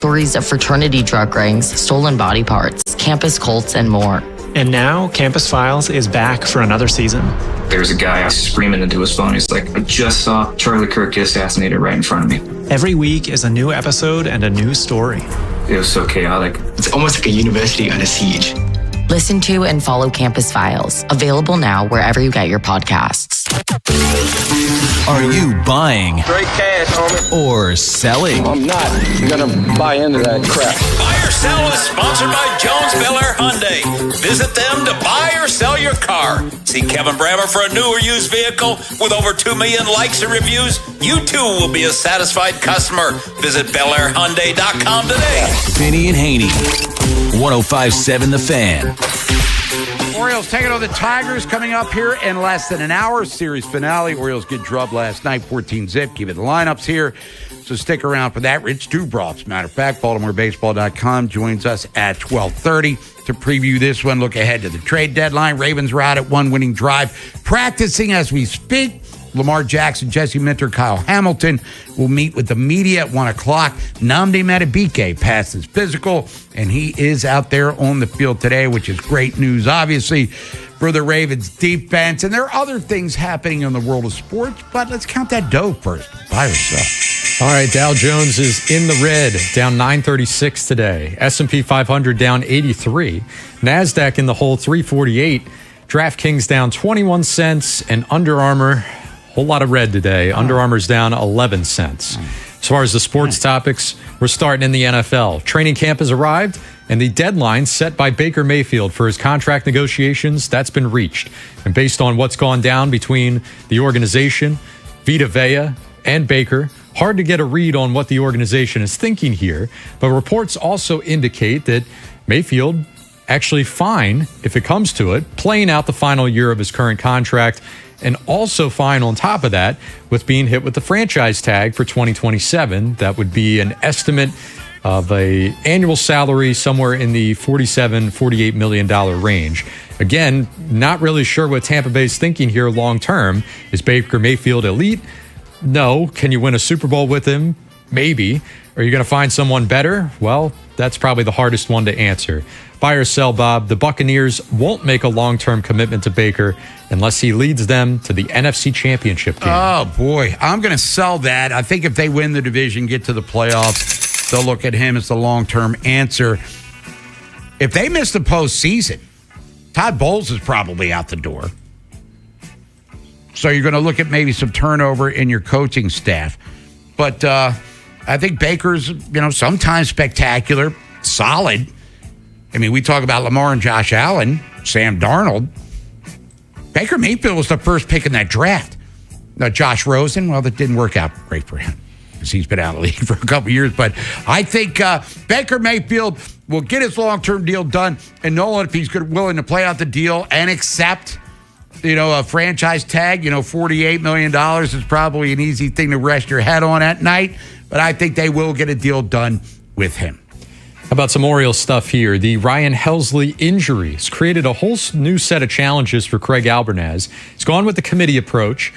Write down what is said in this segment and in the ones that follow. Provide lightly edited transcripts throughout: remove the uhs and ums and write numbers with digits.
Stories of fraternity drug rings, stolen body parts, campus cults, and more. And now, Campus Files is back for another season. There's a guy screaming into his phone. He's like, I just saw Charlie Kirk get assassinated right in front of me. Every week is a new episode and a new story. It was so chaotic. It's almost like a university under siege. Listen to and follow Campus Files. Available now wherever you get your podcasts. Are you buying? Straight cash, homie. Or selling? I'm not gonna buy into that crap. Buy or Sell is sponsored by Jones Bel Air Hyundai. Visit them to buy or sell your car. See Kevin Brammer for a new or used vehicle with over 2 million likes and reviews. You too will be a satisfied customer. Visit BelAirHyundai.com today. Vinny and Haynie, 105.7 The Fan. Orioles taking on the Tigers coming up here in less than an hour. Series finale. Orioles get drubbed last night, 14-zip. Give it the lineups here. So stick around for that. Rich Dubroff, as a matter of fact, BaltimoreBaseball.com joins us at 12:30 to preview this one. Look ahead to the trade deadline. Ravens are out at one winning drive. Practicing as we speak. Lamar Jackson, Jesse Minter, Kyle Hamilton will meet with the media at 1 o'clock. Nnamdi Madubuike passed his physical, and he is out there on the field today, which is great news, obviously, for the Ravens defense. And there are other things happening in the world of sports, but let's count that dough first. Buy or sell. All right, Dow Jones is in the red, down 936 today. S&P 500 down 83. NASDAQ in the hole, 348. DraftKings down 21 cents, and Under Armour, whole lot of red today. Under Armour's down 11 cents. As far as the sports topics, we're starting in the NFL. Training camp has arrived, and the deadline set by Baker Mayfield for his contract negotiations, that's been reached. And based on what's gone down between the organization, Vita Vea, and Baker, hard to get a read on what the organization is thinking here. But reports also indicate that Mayfield actually fine, if it comes to it, playing out the final year of his current contract, and also fine on top of that with being hit with the franchise tag for 2027. That would be an estimate of a annual salary somewhere in the $47-48 million range. Again, not really sure what Tampa Bay's thinking here long term. Is Baker Mayfield elite? No. Can you win a Super Bowl with him? Maybe. Are you going to find someone better? Well, that's probably the hardest one to answer. Buy or sell, Bob. The Buccaneers won't make a long-term commitment to Baker unless he leads them to the NFC Championship game. Oh, boy. I'm going to sell that. I think if they win the division, get to the playoffs, they'll look at him as the long-term answer. If they miss the postseason, Todd Bowles is probably out the door. So you're going to look at maybe some turnover in your coaching staff. But I think Baker's, sometimes spectacular, solid. I mean, we talk about Lamar and Josh Allen, Sam Darnold. Baker Mayfield was the first pick in that draft. Now, Josh Rosen, well, that didn't work out great for him because he's been out of the league for a couple years. But I think Baker Mayfield will get his long-term deal done. And Nolan, if he's willing to play out the deal and accept, a franchise tag, $48 million is probably an easy thing to rest your head on at night. But I think they will get a deal done with him. How about some Orioles stuff here? The Ryan Helsley injury has created a whole new set of challenges for Craig Albernaz. He's gone with the committee approach.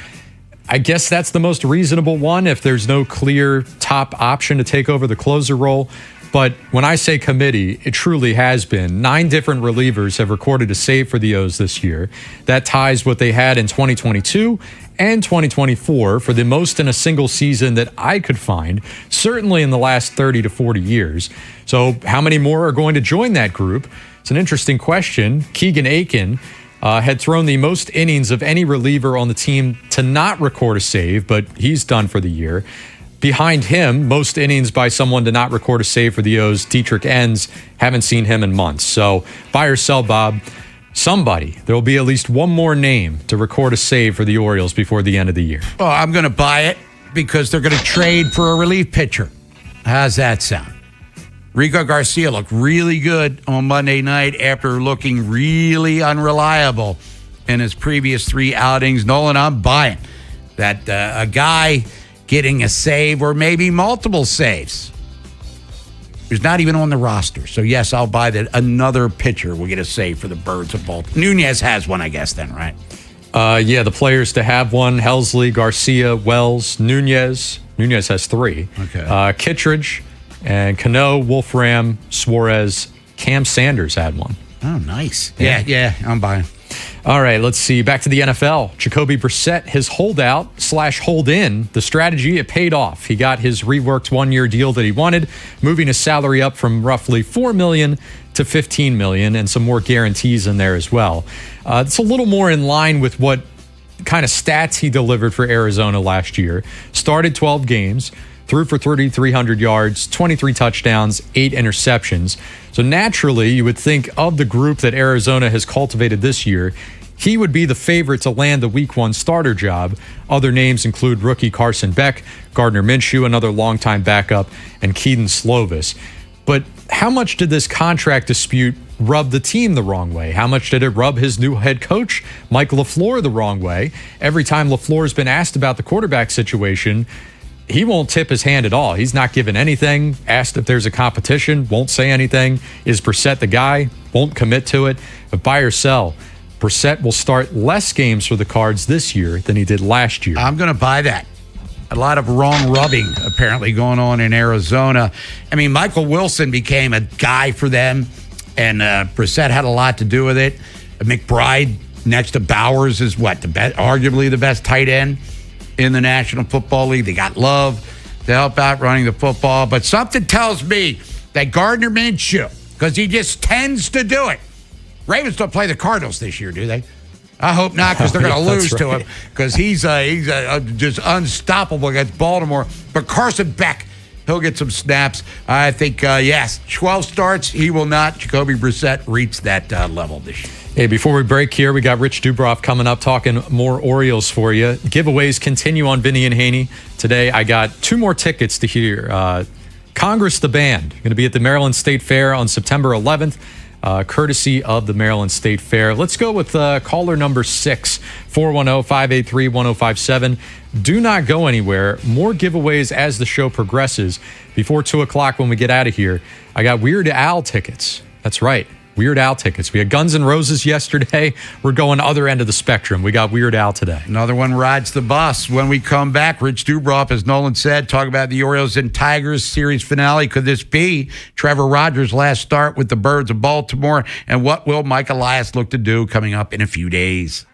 I guess that's the most reasonable one if there's no clear top option to take over the closer role. But when I say committee, it truly has been. 9 different relievers have recorded a save for the O's this year. That ties what they had in 2022 and 2024 for the most in a single season that I could find, certainly in the last 30 to 40 years. So how many more are going to join that group? It's an interesting question. Keegan Aiken had thrown the most innings of any reliever on the team to not record a save, but he's done for the year. Behind him, most innings by someone to not record a save for the O's, Dietrich Enns. Haven't seen him in months. So buy or sell, Bob. Somebody, there will be at least one more name to record a save for the Orioles before the end of the year. Well, I'm going to buy it because they're going to trade for a relief pitcher. How's that sound? Rico Garcia looked really good on Monday night after looking really unreliable in his previous 3 outings. Nolan, I'm buying that a guy getting a save or maybe multiple saves who's not even on the roster. So, yes, I'll buy that another pitcher will get a save for the Birds of Baltimore. Nunez has one, I guess, then, right? Yeah, the players to have one: Helsley, Garcia, Wells, Nunez. Nunez has 3. Okay. Kittredge, And Cano, Wolfram, Suarez, Cam Sanders had one. Oh, nice. Yeah, I'm buying. All right, let's see. Back to the NFL. Jacoby Brissett, his hold-in, the strategy, it paid off. He got his reworked one-year deal that he wanted, moving his salary up from roughly $4 million to $15 million, and some more guarantees in there as well. It's a little more in line with what kind of stats he delivered for Arizona last year. Started 12 games, threw for 3,300 yards, 23 touchdowns, 8 interceptions. So naturally, you would think of the group that Arizona has cultivated this year, he would be the favorite to land the Week 1 starter job. Other names include rookie Carson Beck, Gardner Minshew, another longtime backup, and Keaton Slovis. But how much did this contract dispute rub the team the wrong way? How much did it rub his new head coach, Mike LaFleur, the wrong way? Every time LaFleur's been asked about the quarterback situation, he won't tip his hand at all. He's not given anything. Asked if there's a competition, won't say anything. Is Brissett the guy? Won't commit to it. But buy or sell, Brissett will start less games for the Cards this year than he did last year. I'm going to buy that. A lot of wrong rubbing apparently going on in Arizona. I mean, Michael Wilson became a guy for them, and Brissett had a lot to do with it. McBride next to Bowers is arguably the best tight end in the National Football League. They got Love to help out running the football. But something tells me that Gardner Minshew, because he just tends to do it. Ravens don't play the Cardinals this year, do they? I hope not, because they're going to lose to him, because he's just unstoppable against Baltimore. But Carson Beck, he'll get some snaps. I think, 12 starts. He will not. Jacoby Brissett reach that level this year. Hey, before we break here, we got Rich Dubroff coming up talking more Orioles for you. Giveaways continue on Vinny and Haynie. Today, I got 2 more tickets to hear. Congress the Band, going to be at the Maryland State Fair on September 11th. Courtesy of the Maryland State Fair. Let's go with caller number 6, 410-583-1057. Do not go anywhere. More giveaways as the show progresses. Before 2 o'clock when we get out of here, I got Weird Al tickets. That's right. Weird Al tickets. We had Guns N' Roses yesterday. We're going other end of the spectrum. We got Weird Al today. Another one rides the bus. When we come back, Rich Dubroff, as Nolan said, talk about the Orioles and Tigers series finale. Could this be Trevor Rogers' last start with the Birds of Baltimore? And what will Mike Elias look to do coming up in a few days?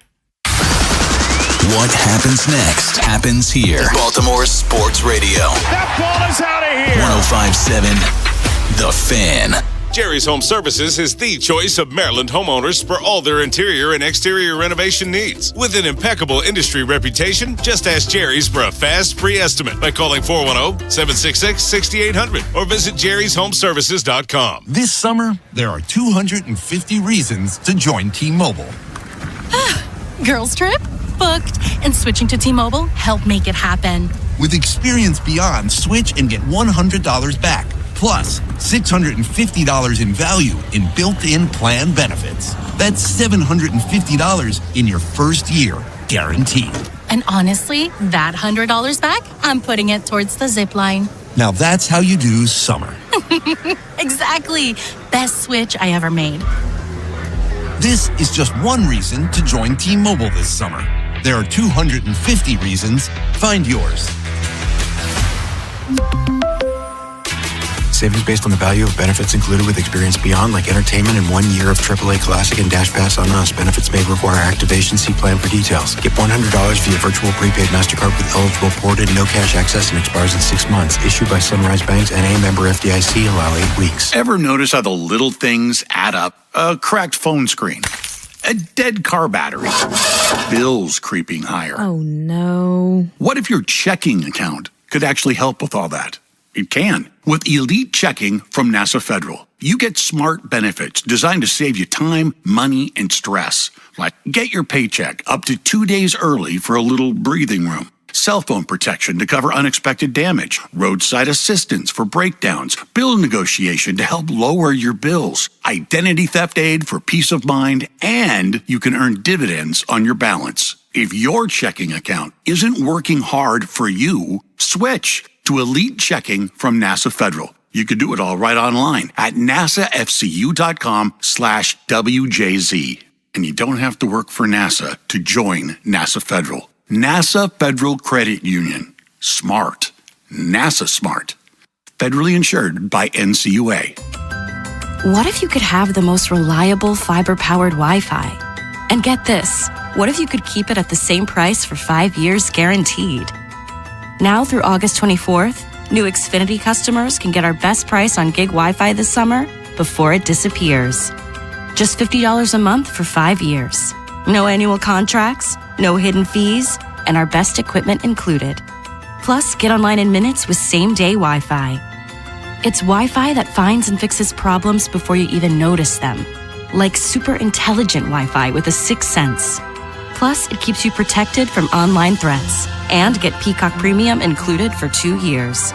What happens next happens here. Baltimore Sports Radio. That ball is out of here. 105.7 The Fan. Jerry's Home Services is the choice of Maryland homeowners for all their interior and exterior renovation needs. With an impeccable industry reputation, just ask Jerry's for a fast, free estimate by calling 410-766-6800 or visit jerryshomeservices.com. This summer, there are 250 reasons to join T-Mobile. Girls trip? Booked. And switching to T-Mobile helped make it happen. With Experience Beyond, switch and get $100 back. Plus, $650 in value in built-in plan benefits. That's $750 in your first year, guaranteed. And honestly, that $100 back, I'm putting it towards the zip line. Now that's how you do summer. Exactly. Best switch I ever made. This is just one reason to join T-Mobile this summer. There are 250 reasons. Find yours. Savings based on the value of benefits included with Experience Beyond, like entertainment and 1 year of AAA Classic and Dash Pass on us. Benefits may require activation. See plan for details. Get $100 via virtual prepaid MasterCard with eligible ported, no cash access, and expires in 6 months. Issued by Sunrise Banks, N.A. member FDIC. Allow 8 weeks. Ever notice how the little things add up? A cracked phone screen, a dead car battery, bills creeping higher. Oh, no. What if your checking account could actually help with all that? It can. With Elite Checking from NASA Federal, you get smart benefits designed to save you time, money, and stress. Like get your paycheck up to 2 days early for a little breathing room. Cell phone protection to cover unexpected damage. Roadside assistance for breakdowns. Bill negotiation to help lower your bills. Identity theft aid for peace of mind. And you can earn dividends on your balance. If your checking account isn't working hard for you, switch to Elite Checking from NASA Federal. You can do it all right online at nasafcu.com/WJZ. And you don't have to work for NASA to join NASA Federal. NASA Federal Credit Union. Smart. NASA smart. Federally insured by NCUA. What if you could have the most reliable fiber-powered Wi-Fi? And get this, what if you could keep it at the same price for 5 years guaranteed? Now through August 24th, new Xfinity customers can get our best price on gig Wi-Fi this summer before it disappears. Just $50 a month for 5 years. No annual contracts, no hidden fees, and our best equipment included. Plus, get online in minutes with same-day Wi-Fi. It's Wi-Fi that finds and fixes problems before you even notice them. Like super intelligent Wi-Fi with a sixth sense. Plus, it keeps you protected from online threats. And get Peacock Premium included for 2 years.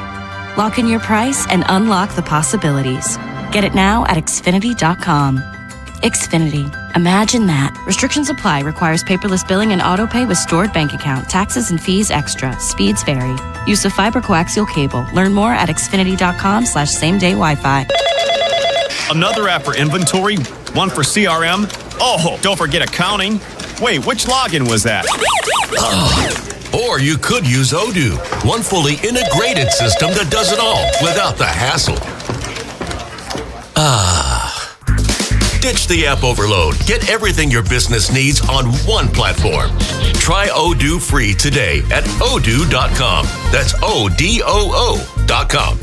Lock in your price and unlock the possibilities. Get it now at Xfinity.com. Xfinity. Imagine that. Restrictions apply. Requires paperless billing and autopay with stored bank account. Taxes and fees extra. Speeds vary. Use of fiber coaxial cable. Learn more at Xfinity.com/same-day Wi-Fi. Another app for inventory, one for CRM. Oh, don't forget accounting. Wait, which login was that? Or you could use Odoo, one fully integrated system that does it all without the hassle. Ditch the app overload. Get everything your business needs on one platform. Try Odoo free today at odoo.com. That's ODOO.com.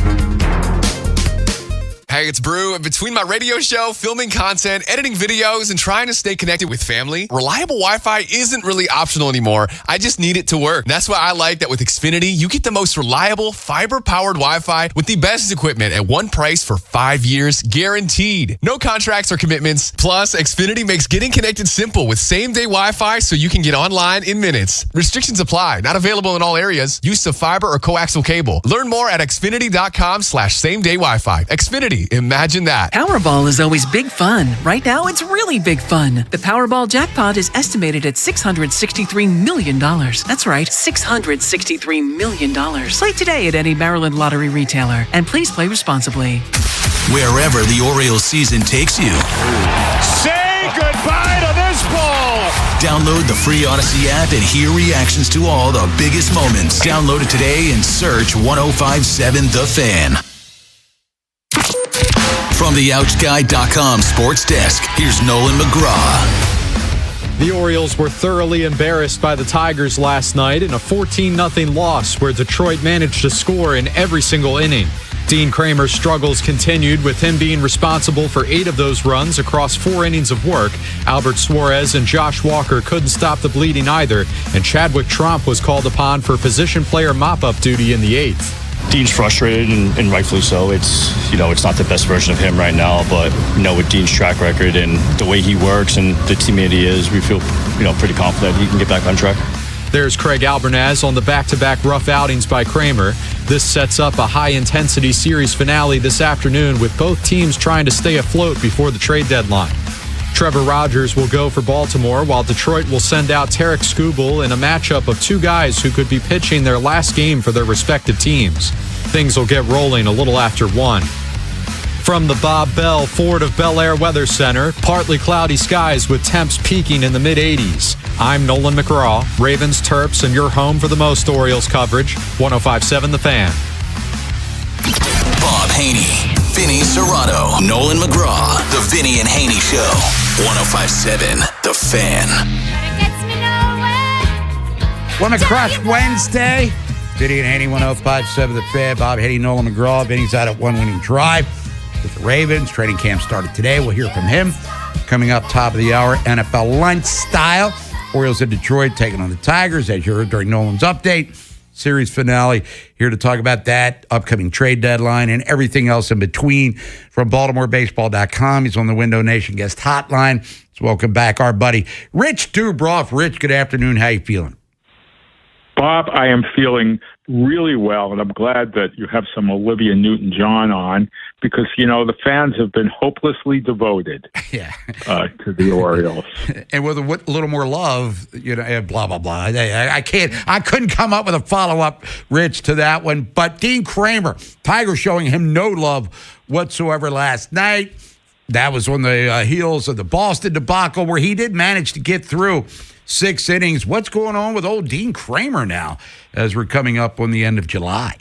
Hey, it's Brew. Between my radio show, filming content, editing videos, and trying to stay connected with family, reliable Wi-Fi isn't really optional anymore. I just need it to work. That's why I like that with Xfinity, you get the most reliable, fiber-powered Wi-Fi with the best equipment at one price for 5 years, guaranteed. No contracts or commitments. Plus, Xfinity makes getting connected simple with same-day Wi-Fi so you can get online in minutes. Restrictions apply. Not available in all areas. Use of fiber or coaxial cable. Learn more at Xfinity.com/same-day Wi-Fi. Xfinity. Imagine that. Powerball is always big fun. Right now, it's really big fun. The Powerball jackpot is estimated at $663 million. That's right, $663 million. Play today at any Maryland lottery retailer. And please play responsibly. Wherever the Orioles season takes you. Say goodbye to this ball. Download the free Odyssey app and hear reactions to all the biggest moments. Download it today and search 1057 The Fan. From the OutSky.com sports desk, here's Nolan McGraw. The Orioles were thoroughly embarrassed by the Tigers last night in a 14-0 loss where Detroit managed to score in every single inning. Dean Kramer's struggles continued with him being responsible for 8 of those runs across 4 innings of work. Albert Suarez and Josh Walker couldn't stop the bleeding either, and Chadwick Tromp was called upon for position player mop-up duty in the 8th. Dean's frustrated and rightfully so. It's not the best version of him right now, but with Dean's track record and the way he works and the teammate he is, we feel pretty confident he can get back on track. There's Craig Albernaz on the back-to-back rough outings by Kramer. This sets up a high-intensity series finale this afternoon with both teams trying to stay afloat before the trade deadline. Trevor Rogers will go for Baltimore, while Detroit will send out Tarek Skubal in a matchup of 2 guys who could be pitching their last game for their respective teams. Things will get rolling a little after 1. From the Bob Bell Ford of Bel Air Weather Center, partly cloudy skies with temps peaking in the mid-80s. I'm Nolan McGraw, Ravens, Terps, and your home for the most Orioles coverage, 1057 The Fan. Bob Haynie, Vinny Serrato, Nolan McGraw, The Vinny and Haynie Show, 1057 The Fan. Women Crush Wednesday. Vinny and Haynie, 1057 The Fan. Bob Haynie, Nolan McGraw. Vinny's out at 1 winning drive with the Ravens. Training camp started today. We'll hear from him. Coming up top of the hour, NFL lunch style. Orioles in Detroit taking on the Tigers, as you heard during Nolan's update. Series finale. Here to talk about that, upcoming trade deadline, and everything else in between. From BaltimoreBaseball.com, he's on the Window Nation guest hotline. Let's welcome back our buddy, Rich Dubroff. Rich, good afternoon. How you feeling? Bob, I am feeling really well, and I'm glad that you have some Olivia Newton-John on because, the fans have been hopelessly devoted to the Orioles. And with a little more love, blah, blah, blah. I couldn't come up with a follow-up, Rich, to that one. But Dean Kramer, Tigers showing him no love whatsoever last night. That was on the heels of the Boston debacle where he did manage to get through 6 innings. What's going on with old Dean Kramer now as we're coming up on the end of July?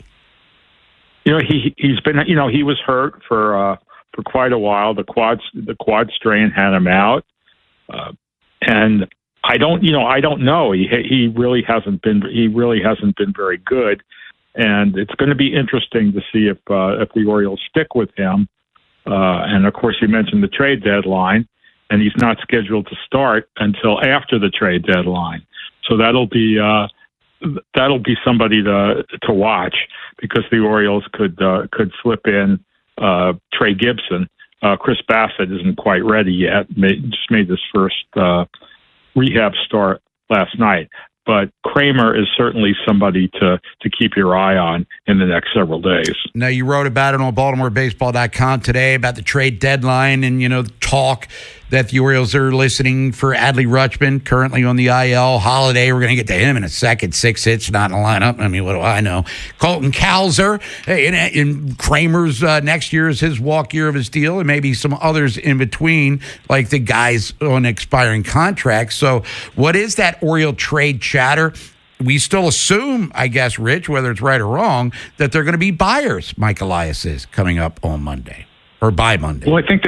He's been, he was hurt for quite a while. The quad strain had him out, and I don't know. He really hasn't been very good, and it's going to be interesting to see if the Orioles stick with him. And of course, you mentioned the trade deadline, and he's not scheduled to start until after the trade deadline. So that'll be somebody to watch, because the Orioles could slip in Trey Gibson. Chris Bassett isn't quite ready yet. Just made his first rehab start last night. But Kramer is certainly somebody to keep your eye on in the next several days. Now, you wrote about it on BaltimoreBaseball.com today about the trade deadline and, talk that the Orioles are listening for Adley Rutschman, currently on the IL. Holiday, we're going to get to him in a second. 6 hits, not in the lineup. I mean, what do I know? Colton Cowser, in Kramer's next year is his walk year of his deal, and maybe some others in between, like the guys on expiring contracts. So what is that Oriole trade chatter? We still assume, I guess, Rich, whether it's right or wrong, that they're going to be buyers, Mike Elias is, coming up on Monday, or by Monday. Well, I think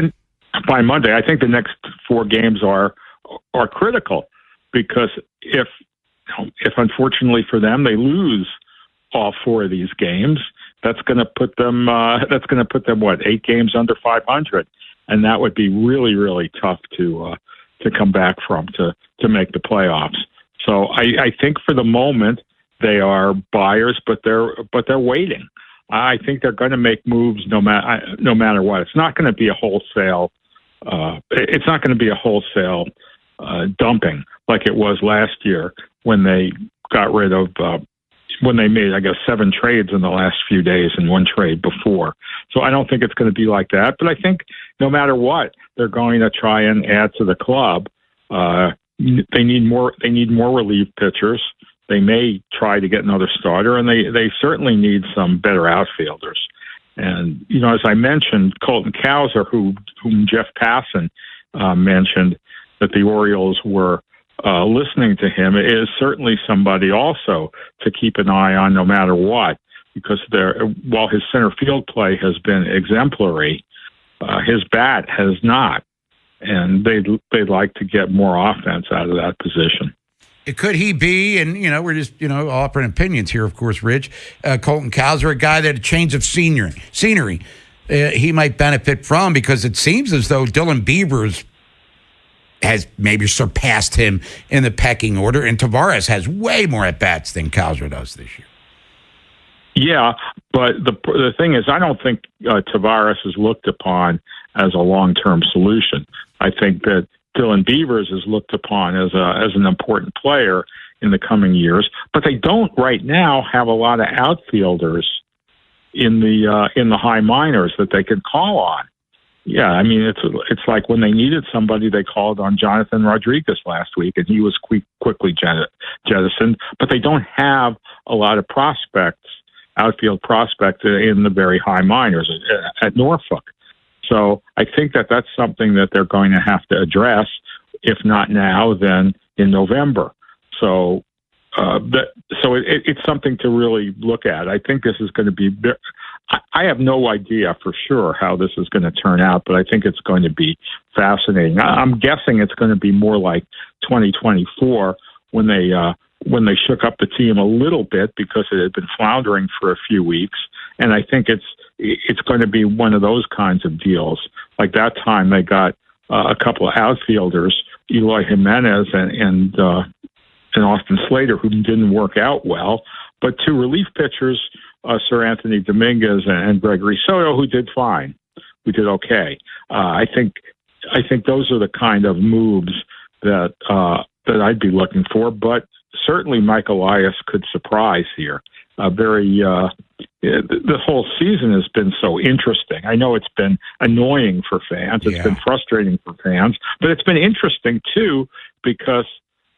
by Monday, I think the next 4 games are critical, because if unfortunately for them they lose all 4 of these games, that's going to put them 8 games under 500, and that would be really, really tough to come back from to make the playoffs. So I think for the moment they are buyers, but they're waiting. I think they're going to make moves no matter what. It's not going to be a wholesale. It's not going to be a wholesale dumping like it was last year when they got rid of when they made, I guess, 7 trades in the last few days and 1 trade before. So I don't think it's going to be like that. But I think no matter what, they're going to try and add to the club. They need more relief pitchers. They may try to get another starter, and they certainly need some better outfielders. And, as I mentioned, Colton Cowser, whom Jeff Passan mentioned that the Orioles were listening to him, is certainly somebody also to keep an eye on no matter what, because while his center field play has been exemplary, his bat has not. And they'd like to get more offense out of that position. Could he be, and, we're just, offering opinions here, of course, Rich, Colton Cowser, a guy that a change of scenery he might benefit from, because it seems as though Dylan Beavers has maybe surpassed him in the pecking order, and Tavares has way more at-bats than Cowser does this year. Yeah, but the thing is, I don't think Tavares is looked upon as a long-term solution. I think that Dylan Beavers is looked upon as an important player in the coming years, but they don't right now have a lot of outfielders in the high minors that they could call on. Yeah, I mean, it's like when they needed somebody, they called on Jonathan Rodriguez last week, and he was quickly jettisoned. But they don't have a lot of outfield prospects in the very high minors at Norfolk. So I think that that's something that they're going to have to address, if not now, then in November. So it's something to really look at. I think this is going to be. I have no idea for sure how this is going to turn out, but I think it's going to be fascinating. I'm guessing it's going to be more like 2024 when they shook up the team a little bit because it had been floundering for a few weeks, and I think it's going to be one of those kinds of deals. Like that time, they got a couple of outfielders, Eloy Jimenez and Austin Slater, who didn't work out well, but 2 relief pitchers, Sir Anthony Dominguez and Gregory Soto, who did fine, who did okay. I think those are the kind of moves that I'd be looking for, but certainly Mike Elias could surprise here. The whole season has been so interesting. I know it's been annoying for fans. It's been frustrating for fans, but it's been interesting too, because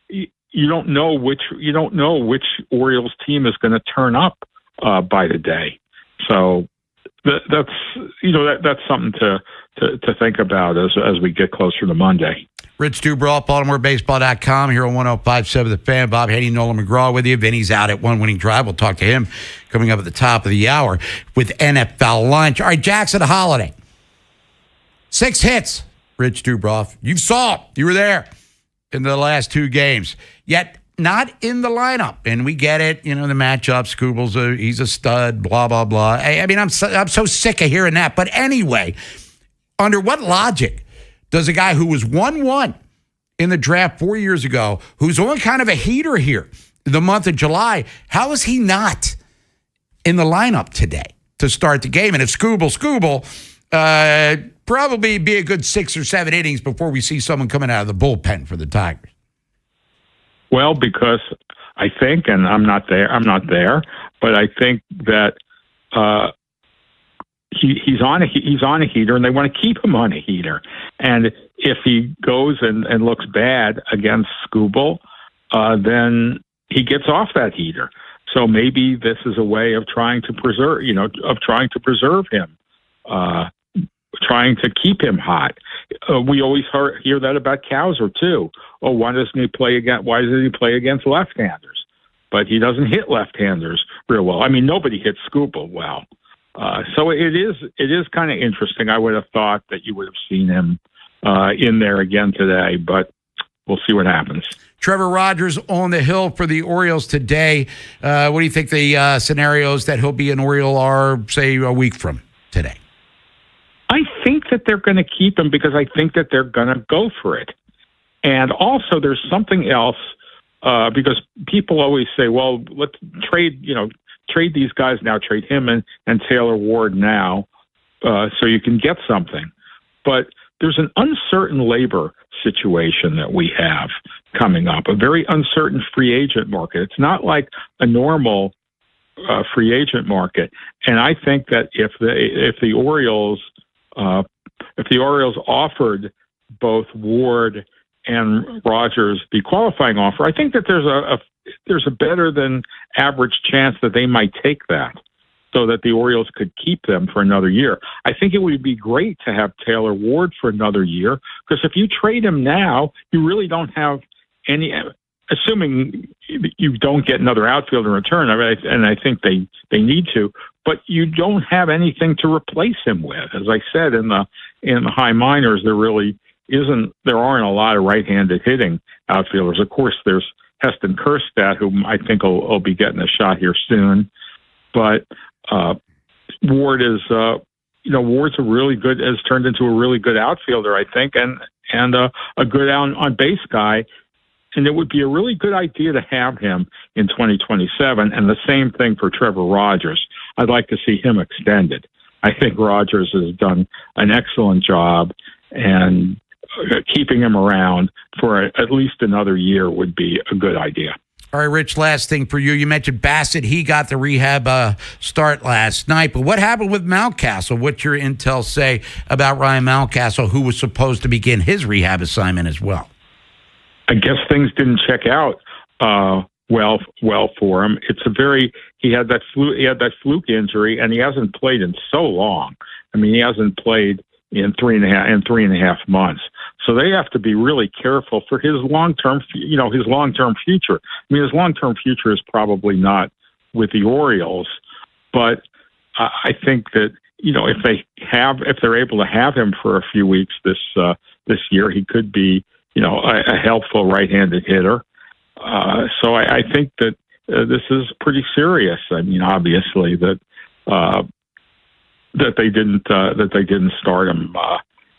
you don't know which Orioles team is going to turn up by the day. So that's something to think about as we get closer to Monday. Rich Dubroff, BaltimoreBaseball.com, here on 105.7 The Fan. Bob Haynie, Nolan McGraw with you. Vinny's out at One Winning Drive. We'll talk to him coming up at the top of the hour with NFL Lunch. All right, Jackson Holiday. 6 hits, Rich Dubroff. You saw it. You were there in the last 2 games. Yet not in the lineup. And we get it. You know, the matchup. Scooble's he's a stud, blah, blah, blah. I mean, I'm so sick of hearing that. But anyway, under what logic does a guy who was 1-1 in the draft 4 years ago, who's on kind of a heater here in the month of July, how is he not in the lineup today to start the game? And if Scooble, probably be a good 6 or 7 innings before we see someone coming out of the bullpen for the Tigers. Well, because I think, and I'm not there, but I think that he's on a heater, and they want to keep him on a heater. And if he goes and looks bad against Scooble, then he gets off that heater. So maybe this is a way of trying to preserve him, trying to keep him hot. We always hear that about Cowser too. Oh, why doesn't he play against left-handers? But he doesn't hit left-handers real well. I mean, nobody hits Scooble well. So it is kind of interesting. I would have thought that you would have seen him in there again today, but we'll see what happens. Trevor Rogers on the hill for the Orioles today. What do you think the scenarios that he'll be an Oriole are, say, a week from today? I think that they're going to keep him because I think that they're going to go for it. And also there's something else because people always say, well, let's trade these guys now, trade him and Taylor Ward now so you can get something. But there's an uncertain labor situation that we have coming up, a very uncertain free agent market. It's not like a normal free agent market. And I think that if the Orioles offered both Ward and Rogers the qualifying offer, I think that there's a better than average chance that they might take that so that the Orioles could keep them for another year. I think it would be great to have Taylor Ward for another year because if you trade him now, you really don't have any, assuming you don't get another outfielder in return, and I think they need to, but you don't have anything to replace him with. As I said, in the high minors, there aren't a lot of right-handed hitting outfielders. Of course, there's Heston Kjerstad, who I think will be getting a shot here soon, but Ward is, Ward's has turned into a really good outfielder, I think, and a good on base guy. And it would be a really good idea to have him in 2027. And the same thing for Trevor Rogers. I'd like to see him extended. I think Rogers has done an excellent job, and keeping him around for at least another year would be a good idea. All right, Rich, last thing for you. You mentioned Bassett. He got the rehab start last night. But what happened with Mountcastle? What's your intel say about Ryan Mountcastle, who was supposed to begin his rehab assignment as well? I guess things didn't check out well for him. He had that fluke injury, and he hasn't played in so long. I mean, he hasn't played in 3.5 months. So they have to be really careful for his long-term future. I mean, his long-term future is probably not with the Orioles, but I think that, if they're able to have him for a few weeks this year, he could be, a helpful right-handed hitter. So I think that this is pretty serious. I mean, obviously that they didn't start him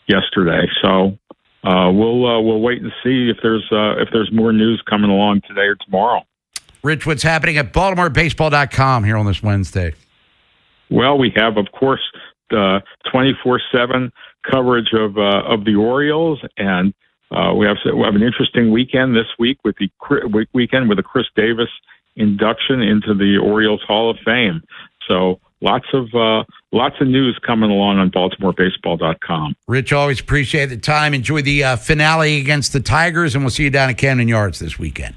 yesterday. So we'll wait and see if there's more news coming along today or tomorrow. Rich, what's happening at BaltimoreBaseball.com here on this Wednesday? Well, we have, of course, the 24/7 coverage of the Orioles, and we have an interesting weekend this week with the Chris Davis induction into the Orioles Hall of Fame. So lots of news coming along on BaltimoreBaseball.com. Rich, always appreciate the time. Enjoy the finale against the Tigers, and we'll see you down at Camden Yards this weekend.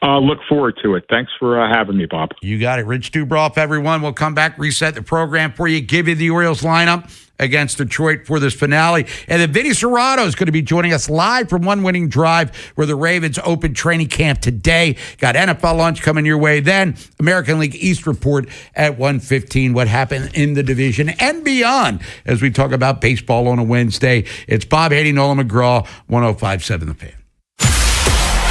Look forward to it. Thanks for having me, Bob. You got it. Rich Dubroff, everyone. We'll come back, reset the program for you, give you the Orioles lineup against Detroit for this finale. And then Vinny Serrato is going to be joining us live from One Winning Drive, where the Ravens open training camp today. Got NFL lunch coming your way. Then American League East report at 1:15. What happened in the division and beyond as we talk about baseball on a Wednesday. It's Bob Haynie, Nolan McGraw, 105.7 The Fan.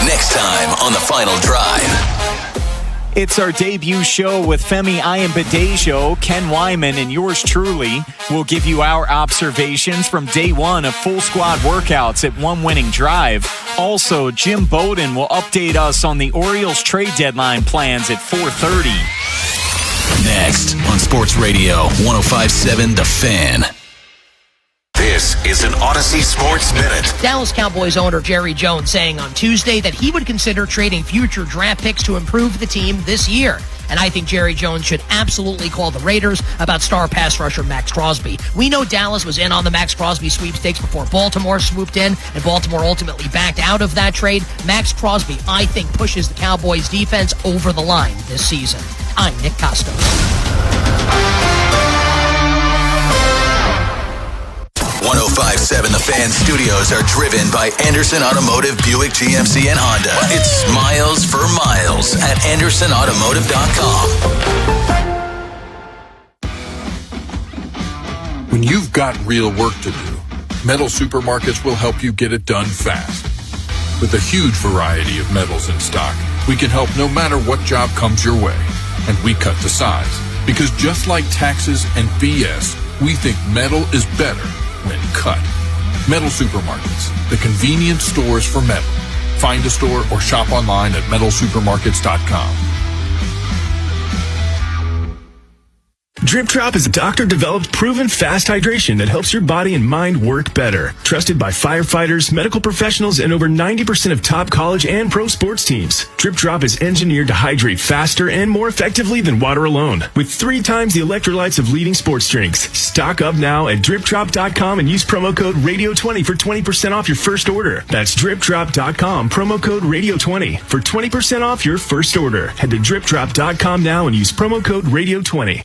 Next time on The Final Drive. It's our debut show with Femi Ayambadejo, Ken Wyman, and yours truly will give you our observations from day one of full squad workouts at One Winning Drive. Also, Jim Bowden will update us on the Orioles trade deadline plans at 4:30. Next on Sports Radio 105.7 The Fan. This is an Odyssey Sports Minute. Dallas Cowboys owner Jerry Jones saying on Tuesday that he would consider trading future draft picks to improve the team this year. And I think Jerry Jones should absolutely call the Raiders about star pass rusher Max Crosby. We know Dallas was in on the Max Crosby sweepstakes before Baltimore swooped in, and Baltimore ultimately backed out of that trade. Max Crosby, I think, pushes the Cowboys defense over the line this season. I'm Nick Costos. 105.7 The Fan studios are driven by Anderson Automotive, Buick, GMC, and Honda. It's miles for miles at AndersonAutomotive.com. When you've got real work to do, Metal Supermarkets will help you get it done fast. With a huge variety of metals in stock, we can help no matter what job comes your way. And we cut the size. Because just like taxes and BS, we think metal is better when cut. Metal Supermarkets, the convenience stores for metal. Find a store or shop online at metalsupermarkets.com. Drip Drop is a doctor-developed, proven fast hydration that helps your body and mind work better. Trusted by firefighters, medical professionals, and over 90% of top college and pro sports teams. Drip Drop is engineered to hydrate faster and more effectively than water alone, with 3 times the electrolytes of leading sports drinks. Stock up now at dripdrop.com and use promo code RADIO20 for 20% off your first order. That's dripdrop.com, promo code RADIO20 for 20% off your first order. Head to dripdrop.com now and use promo code RADIO20.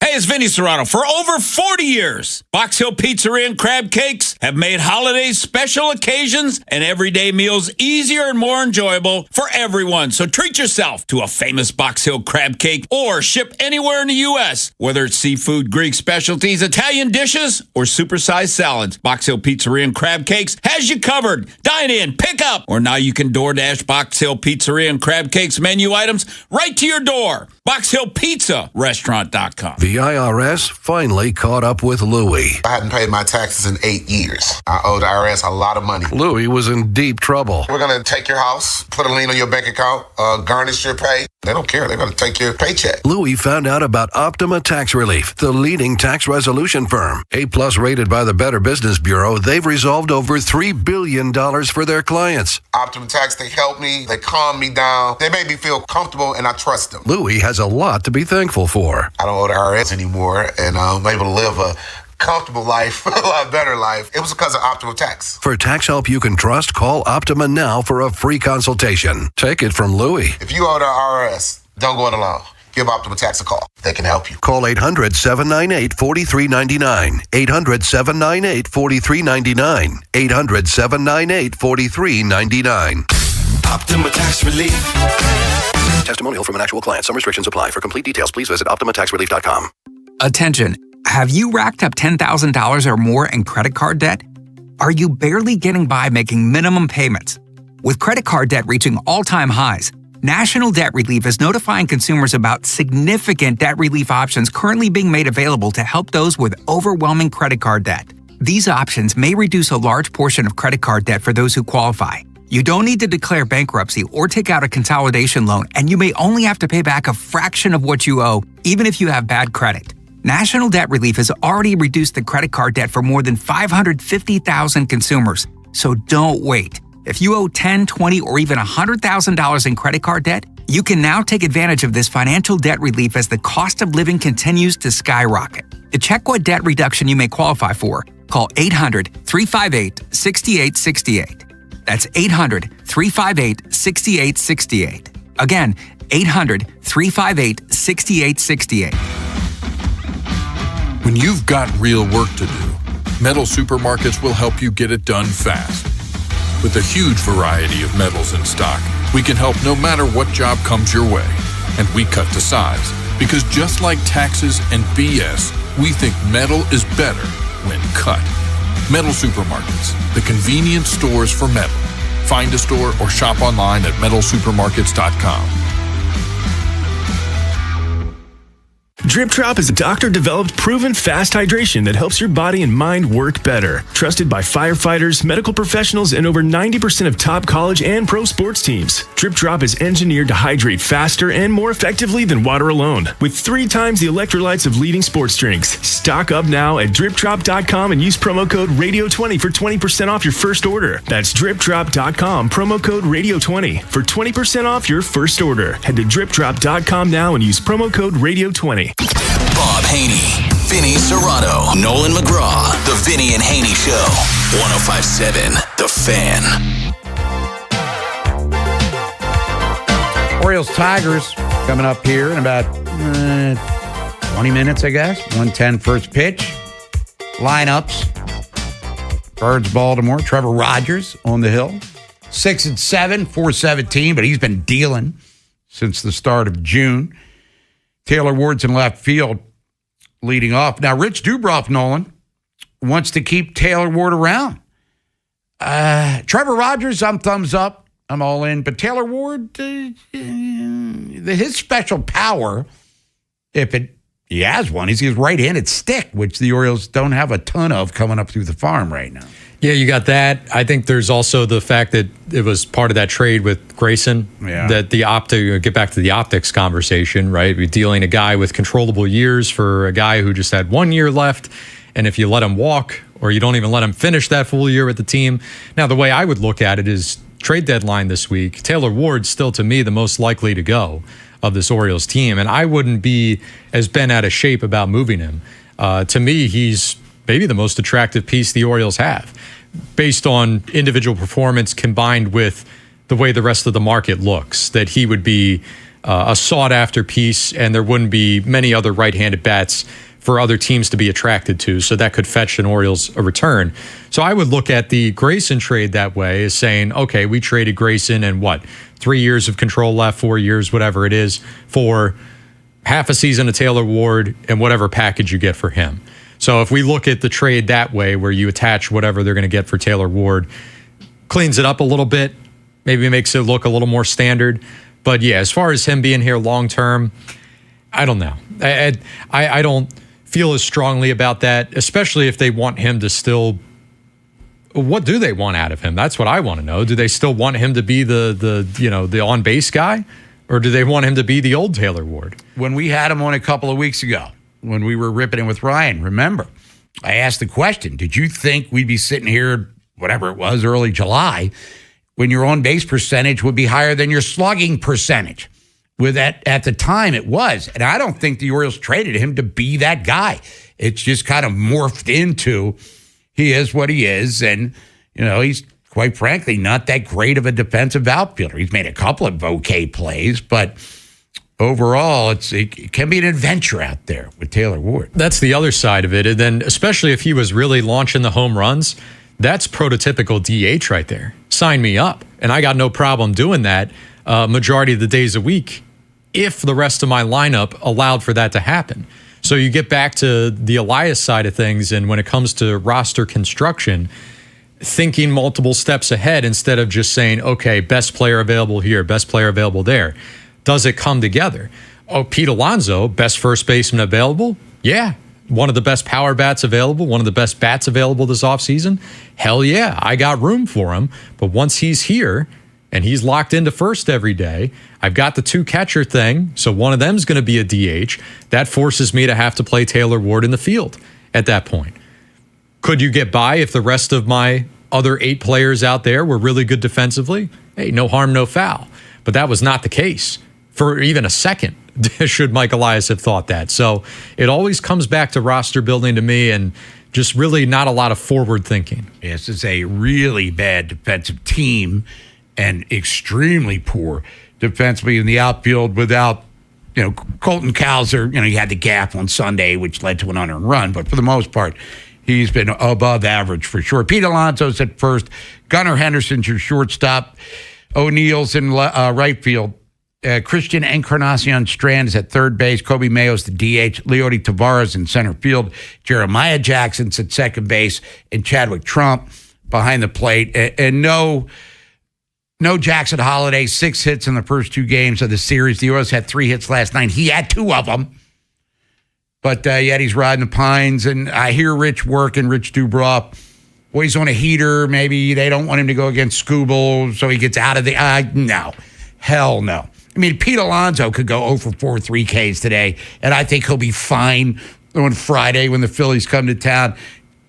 Hey, it's Vinny Serrato. For over 40 years, Box Hill Pizzeria and Crab Cakes have made holidays, special occasions, and everyday meals easier and more enjoyable for everyone. So treat yourself to a famous Box Hill crab cake or ship anywhere in the U.S. Whether it's seafood, Greek specialties, Italian dishes, or supersized salads, Box Hill Pizzeria and Crab Cakes has you covered. Dine in, pick up, or now you can DoorDash Box Hill Pizzeria and Crab Cakes menu items right to your door. Box Hill Pizza Restaurant.com. The IRS finally caught up with Louie. I hadn't paid my taxes in 8 years. I owed the IRS a lot of money. Louie was in deep trouble. We're going to take your house, put a lien on your bank account, garnish your pay. They don't care. They're going to take your paycheck. Louie found out about Optima Tax Relief, the leading tax resolution firm. A+ rated by the Better Business Bureau, they've resolved over $3 billion for their clients. Optima Tax, they help me. They calm me down. They make me feel comfortable, and I trust them. Louie has a lot to be thankful for. I don't owe the IRS anymore, and I'm able to live a comfortable life, a lot better life. It was because of Optima Tax. For tax help you can trust, call Optima now for a free consultation. Take it from Louie. If you owe the IRS, don't go it alone. Give Optima Tax a call. They can help you. Call 800-798-4399. 800-798-4399. 800-798-4399. Optima Tax Relief. Testimonial from an actual client. Some restrictions apply. For complete details, please visit OptimaTaxRelief.com. Attention. Have you racked up $10,000 or more in credit card debt? Are you barely getting by making minimum payments? With credit card debt reaching all-time highs, National Debt Relief is notifying consumers about significant debt relief options currently being made available to help those with overwhelming credit card debt. These options may reduce a large portion of credit card debt for those who qualify. You don't need to declare bankruptcy or take out a consolidation loan, and you may only have to pay back a fraction of what you owe, even if you have bad credit. National Debt Relief has already reduced the credit card debt for more than 550,000 consumers. So don't wait. If you owe $10,000, $20,000, or even $100,000 in credit card debt, you can now take advantage of this financial debt relief as the cost of living continues to skyrocket. To check what debt reduction you may qualify for, call 800-358-6868. That's 800-358-6868. Again, 800-358-6868. When you've got real work to do, Metal Supermarkets will help you get it done fast. With a huge variety of metals in stock, we can help no matter what job comes your way. And we cut to size, because just like taxes and BS, we think metal is better when cut. Metal Supermarkets, the convenient stores for metal. Find a store or shop online at metalsupermarkets.com. Drip Drop is a doctor-developed, proven fast hydration that helps your body and mind work better. Trusted by firefighters, medical professionals, and over 90% of top college and pro sports teams. Drip Drop is engineered to hydrate faster and more effectively than water alone, with 3 times the electrolytes of leading sports drinks. Stock up now at dripdrop.com and use promo code RADIO20 for 20% off your first order. That's dripdrop.com, promo code RADIO20 for 20% off your first order. Head to dripdrop.com now and use promo code RADIO20. Bob Haynie, Vinny Serrato, Nolan McGraw, The Vinny and Haynie Show, 105.7 The Fan. Orioles-Tigers coming up here in about 20 minutes, I guess. 1:10 first pitch. Lineups. Birds, Baltimore. Trevor Rogers on the hill. 6-7, 417, but he's been dealing since the start of June. Taylor Ward's in left field leading off. Now, Rich Dubroff, Nolan, wants to keep Taylor Ward around. Trevor Rogers, I'm thumbs up. I'm all in. But Taylor Ward, his special power, he has one, is his right-handed stick, which the Orioles don't have a ton of coming up through the farm right now. Yeah, you got that. I think there's also the fact that it was part of that trade with Grayson. Yeah. That get back to the optics conversation, right? We're dealing a guy with controllable years for a guy who just had 1 year left. And if you let him walk or you don't even let him finish that full year with the team. Now, the way I would look at it is trade deadline this week. Taylor Ward's still, to me, the most likely to go of this Orioles team. And I wouldn't be as bent out of shape about moving him. To me, he's maybe the most attractive piece the Orioles have, based on individual performance combined with the way the rest of the market looks, that he would be a sought-after piece, and there wouldn't be many other right-handed bats for other teams to be attracted to, so that could fetch an Orioles a return. So I would look at the Grayson trade that way as saying, okay, we traded Grayson and 3 years of control left, 4 years, whatever it is, for half a season of Taylor Ward and whatever package you get for him. So if we look at the trade that way, where you attach whatever they're going to get for Taylor Ward, cleans it up a little bit, maybe makes it look a little more standard. But yeah, as far as him being here long term, I don't know. I don't feel as strongly about that, especially if they want him to still. What do they want out of him? That's what I want to know. Do they still want him to be the on base guy, or do they want him to be the old Taylor Ward? When we had him on a couple of weeks ago, when we were ripping it with Ryan, remember, I asked the question, did you think we'd be sitting here, whatever it was, early July, when your on-base percentage would be higher than your slugging percentage? With that, at the time, it was. And I don't think the Orioles traded him to be that guy. It's just kind of morphed into he is what he is. And, he's, quite frankly, not that great of a defensive outfielder. He's made a couple of okay plays, but overall, it can be an adventure out there with Taylor Ward. That's the other side of it. And then, especially if he was really launching the home runs, that's prototypical DH right there. Sign me up. And I got no problem doing that majority of the days a week if the rest of my lineup allowed for that to happen. So you get back to the Elias side of things, and when it comes to roster construction, thinking multiple steps ahead instead of just saying, okay, best player available here, best player available there. Does it come together? Oh, Pete Alonso, best first baseman available? Yeah. One of the best power bats available, one of the best bats available this offseason? Hell yeah, I got room for him. But once he's here and he's locked into first every day, I've got the 2-catcher thing, so one of them's going to be a DH. That forces me to have to play Taylor Ward in the field at that point. Could you get by if the rest of my other 8 players out there were really good defensively? Hey, no harm, no foul. But that was not the case for even a second, should Mike Elias have thought that. So it always comes back to roster building to me, and Just really not a lot of forward thinking. This is a really bad defensive team and extremely poor defensively in the outfield without, Colton Cowser. He had the gap on Sunday, which led to an unearned run. But for the most part, he's been above average for sure. Pete Alonso's at first. Gunnar Henderson's your shortstop. O'Neill's in right field. Christian Encarnacion Strand is at third base. Kobe Mayo's the DH. Leody Tavares in center field. Jeremiah Jackson's at second base. And Chadwick Trump behind the plate. And no Jackson Holiday, 6 hits in the first 2 games of the series. The Orioles had 3 hits last night. He had 2 of them. But yet he's riding the pines. And I hear Rich Dubroff. Well, he's on a heater. Maybe they don't want him to go against Skubal, so he gets out of the... no. Hell no. I mean, Pete Alonso could go 0 for 4 3Ks today, and I think he'll be fine on Friday when the Phillies come to town.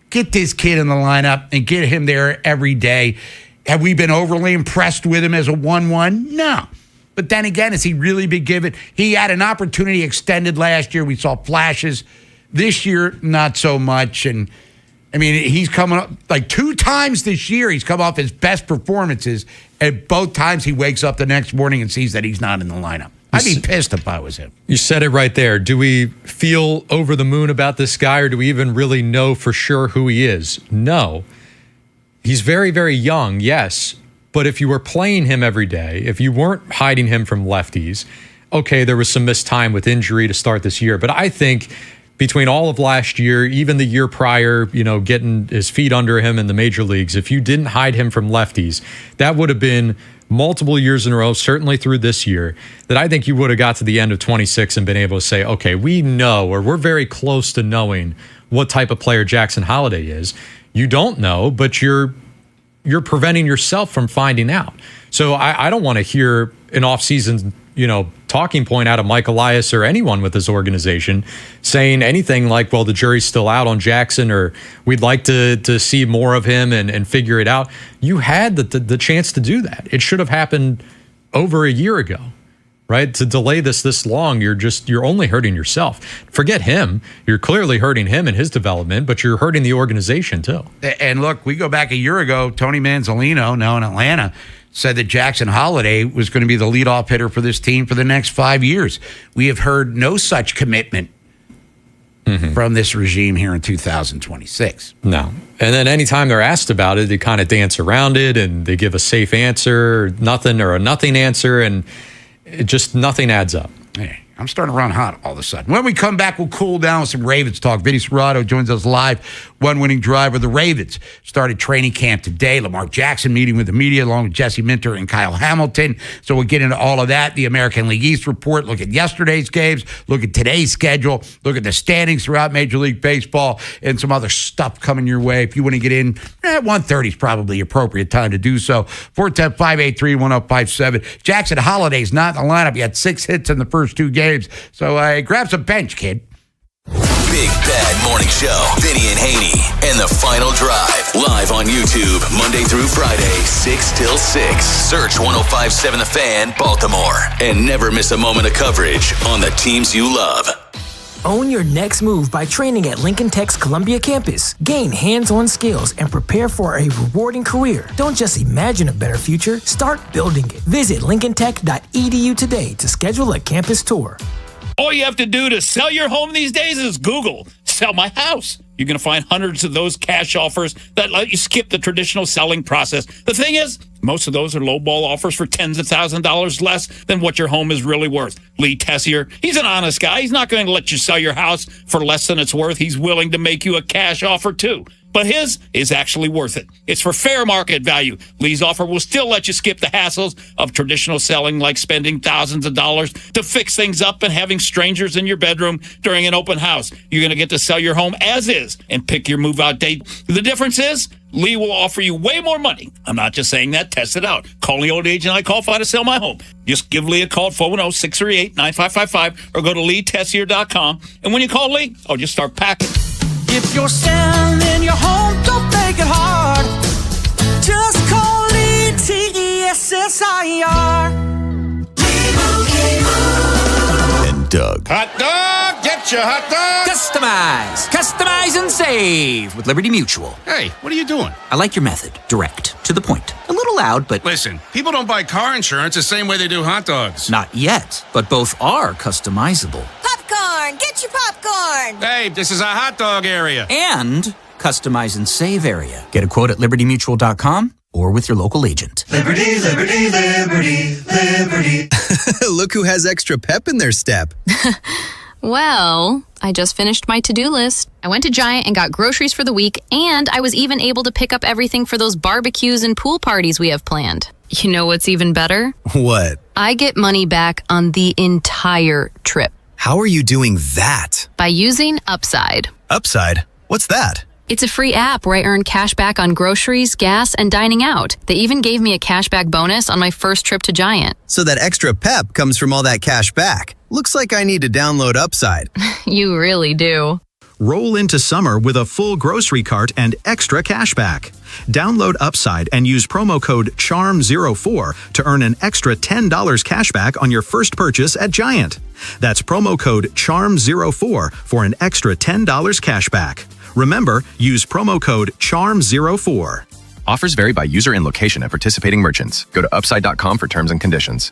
Get this kid in the lineup and get him there every day. Have we been overly impressed with him as a 1-1? No. But then again, has he really been given? He had an opportunity extended last year. We saw flashes. This year, not so much. And, I mean, he's coming up like 2 times this year. He's come off his best performances. And both times he wakes up the next morning and sees that he's not in the lineup. I'd be pissed if I was him. You said it right there. Do we feel over the moon about this guy, or do we even really know for sure who he is? No. He's very, very young, yes. But if you were playing him every day, if you weren't hiding him from lefties, okay, there was some missed time with injury to start this year. But I think between all of last year, even the year prior, getting his feet under him in the major leagues, if you didn't hide him from lefties, that would have been multiple years in a row, certainly through this year, that I think you would have got to the end of 26 and been able to say, okay, we know, or we're very close to knowing what type of player Jackson Holiday is. You don't know, but you're preventing yourself from finding out. So I don't want to hear an offseason, talking point out of Mike Elias or anyone with this organization saying anything like, well, the jury's still out on Jackson, or we'd like to see more of him and figure it out. You had the chance to do that. It should have happened over a year ago, right? To delay this long, you're only hurting yourself. Forget him. You're clearly hurting him and his development, but you're hurting the organization too. And look, we go back a year ago, Tony Manzolino, now in Atlanta, said that Jackson Holiday was going to be the leadoff hitter for this team for the next 5 years. We have heard no such commitment from this regime here in 2026. No. And then anytime they're asked about it, they kind of dance around it and they give a safe answer, nothing, or a nothing answer, and it just nothing adds up. Hey, I'm starting to run hot all of a sudden. When we come back, we'll cool down with some Ravens talk. Vinny Serrato joins us live. One winning drive with the Ravens. Started training camp today. Lamar Jackson meeting with the media along with Jesse Minter and Kyle Hamilton. So we'll get into all of that. The American League East report. Look at yesterday's games. Look at today's schedule. Look at the standings throughout Major League Baseball and some other stuff coming your way. If you want to get in, 1:30 is probably the appropriate time to do so. 410-583-1057. Jackson Holiday's not in the lineup. He had 6 hits in the first 2 games. So grab some bench, kid. Big Bad Morning Show. Vinny and Haynie and the Final Drive. Live on YouTube, Monday through Friday, 6 till 6. Search 105.7 The Fan, Baltimore. And never miss a moment of coverage on the teams you love. Own your next move by training at Lincoln Tech's Columbia campus. Gain hands-on skills and prepare for a rewarding career. Don't just imagine a better future, start building it. Visit lincolntech.edu today to schedule a campus tour. All you have to do to sell your home these days is Google "sell my house." You're going to find hundreds of those cash offers that let you skip the traditional selling process. The thing is, most of those are lowball offers for tens of thousands of dollars less than what your home is really worth. Lee Tessier, he's an honest guy. He's not going to let you sell your house for less than it's worth. He's willing to make you a cash offer too. But his is actually worth it. It's for fair market value. Lee's offer will still let you skip the hassles of traditional selling, like spending thousands of dollars to fix things up and having strangers in your bedroom during an open house. You're going to get to sell your home as is and pick your move-out date. The difference is Lee will offer you way more money. I'm not just saying that. Test it out. Call the old agent I qualify to sell my home. Just give Lee a call at 410-638-9555 or go to leetessier.com. And when you call Lee, just start packing. If you're selling your home, don't make it hard. Just call ETSSIR. And Doug. Hot dog, get your hot dog. Customize Customize and save with Liberty Mutual. Hey, what are you doing? I like your method. Direct, to the point. A little loud, but... Listen, people don't buy car insurance the same way they do hot dogs. Not yet, but both are customizable. Popcorn! Get your popcorn! Hey, this is a hot dog area. And customize and save area. Get a quote at libertymutual.com or with your local agent. Liberty, liberty, liberty, liberty. Look who has extra pep in their step. Well, I just finished my to-do list. I went to Giant and got groceries for the week, and I was even able to pick up everything for those barbecues and pool parties we have planned. You know what's even better? What? I get money back on the entire trip. How are you doing that? By using Upside. Upside? What's that? It's a free app where I earn cash back on groceries, gas, and dining out. They even gave me a cashback bonus on my first trip to Giant. So that extra pep comes from all that cash back. Looks like I need to download Upside. You really do. Roll into summer with a full grocery cart and extra cash back. Download Upside and use promo code CHARM04 to earn an extra $10 cash back on your first purchase at Giant. That's promo code CHARM04 for an extra $10 cash back. Remember, use promo code CHARM04. Offers vary by user and location at participating merchants. Go to upside.com for terms and conditions.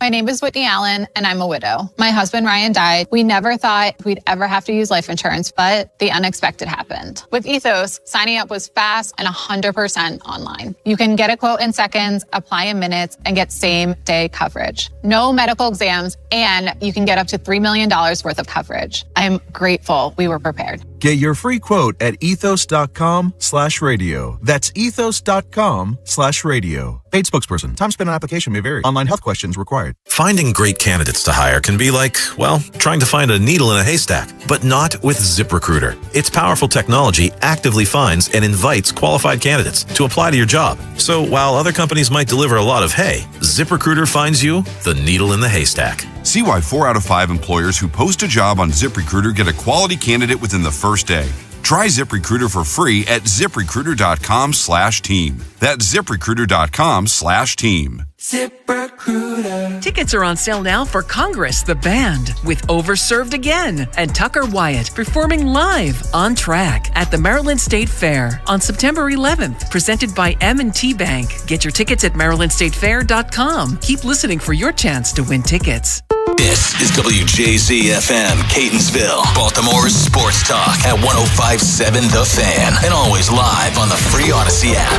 My name is Whitney Allen, and I'm a widow. My husband, Ryan, died. We never thought we'd ever have to use life insurance, but the unexpected happened. With Ethos, signing up was fast and 100% online. You can get a quote in seconds, apply in minutes, and get same-day coverage. No medical exams, and you can get up to $3 million worth of coverage. I'm grateful we were prepared. Get your free quote at ethos.com/radio. That's ethos.com/radio. Paid spokesperson. Time spent on application may vary. Online health questions required. Finding great candidates to hire can be like, well, trying to find a needle in a haystack, but not with ZipRecruiter. Its powerful technology actively finds and invites qualified candidates to apply to your job. So while other companies might deliver a lot of hay, ZipRecruiter finds you the needle in the haystack. See why 4 out of 5 employers who post a job on ZipRecruiter get a quality candidate within the first day. Try ZipRecruiter for free at ZipRecruiter.com/team. That's ZipRecruiter.com/team. ZipRecruiter. Tickets are on sale now for Congress, the band, with Overserved Again and Tucker Wyatt performing live on track at the Maryland State Fair on September 11th, presented by M&T Bank. Get your tickets at MarylandStateFair.com. Keep listening for your chance to win tickets. This is WJZ-FM, Catonsville, Baltimore's sports talk at 105.7 The Fan, and always live on the free Odyssey app.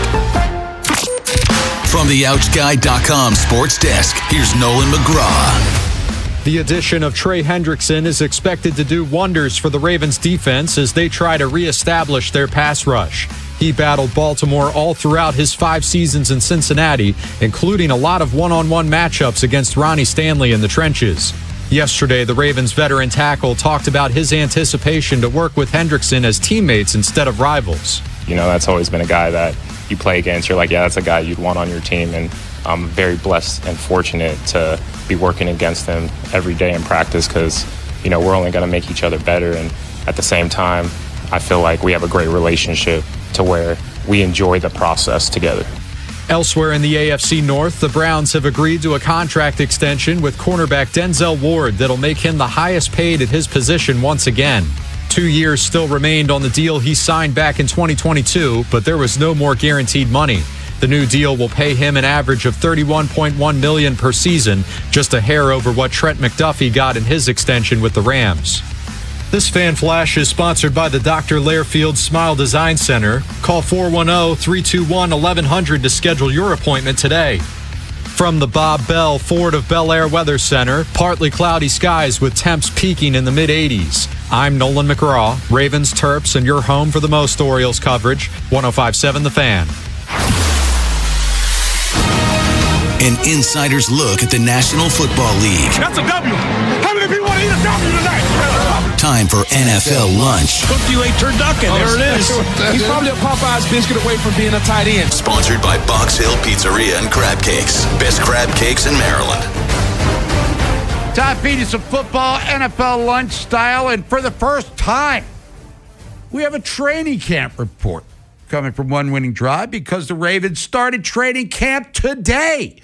From the OutGuy.com sports desk, here's Nolan McGraw. The addition of Trey Hendrickson is expected to do wonders for the Ravens defense as they try to reestablish their pass rush. He battled Baltimore all throughout his 5 seasons in Cincinnati, including a lot of one-on-one matchups against Ronnie Stanley in the trenches. Yesterday, the Ravens veteran tackle talked about his anticipation to work with Hendrickson as teammates instead of rivals. You know, that's always been a guy that you play against. You're like, yeah, that's a guy you'd want on your team. And I'm very blessed and fortunate to be working against him every day in practice because, you know, we're only going to make each other better. And at the same time, I feel like we have a great relationship to where we enjoy the process together. Elsewhere in the AFC North, the Browns have agreed to a contract extension with cornerback Denzel Ward that'll make him the highest paid at his position once again. 2 years still remained on the deal he signed back in 2022, but there was no more guaranteed money. The new deal will pay him an average of $31.1 million per season, just a hair over what Trent McDuffie got in his extension with the Rams. This Fan Flash is sponsored by the Dr. Lairfield Smile Design Center. Call 410-321-1100 to schedule your appointment today. From the Bob Bell Ford of Bel Air Weather Center, partly cloudy skies with temps peaking in the mid-80s. I'm Nolan McGraw, Ravens, Terps, and your home for the most Orioles coverage, 105.7 The Fan. An insider's look at the National Football League. That's a W. How many people want to eat a W tonight? Time for NFL lunch. Cook you a turducken. There it is. He's probably a Popeye's biscuit away from being a tight end. Sponsored by Box Hill Pizzeria and Crab Cakes. Best crab cakes in Maryland. Time feed you some football, NFL lunch style, and for the first time, we have a training camp report coming from One Winning Drive because the Ravens started training camp today.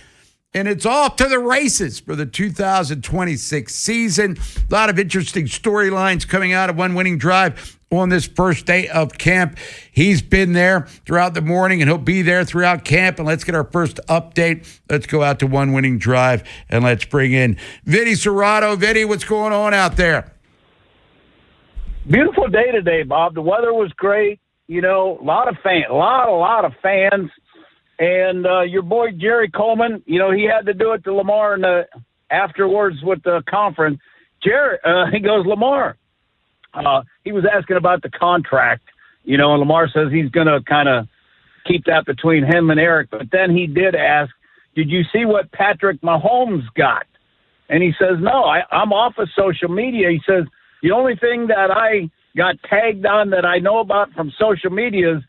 And it's off to the races for the 2026 season. A lot of interesting storylines coming out of One Winning Drive. on this first day of camp. He's been there throughout the morning, and he'll be there throughout camp. And let's get our first update. Let's go out to one winning drive, and let's bring in Vinny Serrato. Vinny, what's going on out there? Beautiful day today, Bob. The weather was great. A lot of fans. And your boy Jerry Coleman, he had to do it to Lamar afterwards with the conference. Jerry, he goes, Lamar. He was asking about the contract, and Lamar says he's going to kind of keep that between him and Eric. But then he did ask, did you see what Patrick Mahomes got? And he says, no, I'm off of social media. He says, the only thing that I got tagged on that I know about from social media is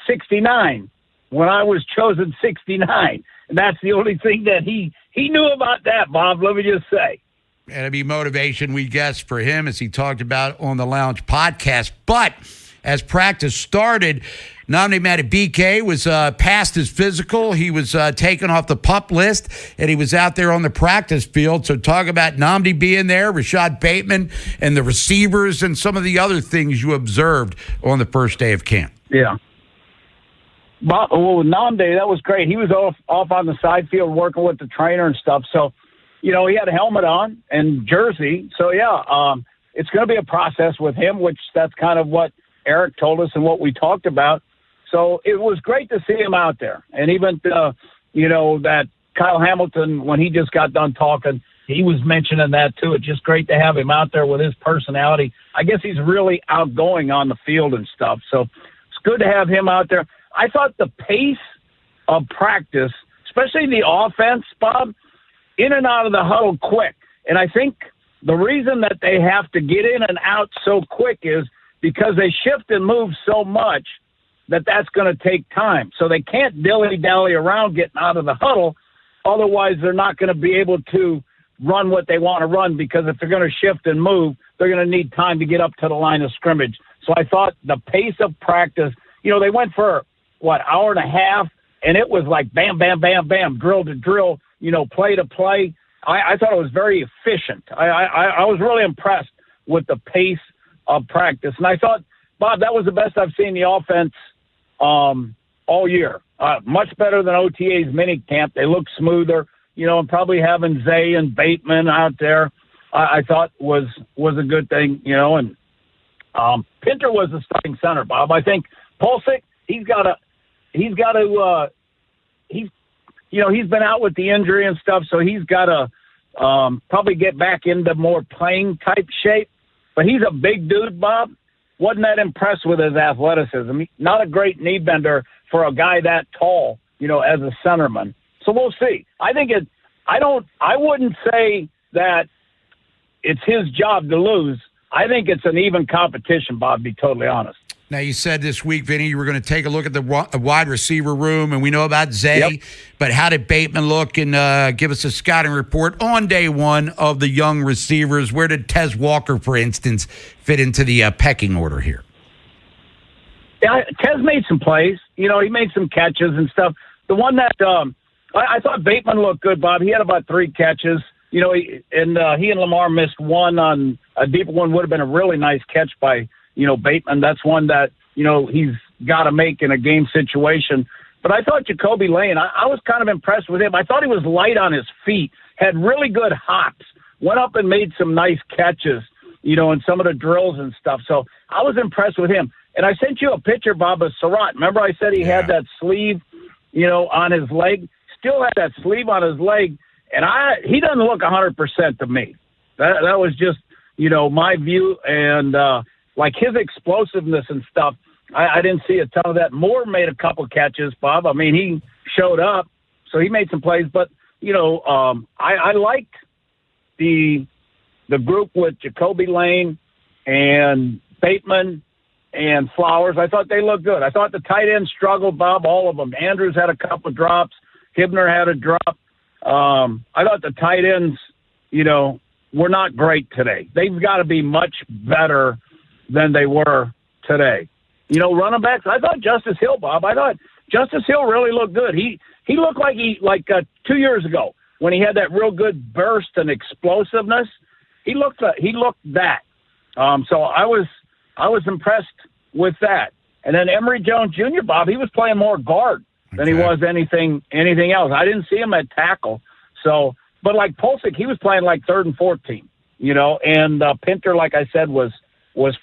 69. When I was chosen 69. And that's the only thing that he knew about that, Bob, let me just say. And it'd be motivation, we guess, for him, as he talked about on the Lounge podcast. But as practice started, Nnamdi Madubuike was past his physical. He was taken off the PUP list, and he was out there on the practice field. So talk about Nnamdi being there, Rashad Bateman, and the receivers, and some of the other things you observed on the first day of camp. Yeah. Nnamdi, that was great. He was off on the side field working with the trainer and stuff. So, he had a helmet on and jersey. So, it's going to be a process with him, which that's kind of what Eric told us and what we talked about. So it was great to see him out there. And even, that Kyle Hamilton, when he just got done talking, he was mentioning that too. It's just great to have him out there with his personality. I guess he's really outgoing on the field and stuff. So it's good to have him out there. I thought the pace of practice, especially the offense, Bob, in and out of the huddle quick. And I think the reason that they have to get in and out so quick is because they shift and move so much that's going to take time. So they can't dilly-dally around getting out of the huddle. Otherwise, they're not going to be able to run what they want to run, because if they're going to shift and move, they're going to need time to get up to the line of scrimmage. So I thought the pace of practice, they went for hour and a half, and it was like bam, bam, bam, bam, drill to drill, play to play. I thought it was very efficient. I was really impressed with the pace of practice. And I thought, Bob, that was the best I've seen the offense all year. Much better than OTA's mini camp. They look smoother, and probably having Zay and Bateman out there, I thought was a good thing, and Pinter was the starting center, Bob. I think Pulisic, he's been out with the injury and stuff, so he's got to probably get back into more playing type shape. But he's a big dude, Bob. Wasn't that impressed with his athleticism. Not a great knee bender for a guy that tall, as a centerman. So we'll see. I wouldn't say that it's his job to lose. I think it's an even competition, Bob, to be totally honest. Now, you said this week, Vinny, you were going to take a look at the wide receiver room, and we know about Zay, yep. But how did Bateman look? And give us a scouting report on day one of the young receivers. Where did Tez Walker, for instance, fit into the pecking order here? Yeah, Tez made some plays. He made some catches and stuff. The one that I thought Bateman looked good, Bob. He had about 3 catches. He and Lamar missed one on a deep one. Would have been a really nice catch by Bateman. That's one that, he's got to make in a game situation. But I thought Jacoby Lane, I was kind of impressed with him. I thought he was light on his feet, had really good hops, went up and made some nice catches, in some of the drills and stuff. So I was impressed with him. And I sent you a picture, Bob, of Surratt. Remember I said he had that sleeve, on his leg? Still had that sleeve on his leg. And he doesn't look 100% to me. That was just, my view. And, like his explosiveness and stuff, I didn't see a ton of that. Moore made a couple catches, Bob. I mean, he showed up, so he made some plays. But, I liked the group with Jacoby Lane and Bateman and Flowers. I thought they looked good. I thought the tight ends struggled, Bob, all of them. Andrews had a couple drops. Hibner had a drop. I thought the tight ends, were not great today. They've got to be much better than they were today. Running backs, I thought Justice Hill, Bob. I thought Justice Hill really looked good. He looked like 2 years ago when he had that real good burst and explosiveness. He looked that. So I was I was impressed with that. And then Emory Jones Jr., Bob, he was playing more guard than he was anything else. I didn't see him at tackle. So, but like Pulisic, he was playing like third and fourth team, and Pinter, like I said, was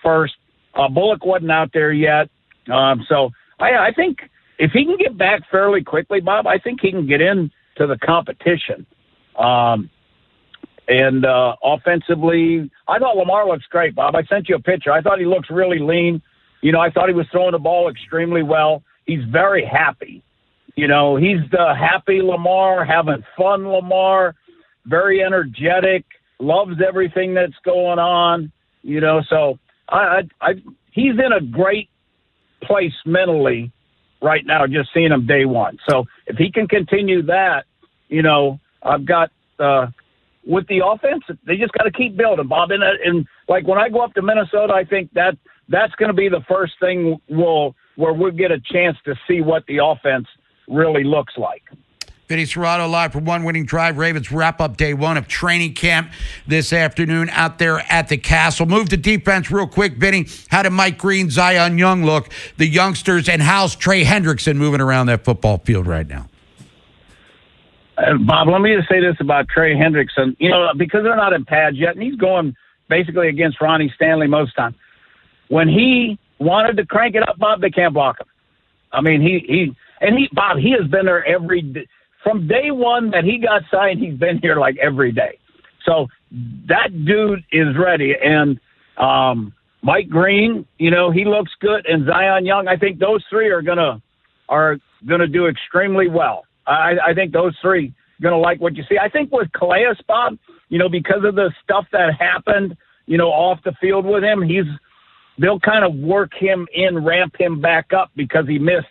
first. Bullock wasn't out there yet. So I think if he can get back fairly quickly, Bob, I think he can get into the competition. And offensively, I thought Lamar looks great, Bob. I sent you a picture. I thought he looks really lean. I thought he was throwing the ball extremely well. He's very happy. He's the happy Lamar, having fun Lamar, very energetic, loves everything that's going on. So he's in a great place mentally right now, just seeing him day one. So if he can continue that, I've got with the offense, they just got to keep building, Bob. And like when I go up to Minnesota, I think that's going to be the first thing where we'll get a chance to see what the offense really looks like. Vinny Serrato live from One Winning Drive. Ravens wrap up day one of training camp this afternoon out there at the Castle. Move to defense real quick, Vinny. How did Mike Green, Zion Young look, the youngsters, and how's Trey Hendrickson moving around that football field right now? Bob, let me just say this about Trey Hendrickson. Because they're not in pads yet, and he's going basically against Ronnie Stanley most of the time. When he wanted to crank it up, Bob, they can't block him. I mean, Bob, he has been there every day. From day one that he got signed, he's been here like every day. So that dude is ready. And Mike Green, he looks good. And Zion Young, I think those three are gonna do extremely well. I think those three are gonna like what you see. I think with Calais, Bob, because of the stuff that happened, off the field with him, they'll kind of work him in, ramp him back up because he missed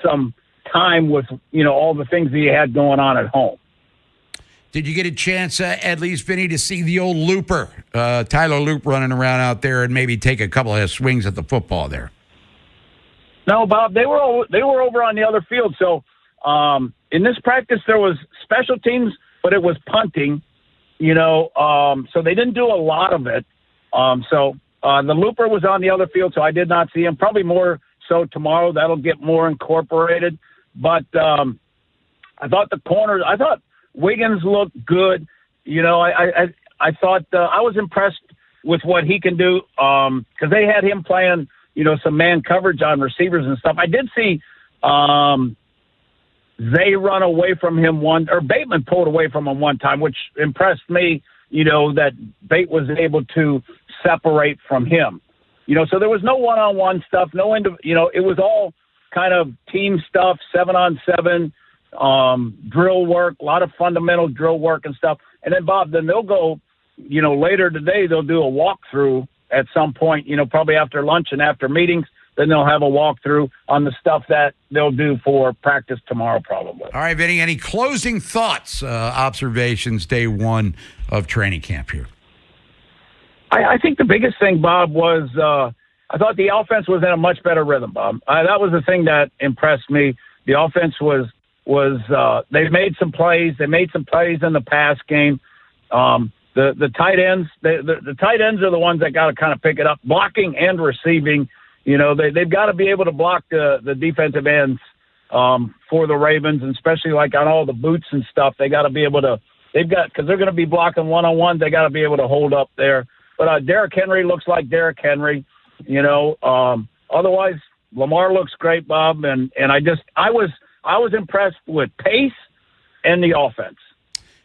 some time with, all the things that he had going on at home. Did you get a chance, at least, Vinny, to see the old Looper, Tyler Loop running around out there and maybe take a couple of swings at the football there? No, Bob, they were over on the other field. So in this practice, there was special teams, but it was punting, so they didn't do a lot of it. The Looper was on the other field, so I did not see him. Probably more so tomorrow. That'll get more incorporated. But I thought the corners, I thought Wiggins looked good. I thought I was impressed with what he can do because they had him playing, some man coverage on receivers and stuff. I did see they run away from him Bateman pulled away from him one time, which impressed me, that Bate was able to separate from him. So there was no one-on-one stuff, it was all kind of team stuff, 7-on-7, drill work, a lot of fundamental drill work and stuff. And then, Bob, then they'll go, later today, they'll do a walkthrough at some point, probably after lunch and after meetings. Then they'll have a walkthrough on the stuff that they'll do for practice tomorrow, probably. All right, Vinny, any closing thoughts, observations, day one of training camp here? I think the biggest thing, Bob, was I thought the offense was in a much better rhythm, Bob. That was the thing that impressed me. The offense was they made some plays. They made some plays in the pass game. The tight ends, the tight ends are the ones that got to kind of pick it up, blocking and receiving. They've got to be able to block the defensive ends for the Ravens, and especially like on all the boots and stuff. They got to be able to. Because they're going to be blocking one-on-one. They got to be able to hold up there. But Derrick Henry looks like Derrick Henry. Otherwise, Lamar looks great, Bob, and I was impressed with pace and the offense.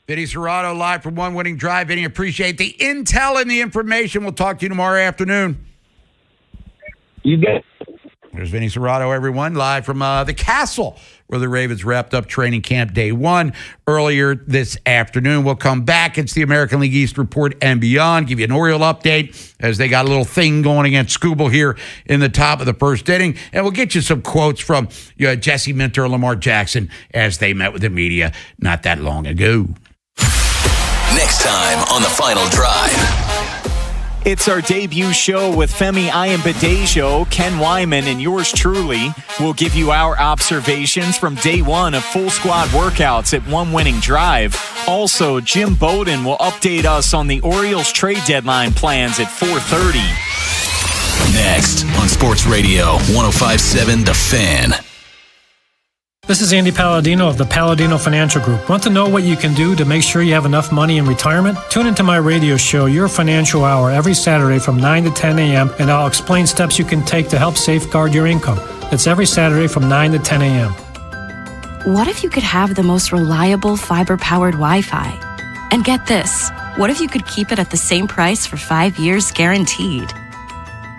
Vinny Serrato live from One Winning Drive. Vinny, appreciate the intel and the information. We'll talk to you tomorrow afternoon. You get it. There's Vinny Serrato, everyone, live from the Castle, where the Ravens wrapped up training camp day one earlier this afternoon. We'll come back. It's the American League East Report and beyond. Give you an Oriole update as they got a little thing going against Scooble here in the top of the first inning. And we'll get you some quotes from Jesse Minter and Lamar Jackson as they met with the media not that long ago. Next time on The Final Drive. It's our debut show with Femi Ayambadejo, Ken Wyman, and yours truly. We'll give you our observations from day one of full squad workouts at One Winning Drive. Also, Jim Bowden will update us on the Orioles trade deadline plans at 4:30. Next on Sports Radio 105.7 The Fan. This is Andy Palladino of the Palladino Financial Group. Want to know what you can do to make sure you have enough money in retirement? Tune into my radio show, Your Financial Hour, every Saturday from 9 to 10 a.m., and I'll explain steps you can take to help safeguard your income. It's every Saturday from 9 to 10 a.m. What if you could have the most reliable fiber-powered Wi-Fi? And get this, what if you could keep it at the same price for 5 years guaranteed?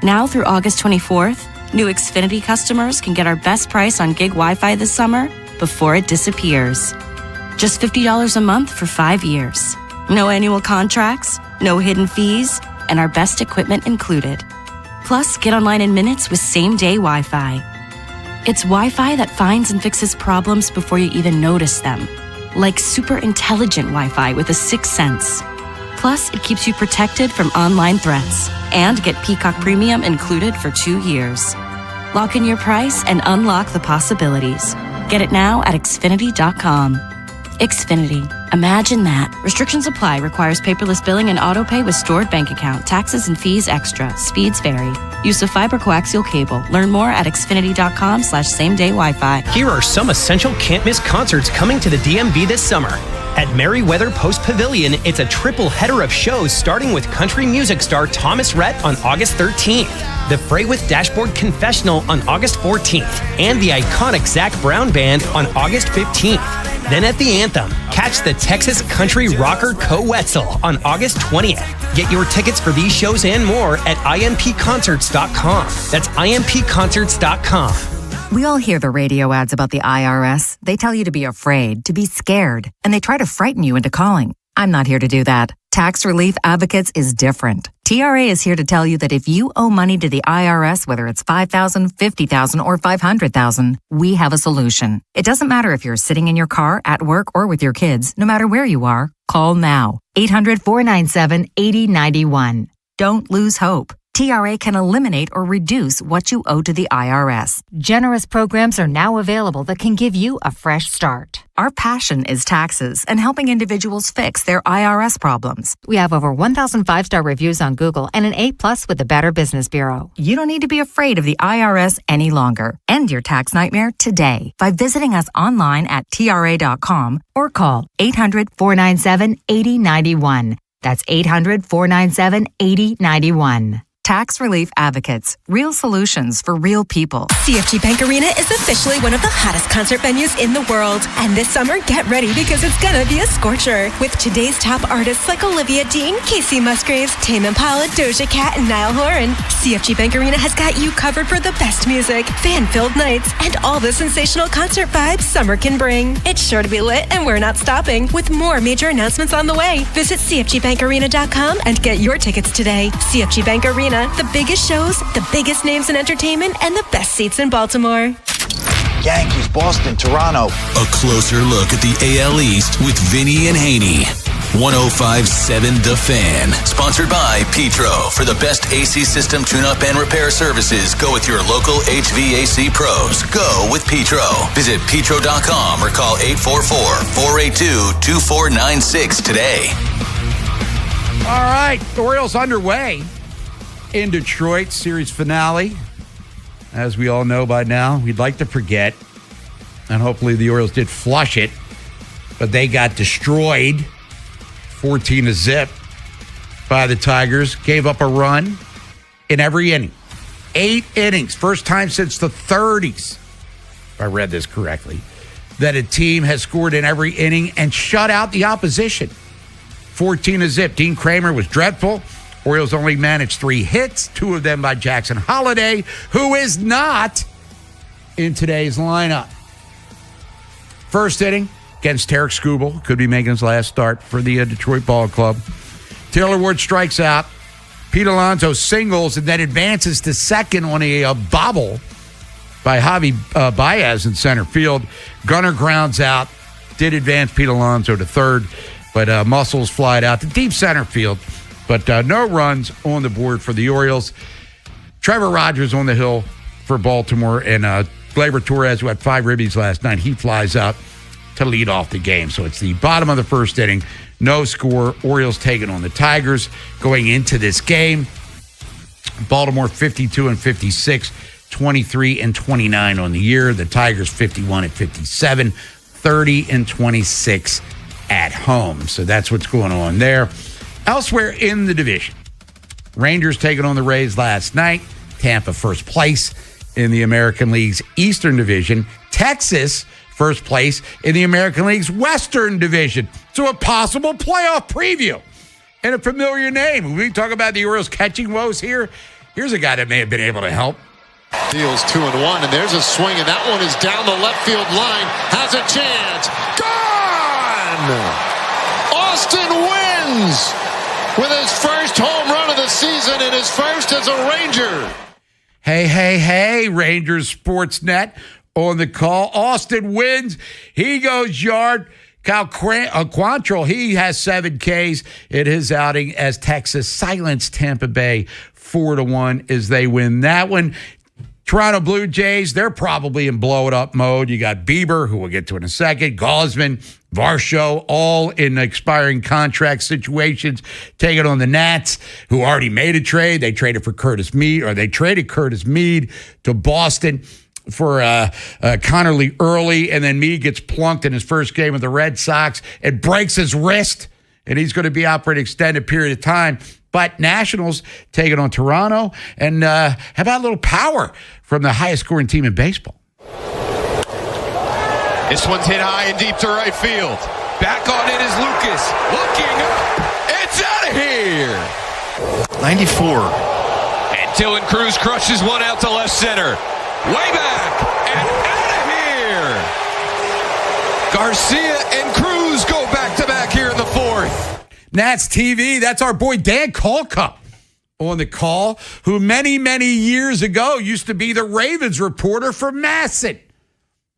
Now through August 24th, new Xfinity customers can get our best price on gig Wi-Fi this summer before it disappears. Just $50 a month for 5 years. No annual contracts, no hidden fees, and our best equipment included. Plus, get online in minutes with same-day Wi-Fi. It's Wi-Fi that finds and fixes problems before you even notice them. Like super intelligent Wi-Fi with a sixth sense. Plus, it keeps you protected from online threats. And get Peacock Premium included for 2 years. Lock in your price and unlock the possibilities. Get it now at Xfinity.com. Xfinity. Imagine that. Restrictions apply. Requires paperless billing and autopay with stored bank account. Taxes and fees extra. Speeds vary. Use of fiber coaxial cable. Learn more at Xfinity.com/same-day Wi-Fi. Here are some essential can't-miss concerts coming to the DMV this summer. At Merriweather Post Pavilion, it's a triple header of shows starting with country music star Thomas Rhett on August 13th, the Fray with Dashboard Confessional on August 14th, and the iconic Zac Brown Band on August 15th. Then at the Anthem, catch the Texas country rocker Co Wetzel on August 20th. Get your tickets for these shows and more at impconcerts.com. That's impconcerts.com. We all hear the radio ads about the IRS. They tell you to be afraid, to be scared, and they try to frighten you into calling. I'm not here to do that. Tax Relief Advocates is different. TRA is here to tell you that if you owe money to the IRS, whether it's $5,000, $50,000, or $500,000, we have a solution. It doesn't matter if you're sitting in your car, at work, or with your kids. No matter where you are, call now. 800-497-8091. Don't lose hope. TRA can eliminate or reduce what you owe to the IRS. Generous programs are now available that can give you a fresh start. Our passion is taxes and helping individuals fix their IRS problems. We have over 1,000 5-star reviews on Google and an A+ with the Better Business Bureau. You don't need to be afraid of the IRS any longer. End your tax nightmare today by visiting us online at TRA.com or call 800-497-8091. That's 800-497-8091. Tax Relief Advocates. Real solutions for real people. CFG Bank Arena is officially one of the hottest concert venues in the world. And this summer, get ready because it's gonna be a scorcher. With today's top artists like Olivia Dean, Casey Musgraves, Tame Impala, Doja Cat, and Niall Horan, CFG Bank Arena has got you covered for the best music, fan-filled nights, and all the sensational concert vibes summer can bring. It's sure to be lit, and we're not stopping, with more major announcements on the way. Visit CFGBankArena.com and get your tickets today. CFG Bank Arena. The biggest shows, the biggest names in entertainment, and the best seats in Baltimore. Yankees, Boston, Toronto. A closer look at the AL East with Vinny and Haynie. 105.7 The Fan. Sponsored by Petro. For the best AC system tune-up and repair services, go with your local HVAC pros. Go with Petro. Visit Petro.com or call 844-482-2496 today. All right, the Orioles underway in Detroit, series finale. As we all know by now, we'd like to forget, and hopefully the Orioles did flush it, but they got destroyed 14-0 by the Tigers. Gave up a run in every inning. 8 innings. First time since the 30s, if I read this correctly, that a team has scored in every inning and shut out the opposition. 14-0. Dean Kramer was dreadful. Orioles only managed 3 hits, 2 of them by Jackson Holliday, who is not in today's lineup. First inning against Tarek Skubal, could be making his last start for the Detroit Ball Club. Taylor Ward strikes out. Pete Alonso singles and then advances to second on a bobble by Javi Baez in center field. Gunnar grounds out, did advance Pete Alonso to third, but Muscles flied out to deep center field. But no runs on the board for the Orioles. Trevor Rogers on the hill for Baltimore. And Gleyber Torres, who had 5 ribbies last night, he flies out to lead off the game. So it's the bottom of the first inning. No score. Orioles taking on the Tigers going into this game. Baltimore 52-56, 23-29 on the year. The Tigers 51-57, 30-26 at home. So that's what's going on there. Elsewhere in the division, Rangers taking on the Rays last night. Tampa first place in the American League's Eastern Division. Texas first place in the American League's Western Division. So a possible playoff preview. And a familiar name. When we talk about the Orioles catching woes here, here's a guy that may have been able to help. Deals 2-1, and there's a swing, and that one is down the left field line. Has a chance. Gone! Austin wins with his first home run of the season and his first as a Ranger. Hey, Rangers Sportsnet on the call. Austin wins. He goes yard. Cal Quantrill, he has 7 Ks in his outing as Texas silenced Tampa Bay 4-1 as they win that one. Toronto Blue Jays, they're probably in blow-it-up mode. You got Bieber, who we'll get to in a second, Gausman, Varsho, all in expiring contract situations, taking on the Nats, who already made a trade. They traded Curtis Mead to Boston for Connerly early, and then Mead gets plunked in his first game with the Red Sox and breaks his wrist, and he's going to be out for an extended period of time. But Nationals taking on Toronto, and how about a little power from the highest scoring team in baseball? This one's hit high and deep to right field. Back on it is Lucas. Looking up. It's out of here. 94. And Dylan Cruz crushes one out to left center. Way back and out of here. Garcia and Cruz go back-to-back here in the fourth. Nats TV, that's our boy Dan Kolka on the call, who many, many years ago used to be the Ravens reporter for Masson.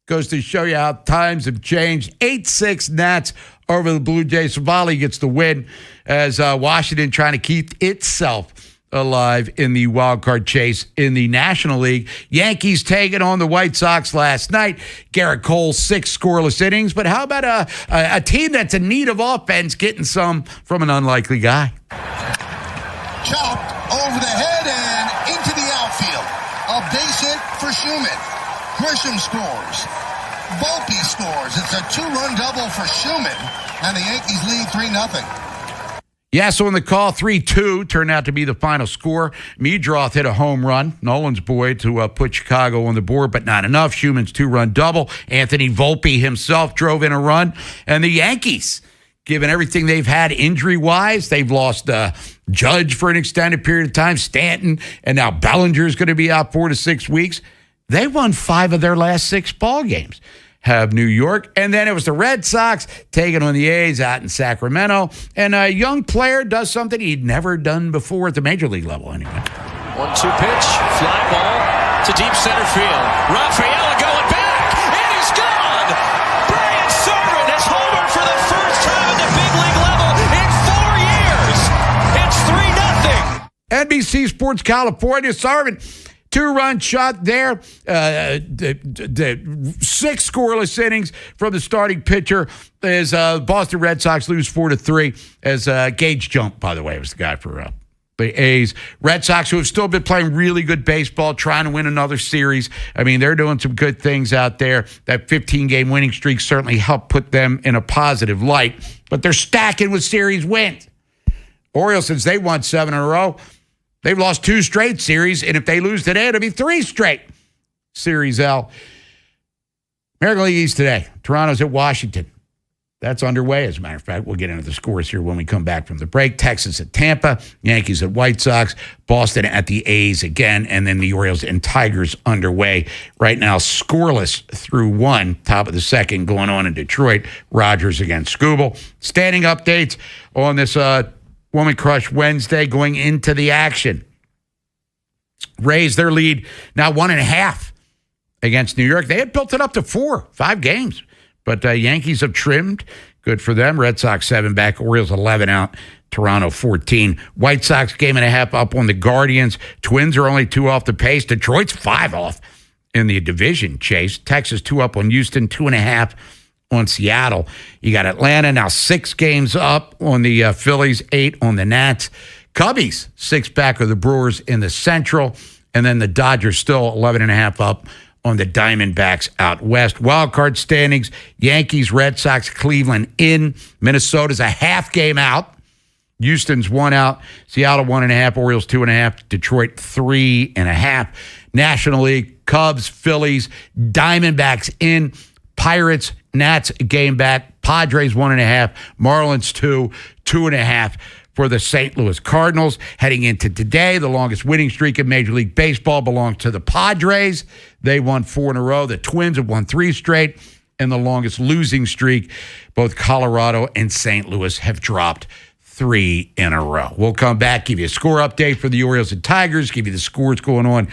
Goes to show you how times have changed. 8-6 Nats over the Blue Jays. Savali gets the win as Washington trying to keep itself alive in the wild card chase in the National League. Yankees taking on the White Sox last night. Garrett Cole, 6 scoreless innings. But how about a team that's in need of offense getting some from an unlikely guy? Chopped over the head and into the outfield. A base hit for Schumann. Grisham scores. Volpe scores. It's a 2-run double for Schumann, and the Yankees lead 3-0. Yeah, so in the call, 3-2 turned out to be the final score. Meadroth hit a home run, Nolan's boy, to put Chicago on the board, but not enough. Schumann's 2-run double. Anthony Volpe himself drove in a run. And the Yankees, given everything they've had injury-wise, they've lost Judge for an extended period of time, Stanton, and now Bellinger's going to be out 4 to 6 weeks. They won 5 of their last 6 ball games. Have New York, and then it was the Red Sox taking on the A's out in Sacramento, and a young player does something he'd never done before at the major league level anyway. 1-2 pitch, fly ball to deep center field. Rafaela going back, and he's gone! Brian Servant has homered for the first time at the big league level in 4 years. It's 3-0. NBC Sports California, Servant, 2-run shot there. The 6 scoreless innings from the starting pitcher as Boston Red Sox lose 4-3 as Gage Jump, by the way, was the guy for the A's. Red Sox, who have still been playing really good baseball, trying to win another series. I mean, they're doing some good things out there. That 15-game winning streak certainly helped put them in a positive light, but they're stacking with series wins. Orioles, since they won 7 in a row, they've lost 2 straight series, and if they lose today, it'll be 3 straight Series L. American League East today. Toronto's at Washington. That's underway, as a matter of fact. We'll get into the scores here when we come back from the break. Texas at Tampa, Yankees at White Sox, Boston at the A's again, and then the Orioles and Tigers underway. Right now, scoreless through 1, top of the second, going on in Detroit. Rogers against Skubal. Standing updates on this Woman Crush Wednesday going into the action. Raise their lead now 1.5 against New York. They had built it up to 5 games. But Yankees have trimmed. Good for them. Red Sox 7 back. Orioles 11 out. Toronto 14. White Sox 1.5 up on the Guardians. Twins are only 2 off the pace. Detroit's 5 off in the division chase. Texas 2 up on Houston. 2.5 on Seattle. You got Atlanta now 6 games up on the Phillies, 8 on the Nats. Cubbies, 6 back of the Brewers in the Central. And then the Dodgers still 11.5 up on the Diamondbacks out west. Wild card standings, Yankees, Red Sox, Cleveland in. Minnesota's a half game out. Houston's 1 out. Seattle 1.5. Orioles 2.5. Detroit 3.5. National League, Cubs, Phillies, Diamondbacks in. Pirates, Nats a game back. Padres 1.5. Marlins 2.5 for the St. Louis Cardinals. Heading into today, the longest winning streak in Major League Baseball belongs to the Padres. They won 4 in a row. The Twins have won 3 straight. And the longest losing streak, both Colorado and St. Louis have dropped 3 in a row. We'll come back, give you a score update for the Orioles and Tigers, give you the scores going on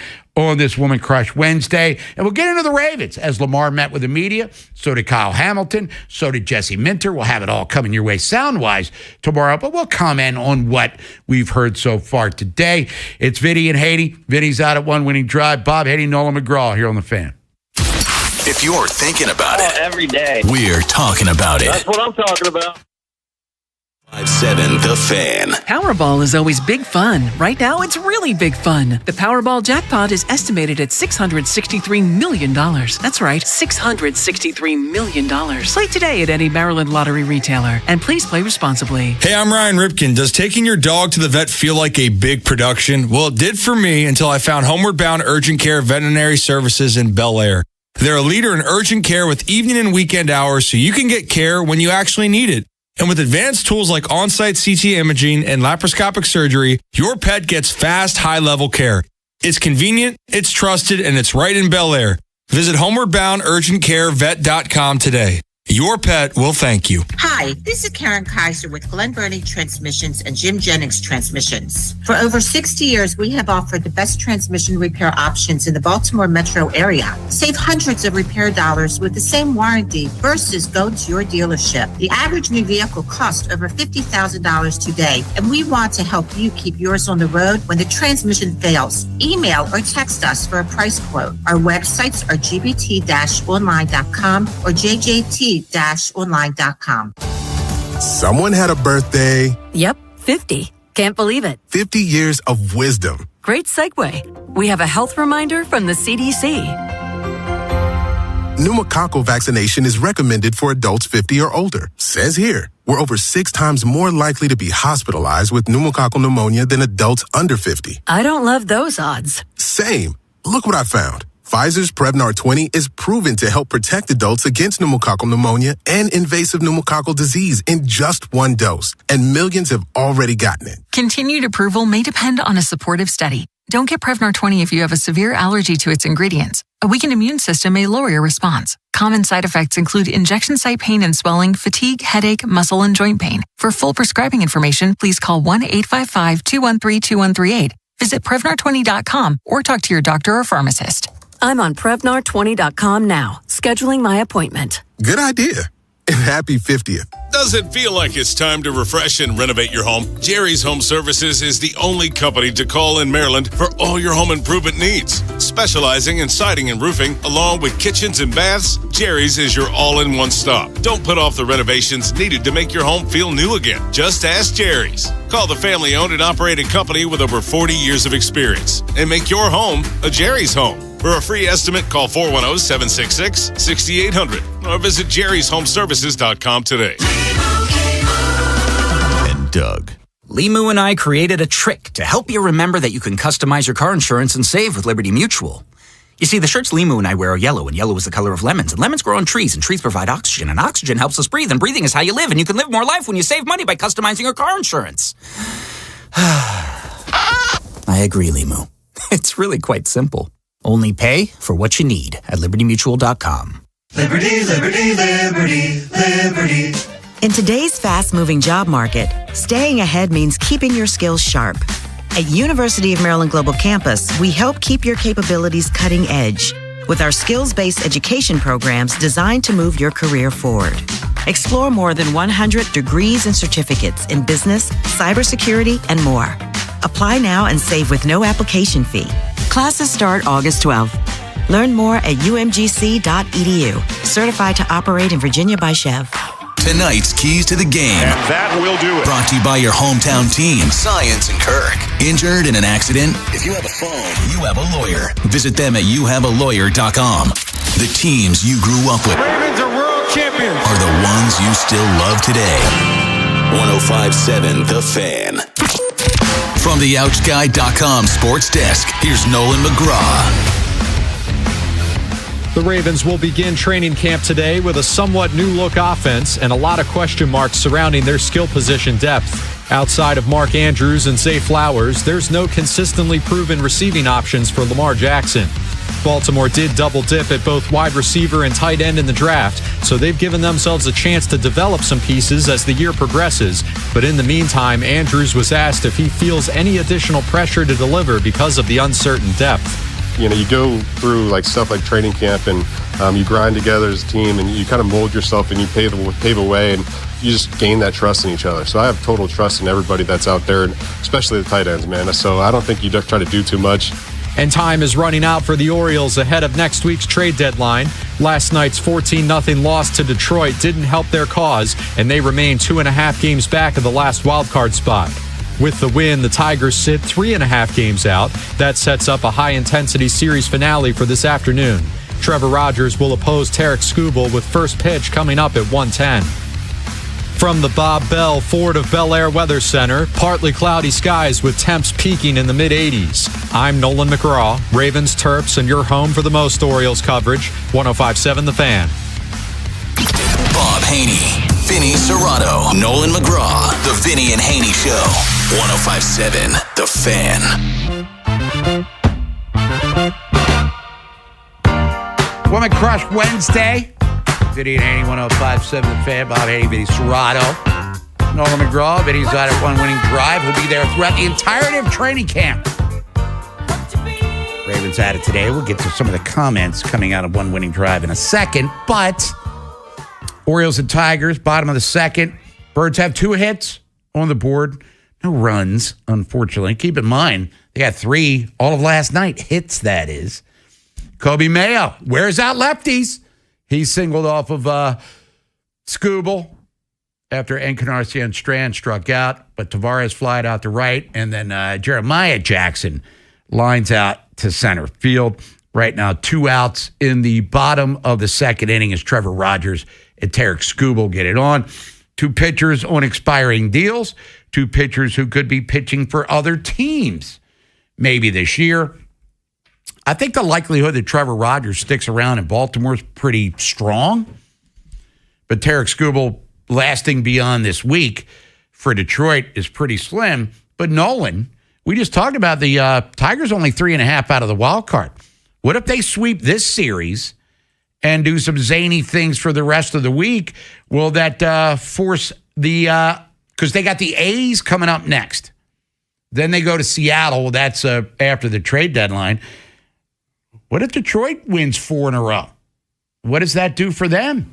this Woman Crush Wednesday. And we'll get into the Ravens as Lamar met with the media. So did Kyle Hamilton. So did Jesse Minter. We'll have it all coming your way sound-wise tomorrow. But we'll comment on what we've heard so far today. It's Vinny and Haynie. Vinny's out at one winning drive. Bob Haynie, Nolan McGraw here on The Fan. If you're thinking about it, every day, we're talking about it. That's what I'm talking about. 5-7, The Fan. Powerball is always big fun. Right now, it's really big fun. The Powerball jackpot is estimated at $663 million. That's right, $663 million. Play today at any Maryland lottery retailer. And please play responsibly. Hey, I'm Ryan Ripken. Does taking your dog to the vet feel like a big production? Well, it did for me until I found Homeward Bound Urgent Care Veterinary Services in Bel Air. They're a leader in urgent care with evening and weekend hours so you can get care when you actually need it. And with advanced tools like on-site CT imaging and laparoscopic surgery, your pet gets fast, high-level care. It's convenient, it's trusted, and it's right in Bel Air. Visit homewardboundurgentcarevet.com today. Your pet will thank you. Hi, this is Karen Kaiser with Glen Burnie Transmissions and Jim Jennings Transmissions. For over 60 years, we have offered the best transmission repair options in the Baltimore metro area. Save hundreds of repair dollars with the same warranty versus go to your dealership. The average new vehicle costs over $50,000 today, and we want to help you keep yours on the road when the transmission fails. Email or text us for a price quote. Our websites are gbt-online.com or jjt-online.com. Someone had a birthday. Yep, 50. Can't believe it. 50 years of wisdom. Great segue. We have a health reminder from the CDC. Pneumococcal vaccination is recommended for adults 50 or older. Says here, we're over 6 times more likely to be hospitalized with pneumococcal pneumonia than adults under 50. I don't love those odds. Same. Look what I found. Pfizer's Prevnar 20 is proven to help protect adults against pneumococcal pneumonia and invasive pneumococcal disease in just 1 dose, and millions have already gotten it. Continued approval may depend on a supportive study. Don't get Prevnar 20 if you have a severe allergy to its ingredients. A weakened immune system may lower your response. Common side effects include injection site pain and swelling, fatigue, headache, muscle, and joint pain. For full prescribing information, please call 1-855-213-2138. Visit Prevnar20.com or talk to your doctor or pharmacist. I'm on Prevnar20.com now, scheduling my appointment. Good idea. And happy 50th. Does it feel like it's time to refresh and renovate your home? Jerry's Home Services is the only company to call in Maryland for all your home improvement needs. Specializing in siding and roofing, along with kitchens and baths, Jerry's is your all-in-one stop. Don't put off the renovations needed to make your home feel new again. Just ask Jerry's. Call the family-owned and operated company with over 40 years of experience and make your home a Jerry's home. For a free estimate, call 410-766-6800 or visit jerryshomeservices.com today. And Doug. Limu and I created a trick to help you remember that you can customize your car insurance and save with Liberty Mutual. You see, the shirts Limu and I wear are yellow, and yellow is the color of lemons, and lemons grow on trees, and trees provide oxygen, and oxygen helps us breathe, and breathing is how you live, and you can live more life when you save money by customizing your car insurance. I agree, Limu. It's really quite simple. Only pay for what you need at libertymutual.com. Liberty, liberty, liberty, liberty. In today's fast-moving job market, staying ahead means keeping your skills sharp. At University of Maryland Global Campus, we help keep your capabilities cutting edge with our skills-based education programs designed to move your career forward. Explore more than 100 degrees and certificates in business, cybersecurity, and more. Apply now and save with no application fee. Classes start August 12th. Learn more at umgc.edu. Certified to operate in Virginia by Chev. Tonight's keys to the game. And that will do it. Brought to you by your hometown team, Science and Kirk. Injured in an accident? If you have a phone, you have a lawyer. Visit them at youhavealawyer.com. The teams you grew up with. Ravens are world champions. Are the ones you still love today. 105.7 The Fan. From the OutSky.com sports desk, here's Nolan McGraw. The Ravens will begin training camp today with a somewhat new-look offense and a lot of question marks surrounding their skill position depth. Outside of Mark Andrews and Zay Flowers, there's no consistently proven receiving options for Lamar Jackson. Baltimore did double-dip at both wide receiver and tight end in the draft, so they've given themselves a chance to develop some pieces as the year progresses. But in the meantime, Andrews was asked if he feels any additional pressure to deliver because of the uncertain depth. You know, you go through like stuff like training camp and you grind together as a team and you kind of mold yourself and you pave a way and you just gain that trust in each other. So I have total trust in everybody that's out there, and especially the tight ends, man. So I don't think you try to do too much. And time is running out for the Orioles ahead of next week's trade deadline. Last night's 14-0 loss to Detroit didn't help their cause, and they remain 2.5 games back of the last wildcard spot. With the win, the Tigers sit 3.5 games out. That sets up a high-intensity series finale for this afternoon. Trevor Rogers will oppose Tarek Skubal with first pitch coming up at 1:10. From the Bob Bell Ford of Bel Air Weather Center, partly cloudy skies with temps peaking in the mid-80s. I'm Nolan McGraw, Ravens, Terps, and your home for the most Orioles coverage, 105.7 The Fan. Bob Haynie, Vinny Serrato, Nolan McGraw, The Vinny and Haynie Show, 105.7 The Fan. Woman Crush Wednesday. Vinny and Haynie, 105.7 The Fan. Bob Haynie, Vinny Serrato, Nolan McGraw. Vinny's got it, one winning drive. He'll be there throughout the entirety of training camp. Ravens at it today. We'll get to some of the comments coming out of one winning drive in a second, but Orioles and Tigers, bottom of the second. Birds have 2 hits on the board. No runs, unfortunately. Keep in mind, they got 3 all of last night. Hits, that is. Kobe Mayo wears out lefties. He singled off of Skubal after Encarnacion Strand struck out, but Tavares flied out to right, and then Jeremiah Jackson lines out to center field. Right now, 2 outs in the bottom of the second inning as Trevor Rogers and Tarek Skubal get it on. 2 pitchers on expiring deals. 2 pitchers who could be pitching for other teams maybe this year. I think the likelihood that Trevor Rogers sticks around in Baltimore is pretty strong. But Tarek Skubal lasting beyond this week for Detroit is pretty slim. But Nolan, we just talked about the Tigers only 3.5 out of the wild card. What if they sweep this series and do some zany things for the rest of the week? Will that force the because they got the A's coming up next. Then they go to Seattle. That's after the trade deadline. What if Detroit wins 4 in a row? What does that do for them?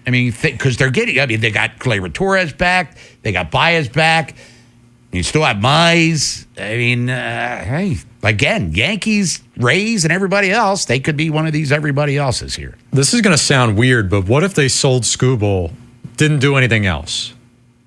I mean, because they got Gleyber Torres back. They got Baez back. You still have Mize. I mean, hey, again, Yankees, Rays, and everybody else, they could be one of these everybody else's here. This is going to sound weird, but what if they sold Skubal, didn't do anything else,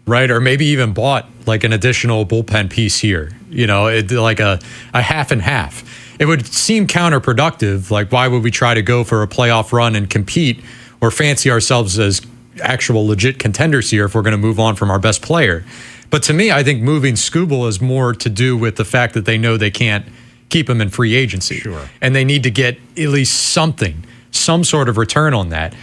right? Or maybe even bought like an additional bullpen piece here, like a half and half. It would seem counterproductive. Like, why would we try to go for a playoff run and compete or fancy ourselves as actual legit contenders here if we're going to move on from our best player? But to me, I think moving Skubal is more to do with the fact that they know they can't keep him in free agency. Sure. And they need to get at least some sort of return on that.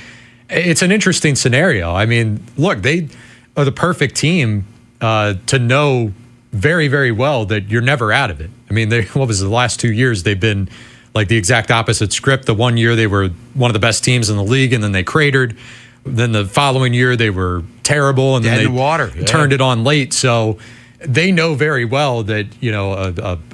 It's an interesting scenario. I mean, look, they are the perfect team to know very, very well that you're never out of it. I mean, the last 2 years, they've been like the exact opposite script. The one year they were one of the best teams in the league, and then they cratered. Then the following year they were terrible, and then they turned it on late. So they know very well that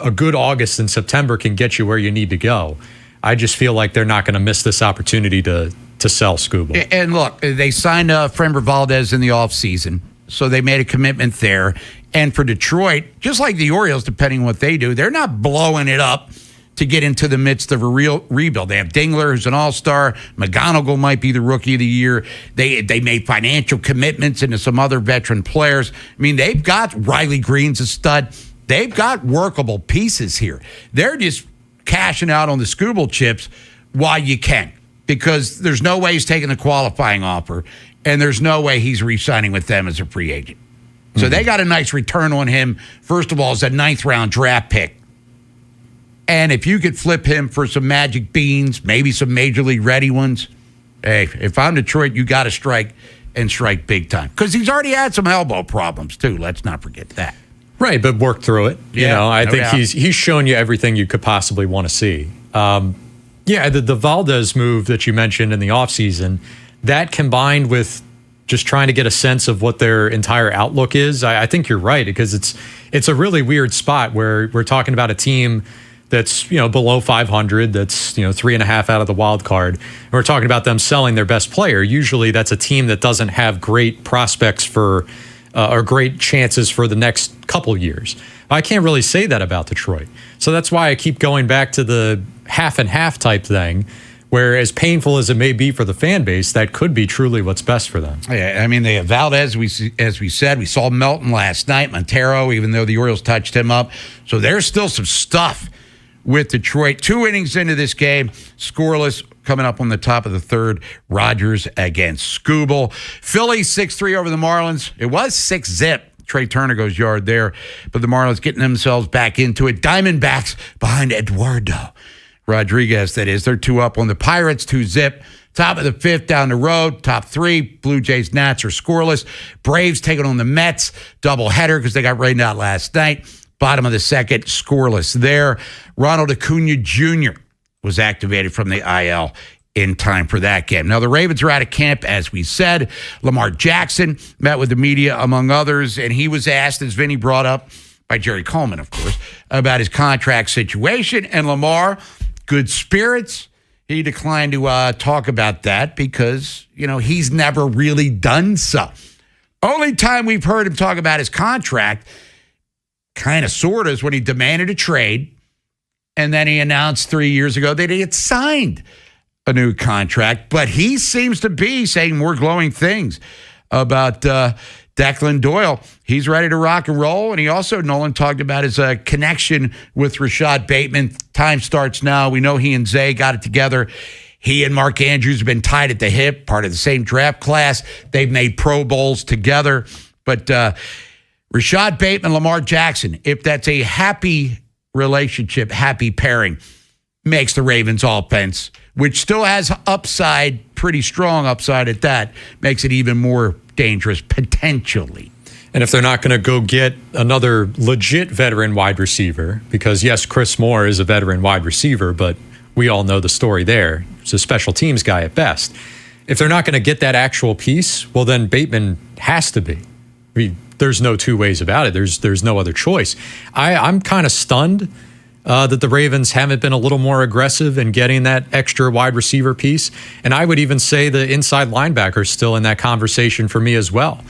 a good August and September can get you where you need to go. I just feel like they're not going to miss this opportunity to sell Skubal. And look, they signed Framber Valdez in the offseason, so they made a commitment there. And for Detroit, just like the Orioles, depending on what they do, they're not blowing it up to get into the midst of a real rebuild. They have Dingler, who's an all-star. McGonigal might be the rookie of the year. They made financial commitments into some other veteran players. I mean, they've got Riley Green's a stud. They've got workable pieces here. They're just cashing out on the Scooble chips while you can, because there's no way he's taking the qualifying offer, and there's no way he's re-signing with them as a free agent. So they got a nice return on him. First of all, as a 9th-round draft pick. And if you could flip him for some magic beans, maybe some major league ready ones, hey, if I'm Detroit, you got to strike and strike big time. Because he's already had some elbow problems, too. Let's not forget that. Right, but work through it. I think doubt. he's shown you everything you could possibly want to see. The Valdez move that you mentioned in the offseason, that combined with just trying to get a sense of what their entire outlook is, I think you're right, because it's a really weird spot where we're talking about a team that's below 500, that's 3.5 out of the wild card. And we're talking about them selling their best player. Usually that's a team that doesn't have great prospects for or great chances for the next couple years. I can't really say that about Detroit. So that's why I keep going back to the half and half type thing, where as painful as it may be for the fan base, that could be truly what's best for them. Yeah, I mean, they have Valdez, as we said. We saw Melton last night, Montero, even though the Orioles touched him up. So there's still some stuff with Detroit. 2 innings into this game, scoreless, coming up on the top of the third. Rogers against Scooble. Philly 6-3 over the Marlins. It was 6-zip. Trey Turner goes yard there, but the Marlins getting themselves back into it. Diamondbacks behind Eduardo Rodriguez, that is. They're 2 up on the Pirates, 2-zip. Top of the 5th down the road. Top 3, Blue Jays, Nats are scoreless. Braves taking on the Mets. Doubleheader because they got rained out last night. Bottom of the 2nd, scoreless there. Ronald Acuna Jr. was activated from the IL in time for that game. Now, the Ravens are out of camp, as we said. Lamar Jackson met with the media, among others, and he was asked, as Vinny brought up, by Jerry Coleman, of course, about his contract situation. And Lamar, good spirits. He declined to talk about that because, he's never really done so. Only time we've heard him talk about his contract, kind of sort of, is when he demanded a trade. And then he announced 3 years ago that he had signed a new contract. But he seems to be saying more glowing things about Declan Doyle. He's ready to rock and roll. And he also, Nolan, talked about his connection with Rashad Bateman. Time starts now. We know he and Zay got it together. He and Mark Andrews have been tied at the hip, part of the same draft class. They've made Pro Bowls together. But Rashad Bateman, Lamar Jackson, if that's a happy relationship, happy pairing, makes the Ravens offense, which still has upside, pretty strong upside at that, makes it even more dangerous potentially. And if they're not going to go get another legit veteran wide receiver, because yes, Chris Moore is a veteran wide receiver, but we all know the story there. He's a special teams guy at best. If they're not going to get that actual piece, well, then Bateman has to be. I mean, there's no two ways about it. There's no other choice. I'm kind of stunned that the Ravens haven't been a little more aggressive in getting that extra wide receiver piece. And I would even say the inside linebacker is still in that conversation for me as well.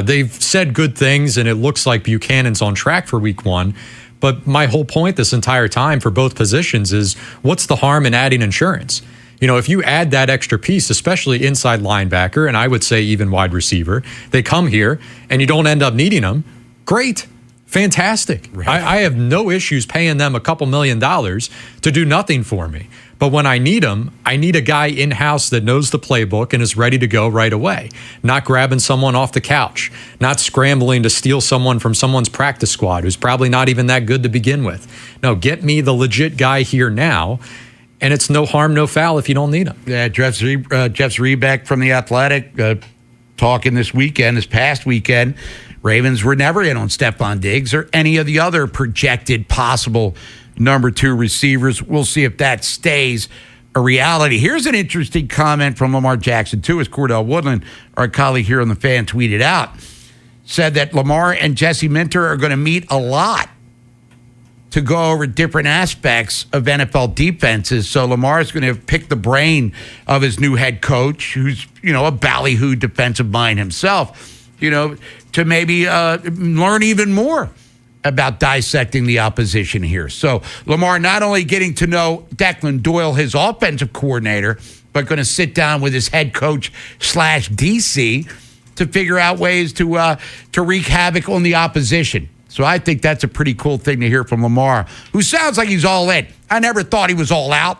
They've said good things, and it looks like Buchanan's on track for week 1. But my whole point this entire time for both positions is, what's the harm in adding insurance? If you add that extra piece, especially inside linebacker, and I would say even wide receiver, they come here and you don't end up needing them, great. Fantastic. Right. I have no issues paying them a couple $1 million to do nothing for me. But when I need them, I need a guy in-house that knows the playbook and is ready to go right away. Not grabbing someone off the couch. Not scrambling to steal someone from someone's practice squad who's probably not even that good to begin with. No, get me the legit guy here now. And it's no harm, no foul if you don't need him. Yeah, Jeff Zrebeck from The Athletic talking this past weekend. Ravens were never in on Stephon Diggs or any of the other projected possible number 2 receivers. We'll see if that stays a reality. Here's an interesting comment from Lamar Jackson, too, as Cordell Woodland, our colleague here on The Fan, tweeted out. Said that Lamar and Jesse Minter are going to meet a lot to go over different aspects of NFL defenses. So Lamar's going to pick the brain of his new head coach, who's, a ballyhoo defensive mind himself, to maybe learn even more about dissecting the opposition here. So Lamar not only getting to know Declan Doyle, his offensive coordinator, but going to sit down with his head coach / DC to figure out ways to wreak havoc on the opposition. So I think that's a pretty cool thing to hear from Lamar, who sounds like he's all in. I never thought he was all out.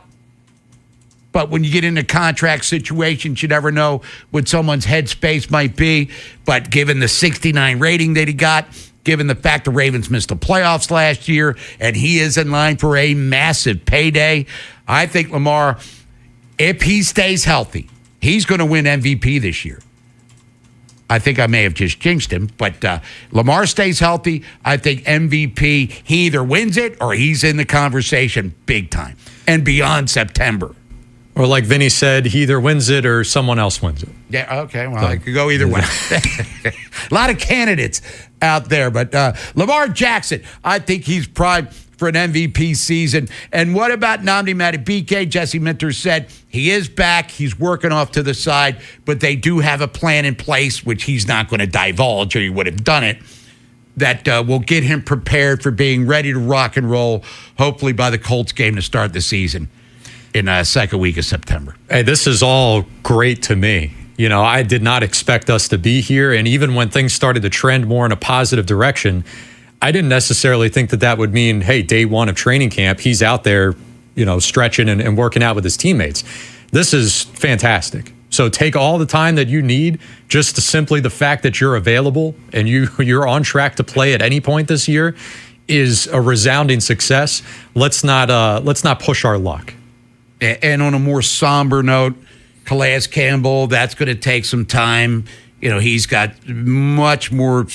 But when you get into contract situations, you never know what someone's headspace might be. But given the 69 rating that he got, given the fact the Ravens missed the playoffs last year, and he is in line for a massive payday, I think Lamar, if he stays healthy, he's going to win MVP this year. I think I may have just jinxed him, but Lamar stays healthy. I think MVP, he either wins it or he's in the conversation big time and beyond September. Or like Vinny said, he either wins it or someone else wins it. Yeah, okay. Well, it could go either way. A lot of candidates out there, but Lamar Jackson, I think he's primed for an MVP season. And what about Nnamdi Madubuike? Jesse Minter said he is back. He's working off to the side, but they do have a plan in place, which he's not going to divulge, or he would have done it, that will get him prepared for being ready to rock and roll, hopefully by the Colts game to start the season in the second week of September. Hey, this is all great to me. You know, I did not expect us to be here. And even when things started to trend more in a positive direction, I didn't necessarily think that would mean, hey, day one of training camp, he's out there, you know, stretching and working out with his teammates. This is fantastic. So take all the time that you need, just to simply the fact that you're available and you're on track to play at any point this year is a resounding success. Let's not push our luck. And on a more somber note, Calais Campbell, that's going to take some time. You know, he's got much more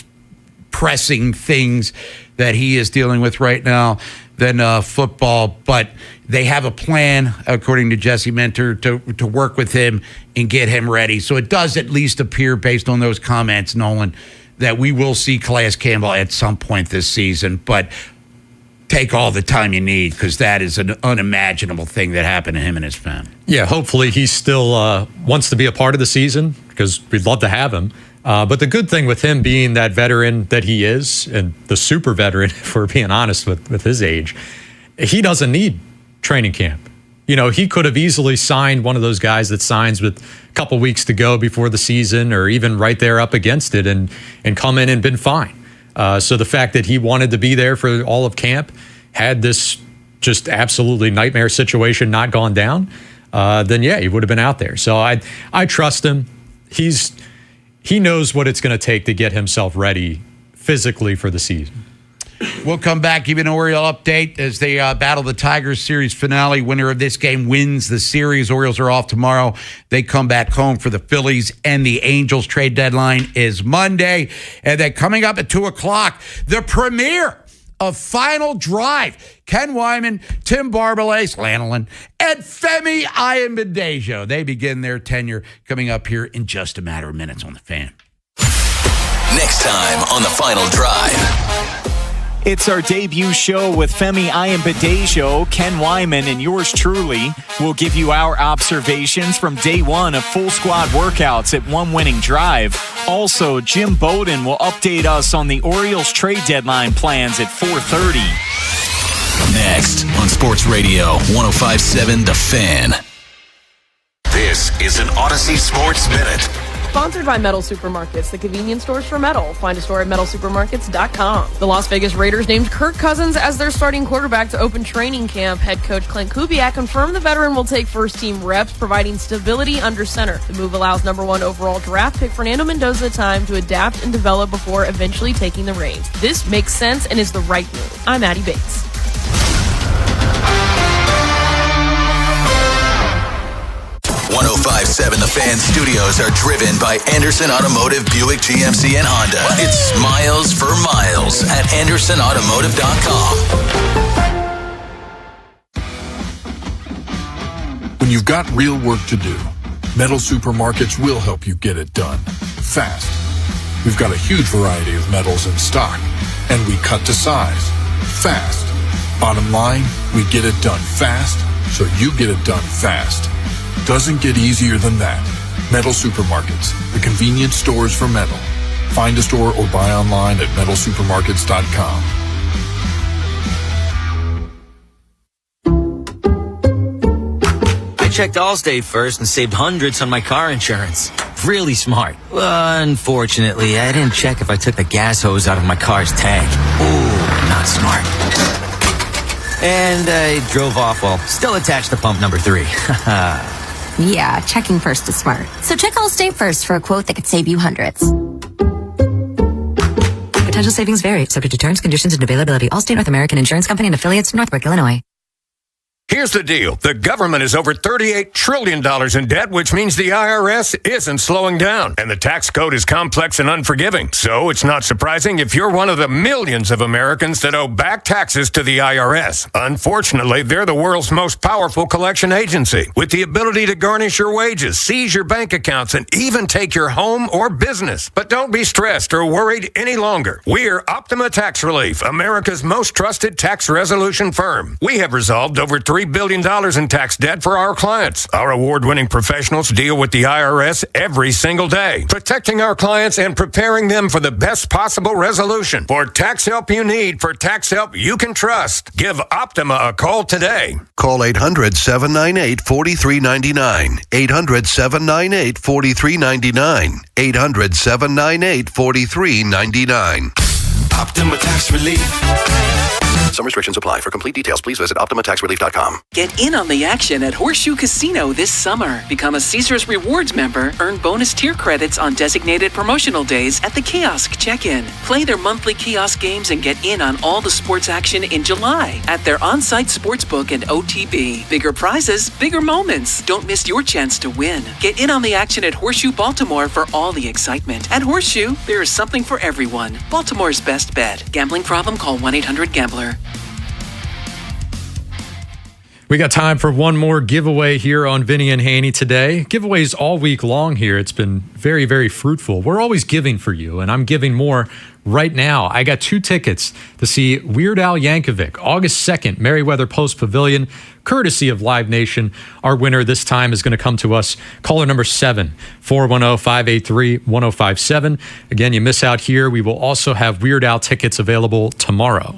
pressing things that he is dealing with right now than football. But they have a plan, according to Jesse Minter, to work with him and get him ready. So it does at least appear, based on those comments, Nolan, that we will see Calais Campbell at some point this season. But take all the time you need, because that is an unimaginable thing that happened to him and his family. Yeah, hopefully he still wants to be a part of the season, because we'd love to have him. But the good thing with him being that veteran that he is, and the super veteran, if we're being honest with his age, he doesn't need training camp. You know, he could have easily signed one of those guys that signs with a couple weeks to go before the season, or even right there up against it, and come in and been fine. So the fact that he wanted to be there for all of camp, had this just absolutely nightmare situation not gone down, then yeah, he would have been out there. So I trust him. He knows what it's going to take to get himself ready physically for the season. We'll come back, give you an Oriole update as they battle the Tigers series finale. Winner of this game wins the series. Orioles are off tomorrow. They come back home for the Phillies and the Angels. Trade deadline is Monday. And then coming up at 2 o'clock, the premiere of Final Drive. Ken Wyman, Tim Barbalais, Lanolin, and Femi Ayanbadejo. They begin their tenure coming up here in just a matter of minutes on The Fan. Next time on The Final Drive. It's our debut show with Femi Ayanbadejo, Ken Wyman, and yours truly. We'll give you our observations from day one of full squad workouts at One Winning Drive. Also, Jim Bowden will update us on the Orioles trade deadline plans at 4:30. Next on Sports Radio 105.7 The Fan. This is an Odyssey Sports Minute. Sponsored by Metal Supermarkets, the convenience stores for metal. Find a store at metalsupermarkets.com. The Las Vegas Raiders named Kirk Cousins as their starting quarterback to open training camp. Head coach Clint Kubiak confirmed the veteran will take first-team reps, providing stability under center. The move allows number 1 overall draft pick Fernando Mendoza time to adapt and develop before eventually taking the reins. This makes sense and is the right move. I'm Addie Bates. 105.7 The Fan studios are driven by Anderson Automotive, Buick, GMC, and Honda. It's miles for miles at AndersonAutomotive.com. When you've got real work to do, Metal Supermarkets will help you get it done fast. We've got a huge variety of metals in stock, and we cut to size fast. Bottom line, we get it done fast, so you get it done fast. Doesn't get easier than that. Metal Supermarkets, the convenience stores for metal. Find a store or buy online at metalsupermarkets.com. checked Allstate first and saved hundreds on my car insurance. Really smart. Unfortunately, I didn't check if I took the gas hose out of my car's tank. Ooh, not smart. And I drove off while still attached to pump number 3. Yeah, checking first is smart. So check Allstate first for a quote that could save you hundreds. Potential savings vary, subject to terms, conditions, and availability. Allstate North American Insurance Company and affiliates, Northbrook, Illinois. Here's the deal. The government is over $38 trillion in debt, which means the IRS isn't slowing down. And the tax code is complex and unforgiving. So it's not surprising if you're one of the millions of Americans that owe back taxes to the IRS. Unfortunately, they're the world's most powerful collection agency, with the ability to garnish your wages, seize your bank accounts, and even take your home or business. But don't be stressed or worried any longer. We're Optima Tax Relief, America's most trusted tax resolution firm. We have resolved over $3 billion in tax debt for our clients. Our award-winning professionals deal with the IRS every single day, protecting our clients and preparing them for the best possible resolution. For tax help you need, for tax help you can trust, give Optima a call today. Call 800-798-4399. 800-798-4399. 800-798-4399. Optima Tax Relief. Some restrictions apply. For complete details, please visit OptimaTaxRelief.com. Get in on the action at Horseshoe Casino this summer. Become a Caesars Rewards member, earn bonus tier credits on designated promotional days at the kiosk check-in. Play their monthly kiosk games and get in on all the sports action in July at their on-site sportsbook and OTB. Bigger prizes, bigger moments. Don't miss your chance to win. Get in on the action at Horseshoe Baltimore for all the excitement. At Horseshoe, there is something for everyone. Baltimore's best bet. Gambling problem? Call 1-800-GAMBLER. We got time for one more giveaway here on Vinny and Haynie today. Giveaways all week long here. It's been very, very fruitful. We're always giving for you, and I'm giving more right now. I got 2 tickets to see Weird Al Yankovic, August 2nd, Merriweather Post Pavilion, courtesy of Live Nation. Our winner this time is going to come to us. Caller number 7, 410-583-1057. Again, you miss out here. We will also have Weird Al tickets available tomorrow.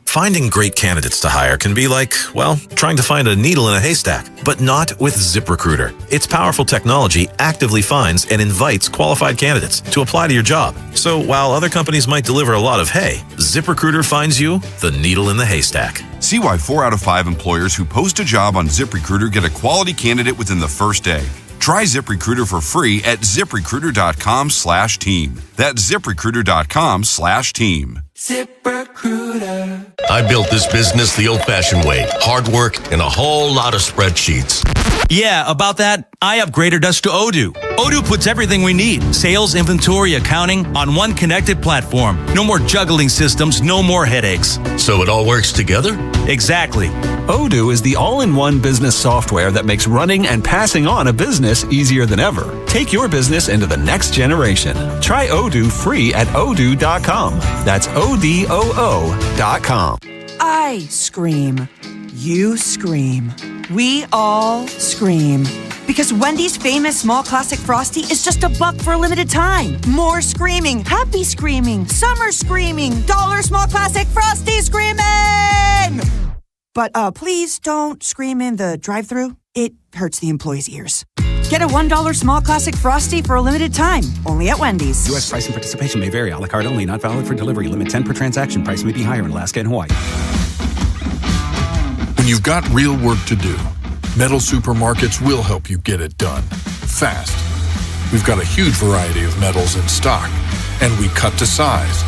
Finding great candidates to hire can be like, well, trying to find a needle in a haystack, but not with ZipRecruiter. Its powerful technology actively finds and invites qualified candidates to apply to your job. So while other companies might deliver a lot of hay, ZipRecruiter finds you the needle in the haystack. See why 4 out of 5 employers who post a job on ZipRecruiter get a quality candidate within the first day. Try ZipRecruiter for free at ZipRecruiter.com/team. That's ZipRecruiter.com/team. ZipRecruiter. I built this business the old-fashioned way. Hard work and a whole lot of spreadsheets. Yeah, about that, I upgraded us to Odoo. Odoo puts everything we need, sales, inventory, accounting, on one connected platform. No more juggling systems, no more headaches. So it all works together? Exactly. Odoo is the all-in-one business software that makes running and passing on a business easier than ever. Take your business into the next generation. Try Odoo free at odoo.com. That's ODOO.com. I scream. You scream. We all scream. Because Wendy's famous small classic Frosty is just $1 for a limited time. More screaming, happy screaming, summer screaming, dollar small classic Frosty screaming! But please don't scream in the drive-thru. It hurts the employees' ears. Get a $1 small classic Frosty for a limited time, only at Wendy's. U.S. price and participation may vary. A la carte only, not valid for delivery. Limit 10 per transaction. Price may be higher in Alaska and Hawaii. When you've got real work to do, Metal Supermarkets will help you get it done. Fast. We've got a huge variety of metals in stock, and we cut to size.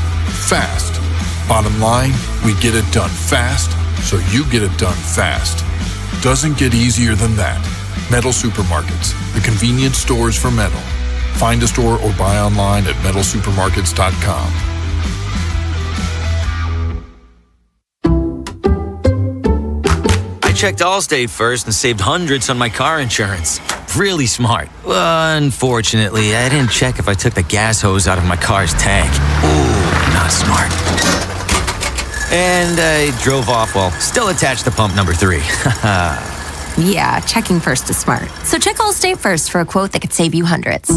Fast. Bottom line, we get it done fast, so you get it done fast. Doesn't get easier than that. Metal Supermarkets, the convenience stores for metal. Find a store or buy online at metalsupermarkets.com. I checked Allstate first and saved hundreds on my car insurance. Really smart. Unfortunately, I didn't check if I took the gas hose out of my car's tank. Ooh, not smart. And I drove off while still attached to pump number 3. Yeah, checking first is smart. So check Allstate first for a quote that could save you hundreds.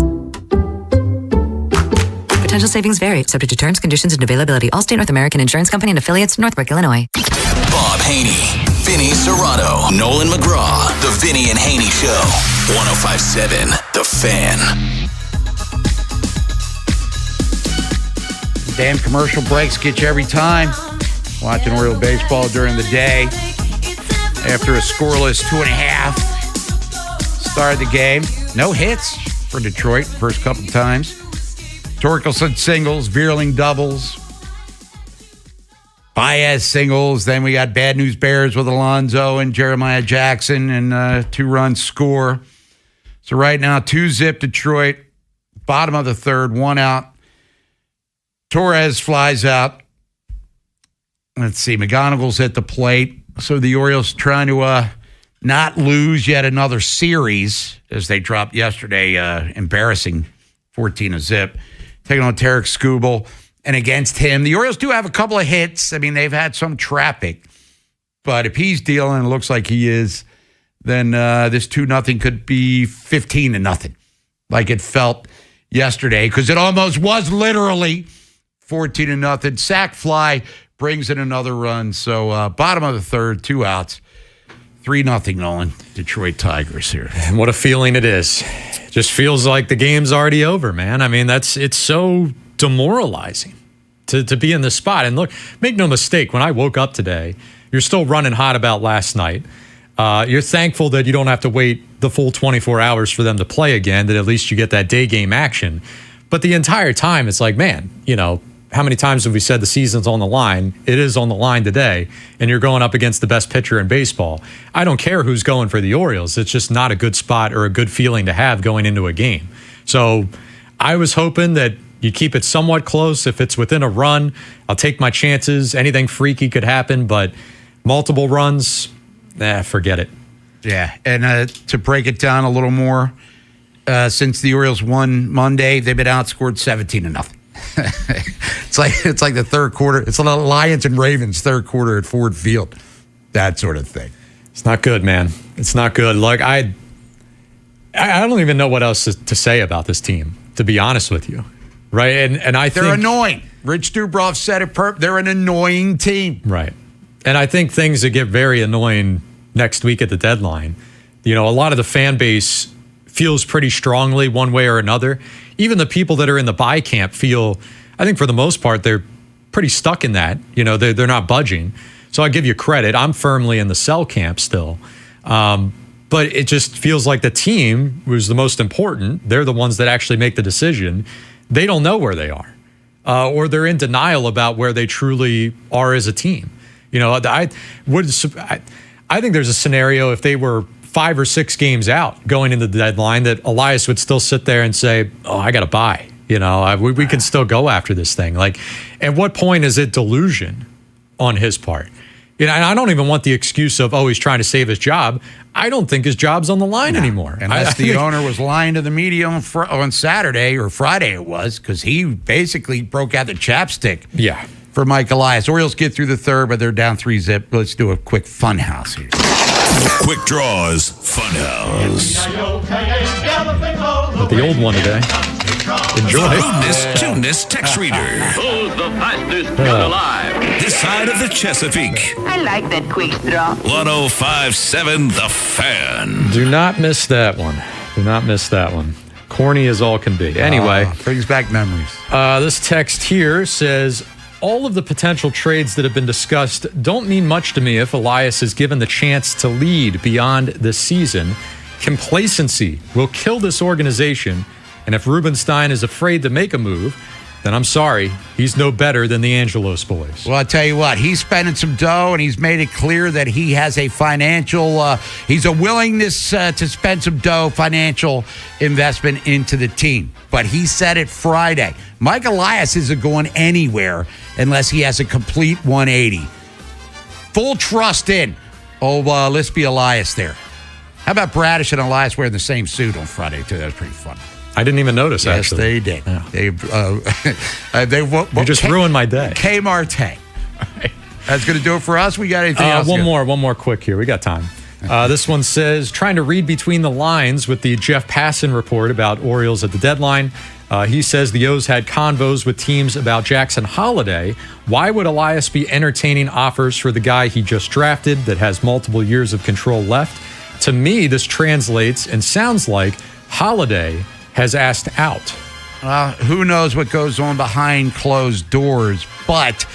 Potential savings vary, subject to terms, conditions, and availability. Allstate North American Insurance Company and affiliates, Northbrook, Illinois. Bob Haynie, Vinny Tony Serrano, Nolan McGraw, The Vinny and Haynie Show. 105.7 The Fan. Damn commercial breaks get you every time. Watching Oriole baseball during the day. After a scoreless 2.5 start of the game. No hits for Detroit first couple times. Torkelson singles, Vierling doubles. Baez singles. Then we got Bad News Bears with Alonso and Jeremiah Jackson and a 2-run score. So right now, 2-zip Detroit. Bottom of the third, 1 out. Torres flies out. Let's see. McGonigal's at the plate. So the Orioles trying to not lose yet another series as they dropped yesterday. Embarrassing 14-zip. Taking on Tarek Skubal. And against him, the Orioles do have a couple of hits. I mean, they've had some traffic. But if he's dealing, it looks like he is, then this 2-0 could be 15-0. Like it felt yesterday. Because it almost was literally 14-0. Sack fly brings in another run. So bottom of the third, 2 outs. 3-0 Nolan. Detroit Tigers here. And what a feeling it is. Just feels like the game's already over, man. I mean, it's so demoralizing to be in this spot. And look, make no mistake, when I woke up today, you're still running hot about last night. You're thankful that you don't have to wait the full 24 hours for them to play again, that at least you get that day game action. But the entire time, it's like, man, how many times have we said the season's on the line? It is on the line today, and you're going up against the best pitcher in baseball. I don't care who's going for the Orioles. It's just not a good spot or a good feeling to have going into a game. So I was hoping that you keep it somewhat close. If it's within a run, I'll take my chances. Anything freaky could happen, but multiple runs, forget it. Yeah, and to break it down a little more, since the Orioles won Monday, they've been outscored 17-0. It's like the third quarter. It's the Lions and Ravens third quarter at Ford Field. That sort of thing. It's not good, man. It's not good. Like I don't even know what else to say about this team, to be honest with you. Right? And I think they're annoying. Rich Dubroff said it they're an annoying team. Right. And I think things that get very annoying next week at the deadline. A lot of the fan base feels pretty strongly one way or another. Even the people that are in the buy camp feel, I think for the most part, they're pretty stuck in that. They're not budging. So I give you credit. I'm firmly in the sell camp still. But it just feels like the team was the most important. They're the ones that actually make the decision. They don't know where they are. Or they're in denial about where they truly are as a team. I think there's a scenario if they were 5 or 6 games out going into the deadline that Elias would still sit there and say, oh, I got to buy. We can still go after this thing. Like, at what point is it delusion on his part? And I don't even want the excuse of, he's trying to save his job. I don't think his job's on the line anymore. Unless the owner was lying to the media on Saturday or Friday it was, because he basically broke out the chapstick. Yeah. For Mike Elias. Orioles get through the third, but they're down 3-zip. Let's do a quick fun house here. Quick Draws Funhouse. With the old one today. Enjoy. The Rudeness text reader. Who's the fastest gun alive? This side of the Chesapeake. I like that quick draw. 105.7 The Fan. Do not miss that one. Do not miss that one. Corny as all can be. Anyway. Brings back memories. This text here says, all of the potential trades that have been discussed don't mean much to me if Elias is given the chance to lead beyond this season. Complacency will kill this organization, and if Rubenstein is afraid to make a move, then I'm sorry, he's no better than the Angelos boys. Well, I'll tell you what, he's spending some dough, and he's made it clear that he has a financial, he's a willingness to spend some dough, financial investment into the team. But he said it Friday. Mike Elias isn't going anywhere unless he has a complete 180. Full trust in Lispy Elias there. How about Bradish and Elias wearing the same suit on Friday, too? That was pretty fun. I didn't even notice, yes, actually. Yes, they did. Yeah. You just ruined my day. K. Marte. Right. That's going to do it for us. We got anything else? One more quick here. We got time. This one says, trying to read between the lines with the Jeff Passan report about Orioles at the deadline. He says the O's had convos with teams about Jackson Holliday. Why would Elias be entertaining offers for the guy he just drafted that has multiple years of control left? To me, this translates and sounds like Holliday has asked out. Who knows what goes on behind closed doors, but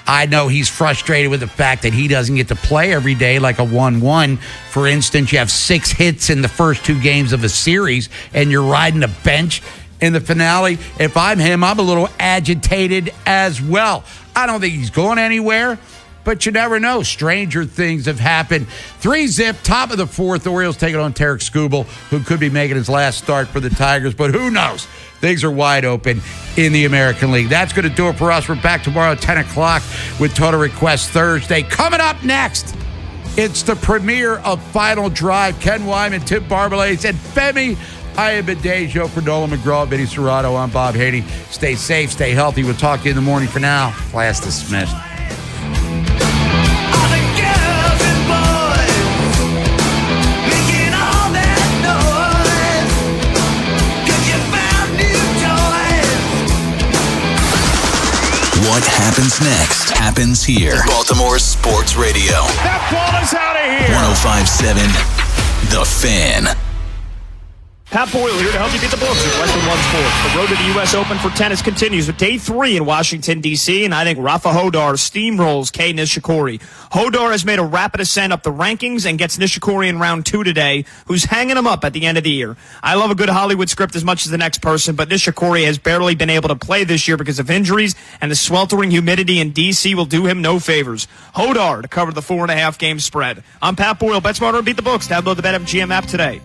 I know he's frustrated with the fact that he doesn't get to play every day like a 1-1. For instance, you have 6 hits in the first 2 games of a series, and you're riding the bench in the finale. If I'm him, I'm a little agitated as well. I don't think he's going anywhere, but you never know. Stranger things have happened. 3-zip, top of the 4th. Orioles taking on Tarek Skubal, who could be making his last start for the Tigers, but who knows? Things are wide open in the American League. That's going to do it for us. We're back tomorrow at 10 o'clock with Total Request Thursday. Coming up next, it's the premiere of Final Drive. Ken Wyman, Tim Barbalace, and Femi Ayabadejo for Nolan McGraw, Vinny Serrato. I'm Bob Haynie. Stay safe, stay healthy. We'll talk to you in the morning. For now, class dismissed. What happens next happens here. Baltimore Sports Radio. That ball is out of here. 105.7 The Fan. Pat Boyle here to help you beat the books at Western One Sports. The road to the U.S. Open for tennis continues with day 3 in Washington, D.C., and I think Rafa Hodar steamrolls Kei Nishikori. Hodar has made a rapid ascent up the rankings and gets Nishikori in round 2 today, who's hanging him up at the end of the year. I love a good Hollywood script as much as the next person, but Nishikori has barely been able to play this year because of injuries, and the sweltering humidity in D.C. will do him no favors. Hodar to cover the 4.5 game spread. I'm Pat Boyle. Bet smarter and beat the books. Download the BetMGM app today.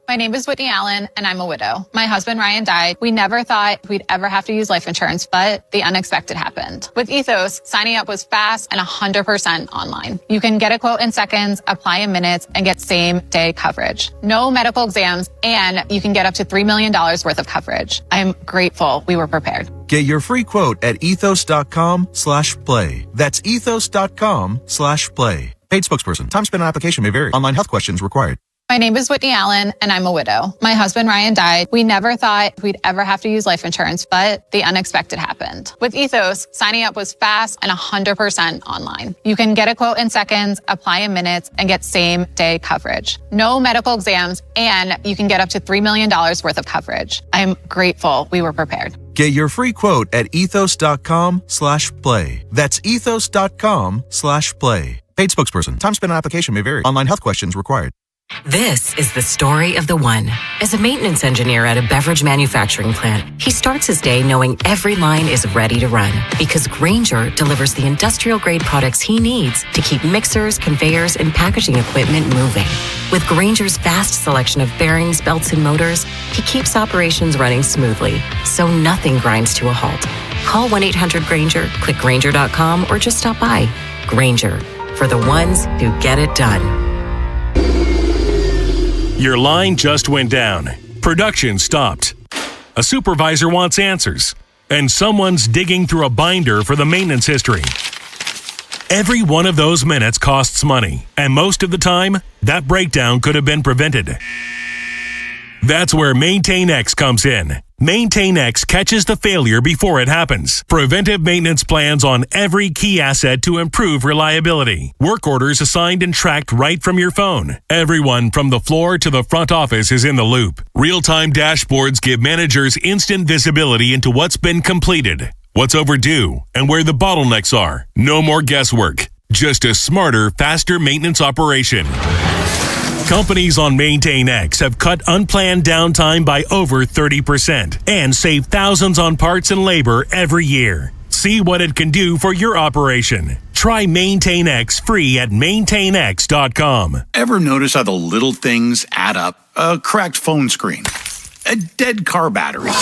My name is Whitney Allen, and I'm a widow. My husband, Ryan, died. We never thought we'd ever have to use life insurance, but the unexpected happened. With Ethos, signing up was fast and 100% online. You can get a quote in seconds, apply in minutes, and get same-day coverage. No medical exams, and you can get up to $3 million worth of coverage. I'm grateful we were prepared. Get your free quote at ethos.com/play. That's ethos.com/play. Paid spokesperson. Time spent on application may vary. Online health questions required. My name is Whitney Allen, and I'm a widow. My husband, Ryan, died. We never thought we'd ever have to use life insurance, but the unexpected happened. With Ethos, signing up was fast and 100% online. You can get a quote in seconds, apply in minutes, and get same-day coverage. No medical exams, and you can get up to $3 million worth of coverage. I'm grateful we were prepared. Get your free quote at ethos.com/play. That's ethos.com/play. Paid spokesperson. Time spent on application may vary. Online health questions required. This is the story of the one. As a maintenance engineer at a beverage manufacturing plant, he starts his day knowing every line is ready to run because Grainger delivers the industrial-grade products he needs to keep mixers, conveyors, and packaging equipment moving. With Grainger's vast selection of bearings, belts, and motors, he keeps operations running smoothly, so nothing grinds to a halt. Call 1-800-GRAINGER, click Grainger.com, or just stop by. Grainger, for the ones who get it done. Your line just went down. Production stopped. A supervisor wants answers. And someone's digging through a binder for the maintenance history. Every one of those minutes costs money. And most of the time, that breakdown could have been prevented. That's where MaintainX comes in. MaintainX catches the failure before it happens. Preventive maintenance plans on every key asset to improve reliability. Work orders assigned and tracked right from your phone. Everyone from the floor to the front office is in the loop. Real-time dashboards give managers instant visibility into what's been completed, what's overdue, and where the bottlenecks are. No more guesswork. Just a smarter, faster maintenance operation. Companies on MaintainX have cut unplanned downtime by over 30% and save thousands on parts and labor every year. See what it can do for your operation. Try MaintainX free at maintainx.com. Ever notice how the little things add up? A cracked phone screen, a dead car battery,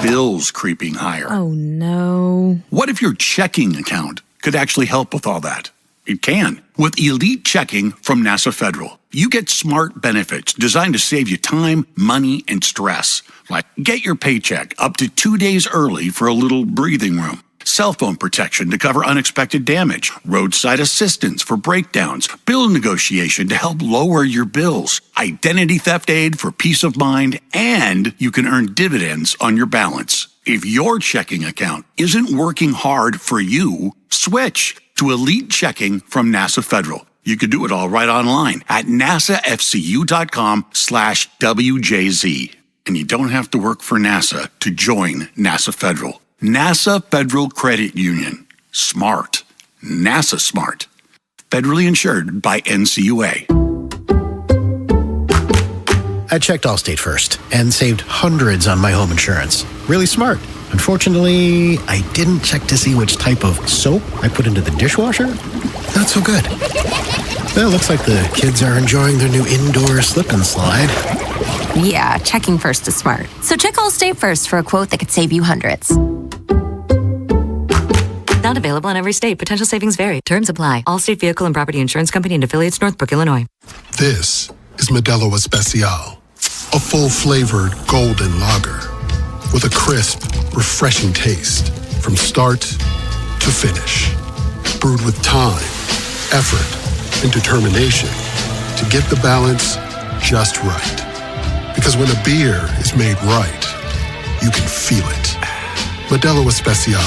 bills creeping higher. Oh, no. What if your checking account could actually help with all that? It can. With Elite Checking from NASA Federal, you get smart benefits designed to save you time, money, and stress. Like get your paycheck up to 2 days early for a little breathing room. cell phone protection to cover unexpected damage, roadside assistance for breakdowns, bill negotiation to help lower your bills, identity theft aid for peace of mind, and you can earn dividends on your balance. If your checking account isn't working hard for you, switch to Elite Checking from NASA Federal. You can do it all right online at nasafcu.com/WJZ. And you don't have to work for NASA to join NASA Federal. NASA Federal Credit Union. Smart. NASA smart. Federally insured by NCUA. I checked Allstate first and saved hundreds on my home insurance. Really smart. Unfortunately, I didn't check to see which type of soap I put into the dishwasher. Not so good. Well, looks like the kids are enjoying their new indoor slip and slide. Yeah, checking first is smart. So check Allstate first for a quote that could save you hundreds. Not available in every state. Potential savings vary. Terms apply. Allstate Vehicle and Property Insurance Company and affiliates, Northbrook, Illinois. This is Modelo Especial, a full-flavored golden lager with a crisp, refreshing taste from start to finish. Brewed with time, effort, and determination to get the balance just right. Because when a beer is made right, you can feel it. Modelo Especial,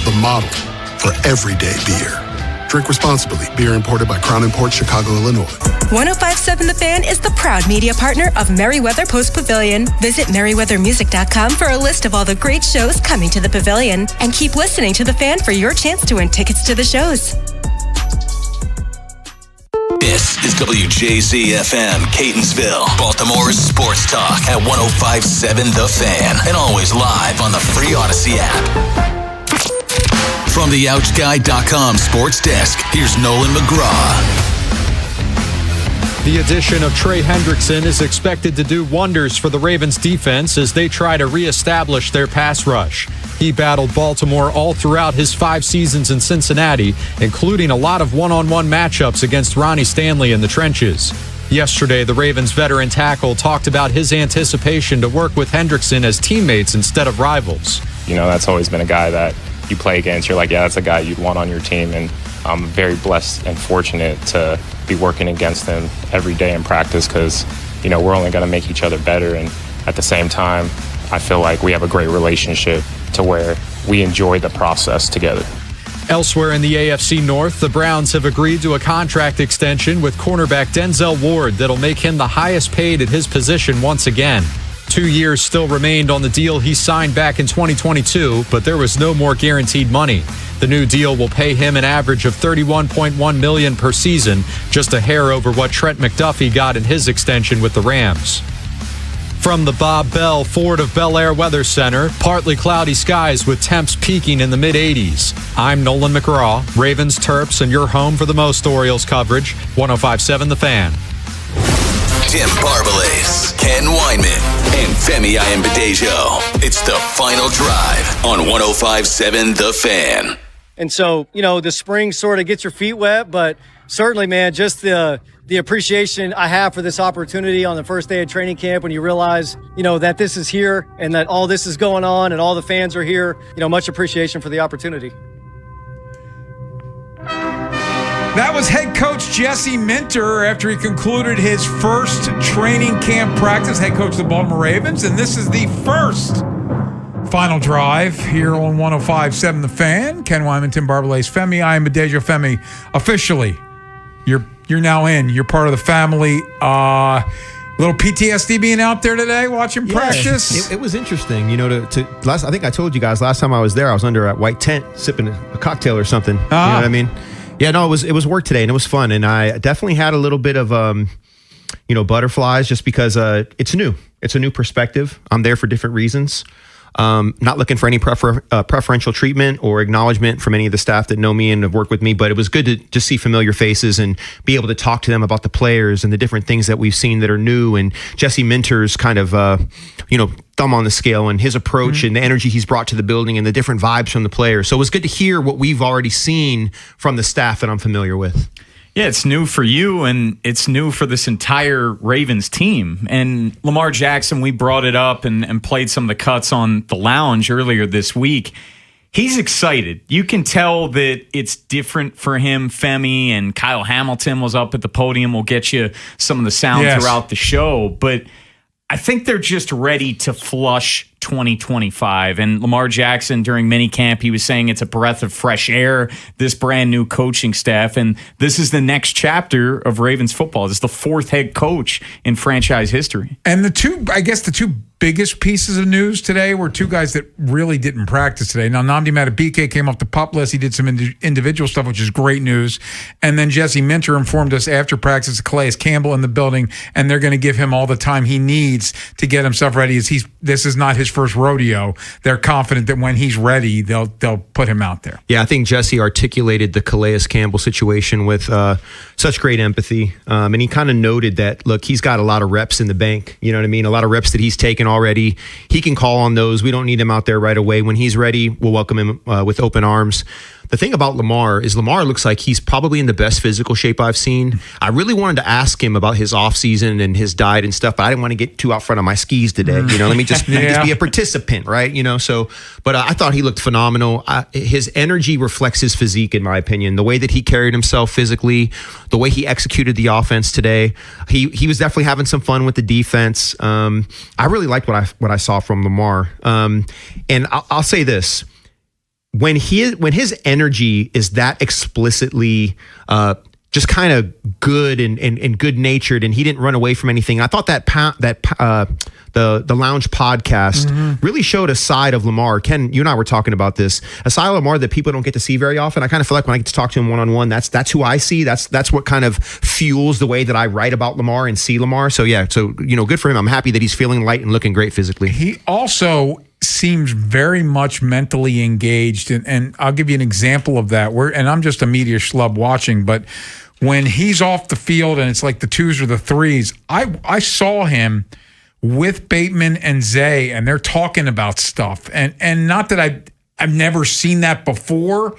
the model for everyday beer. Drink responsibly. Beer imported by Crown Imports, Chicago, Illinois. 105.7 The Fan is the proud media partner of Merriweather Post Pavilion. Visit merriweathermusic.com for a list of all the great shows coming to the pavilion. And keep listening to The Fan for your chance to win tickets to the shows. This is WJZ-FM, Catonsville, Baltimore's sports talk at 105.7 The Fan, and always live on the free Odyssey app. From the OutGuy.com sports desk, here's Nolan McGraw. The addition of Trey Hendrickson is expected to do wonders for the Ravens defense as they try to reestablish their pass rush. He battled Baltimore all throughout his 5 seasons in Cincinnati, including a lot of one-on-one matchups against Ronnie Stanley in the trenches. Yesterday, the Ravens veteran tackle talked about his anticipation to work with Hendrickson as teammates instead of rivals. You know, that's always been a guy that you play against. You're like, yeah, that's a guy you'd want on your team. And I'm very blessed and fortunate to be working against him every day in practice because, you know, we're only going to make each other better. And at the same time, I feel like we have a great relationship to where we enjoy the process together. Elsewhere in the AFC North, the Browns have agreed to a contract extension with cornerback Denzel Ward that'll make him the highest paid at his position once again. 2 years still remained on the deal he signed back in 2022, but there was no more guaranteed money. The new deal will pay him an average of $31.1 million per season, just a hair over what Trent McDuffie got in his extension with the Rams. From the Bob Bell Ford of Bel Air Weather Center, partly cloudy skies with temps peaking in the mid-80s. I'm Nolan McGraw, Ravens, Terps, and your home for the most Orioles coverage, 105.7 The Fan. Tim Barbalas, Ken Weinman, and Femi Ayambadejo. It's the final drive on 105.7 The Fan. And so, you know, the spring sort of gets your feet wet, but certainly, man, just the appreciation I have for this opportunity on the first day of training camp when you realize, you know, that this is here and that all this is going on and all the fans are here. You know, much appreciation for the opportunity. That was head coach Jesse Minter after he concluded his first training camp practice, head coach of the Baltimore Ravens. And this is the first final drive here on 105.7 The Fan. Ken Wyman, Tim Barbalas, Femi Ayambadejo. Femi, officially, you're now in. You're part of the family. Little PTSD being out there today, watching practice. It was interesting, you know. I think I told you guys last time I was there, I was under a white tent sipping a cocktail or something. You know what I mean? Yeah, no, it was work today and it was fun, and I definitely had a little bit of butterflies just because it's new. It's a new perspective. I'm there for different reasons. Not looking for any preferential treatment or acknowledgement from any of the staff that know me and have worked with me, but it was good to just see familiar faces and be able to talk to them about the players and the different things that we've seen that are new, and Jesse Minter's kind of, thumb on the scale and his approach and the energy he's brought to the building and the different vibes from the players. So it was good to hear what we've already seen from the staff that I'm familiar with. Yeah, it's new for you, and it's new for this entire Ravens team. And Lamar Jackson, we brought it up and played some of the cuts on the lounge earlier this week. He's excited. You can tell that it's different for him. Femi and Kyle Hamilton was up at the podium. We'll get you some of the sound throughout the show. But I think they're just ready to flush 2025. And Lamar Jackson, during minicamp, he was saying it's a breath of fresh air, this brand new coaching staff. And this is the next chapter of Ravens football. This is the fourth head coach in franchise history. And the two biggest pieces of news today were two guys that really didn't practice today. Now, Nnamdi Madubuike came off the PUP list. He did some individual stuff, which is great news. And then Jesse Minter informed us after practice, Calais Campbell in the building, and they're going to give him all the time he needs to get himself ready. This is not his first rodeo. They're confident that when he's ready, they'll put him out there. Yeah, I think Jesse articulated the Calais Campbell situation with such great empathy. And he kind of noted that, look, he's got a lot of reps in the bank. You know what I mean? A lot of reps that he's taken already. He can call on those. We don't need him out there right away. When he's ready, we'll welcome him with open arms. The thing about Lamar is Lamar looks like he's probably in the best physical shape I've seen. I really wanted to ask him about his offseason and his diet and stuff, but I didn't want to get too out front of my skis today. You know, let me just be a participant, right? You know, but I thought he looked phenomenal. His energy reflects his physique, in my opinion. The way that he carried himself physically, the way he executed the offense today. He was definitely having some fun with the defense. I really liked what I saw from Lamar. And I'll say this. When his energy is that explicitly just kind of good and good natured, and he didn't run away from anything, I thought that the Lounge podcast really showed a side of Lamar. Ken, you and I were talking about this, a side of Lamar that people don't get to see very often. I kind of feel like when I get to talk to him one-on-one, that's who I see. That's what kind of fuels the way that I write about Lamar and see Lamar. So good for him. I'm happy that he's feeling light and looking great physically. He also seems very much mentally engaged, and I'll give you an example of that. And I'm just a media schlub watching, but when he's off the field and it's like the twos or the threes, I saw him with Bateman and Zay, and they're talking about stuff. And not that I've never seen that before,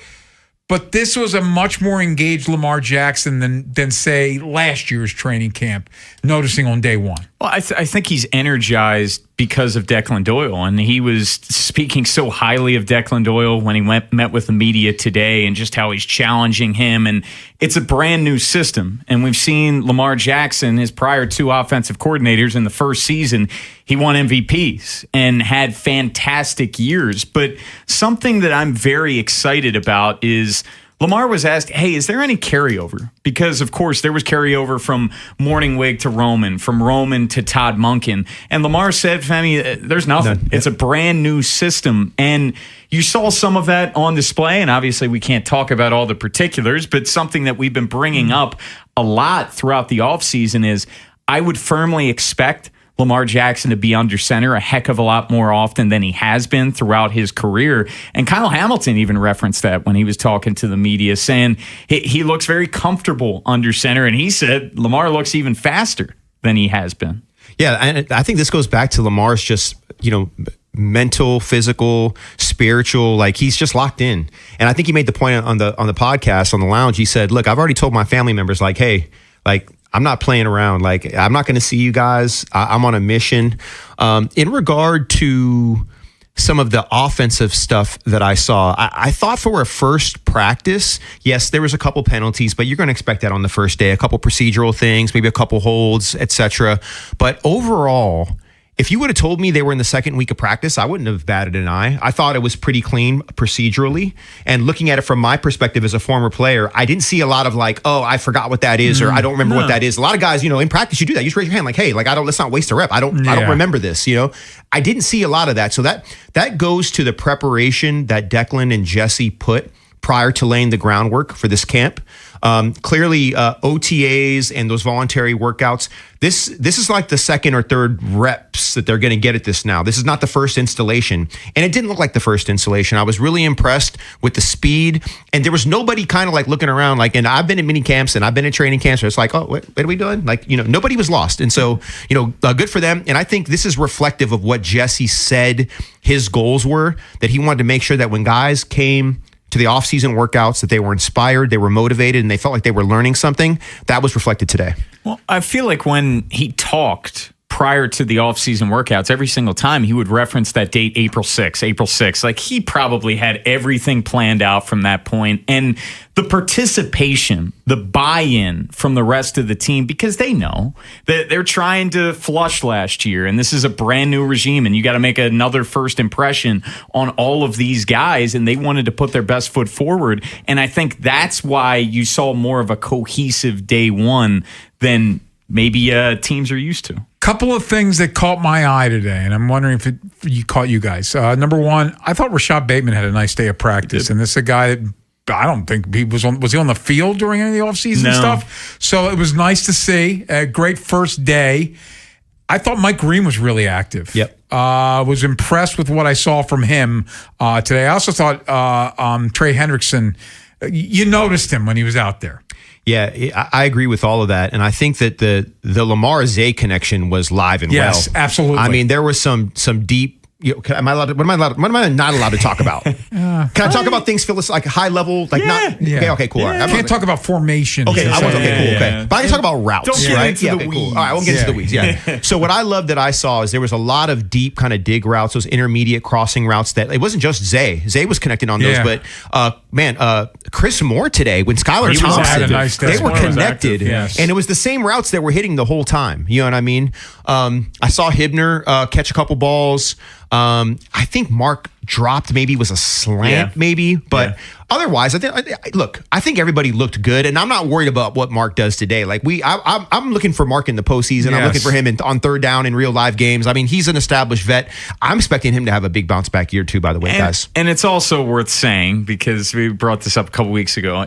but this was a much more engaged Lamar Jackson than say last year's training camp, noticing on day one. Well, I think he's energized because of Declan Doyle, and he was speaking so highly of Declan Doyle when he met with the media today, and just how he's challenging him. And it's a brand new system, and we've seen Lamar Jackson, his prior two offensive coordinators in the first season, he won MVPs and had fantastic years. But something that I'm very excited about is Lamar was asked, hey, is there any carryover? Because, of course, there was carryover from Morningwig to Roman, from Roman to Todd Monken. And Lamar said, Femi, there's nothing. It's a brand new system. And you saw some of that on display. And obviously, we can't talk about all the particulars, but something that we've been bringing up a lot throughout the offseason is I would firmly expect Lamar Jackson to be under center a heck of a lot more often than he has been throughout his career. And Kyle Hamilton even referenced that when he was talking to the media, saying he looks very comfortable under center. And he said Lamar looks even faster than he has been. Yeah, and I think this goes back to Lamar's just, mental, physical, spiritual, like he's just locked in. And I think he made the point on the podcast, on the lounge. He said, look, I've already told my family members, like, hey, like, I'm not playing around. Like, I'm not going to see you guys. I'm on a mission. In regard to some of the offensive stuff that I saw, I thought for a first practice, yes, there was a couple penalties, but you're going to expect that on the first day, a couple procedural things, maybe a couple holds, etc. But overall, if you would have told me they were in the second week of practice, I wouldn't have batted an eye. I thought it was pretty clean procedurally. And looking at it from my perspective as a former player, I didn't see a lot of like, oh, I forgot what that is, or I don't remember what that is. A lot of guys, in practice, you do that. You just raise your hand like, hey, like let's not waste a rep. I don't remember this, I didn't see a lot of that. So that goes to the preparation that Declan and Jesse put prior to laying the groundwork for this camp. Clearly, OTAs and those voluntary workouts, this is like the second or third reps that they're going to get at this now. This is not the first installation. And it didn't look like the first installation. I was really impressed with the speed. And there was nobody kind of like looking around like, and I've been in mini camps and I've been in training camps. So it's like, oh, what are we doing? Like, nobody was lost. And so, good for them. And I think this is reflective of what Jesse said his goals were, that he wanted to make sure that when guys came to the off-season workouts, that they were inspired, they were motivated, and they felt like they were learning something. That was reflected today. Well, I feel like when he talked prior to the offseason workouts, every single time he would reference that date, April 6th. Like, he probably had everything planned out from that point. And the participation, the buy-in from the rest of the team, because they know that they're trying to flush last year, and this is a brand new regime, and you got to make another first impression on all of these guys, and they wanted to put their best foot forward. And I think that's why you saw more of a cohesive day one than maybe teams are used to. Couple of things that caught my eye today, and I'm wondering if you caught you guys. Number one, I thought Rashad Bateman had a nice day of practice, and this is a guy that I don't think he was he on the field during any of the offseason stuff? So it was nice to see. A great first day. I thought Mike Green was really active. Yep. Was impressed with what I saw from him today. I also thought Trey Hendrickson, you noticed him when he was out there. Yeah, I agree with all of that. And I think that the Lamar-Zay connection was live and well. Yes, absolutely. I mean, there was some deep. What am I not allowed to talk about? Can I talk about things like high level? Like not. Yeah. Okay, cool. Yeah. All right. I can't talk about formations. Okay, cool. Okay. But I can talk about routes, Don't get right? into the weeds. Cool. All right, I won't get into the weeds. Yeah. So what I loved that I saw is there was a lot of deep kind of dig routes, those intermediate crossing routes that it wasn't just Zay. Zay was connected on those, but Chris Moore today when Skylar Thompson, they were connected, and it was the same routes that were hitting the whole time. You know what I mean? I saw Hibner catch a couple balls. I think Mark dropped, maybe was a slant, but otherwise, I think everybody looked good, and I'm not worried about what Mark does today. Like I'm looking for Mark in the postseason. I'm looking for him on third down in real live games. I mean, he's an established vet. I'm expecting him to have a big bounce back year too, by the way, guys. And it's also worth saying, because we brought this up a couple weeks ago,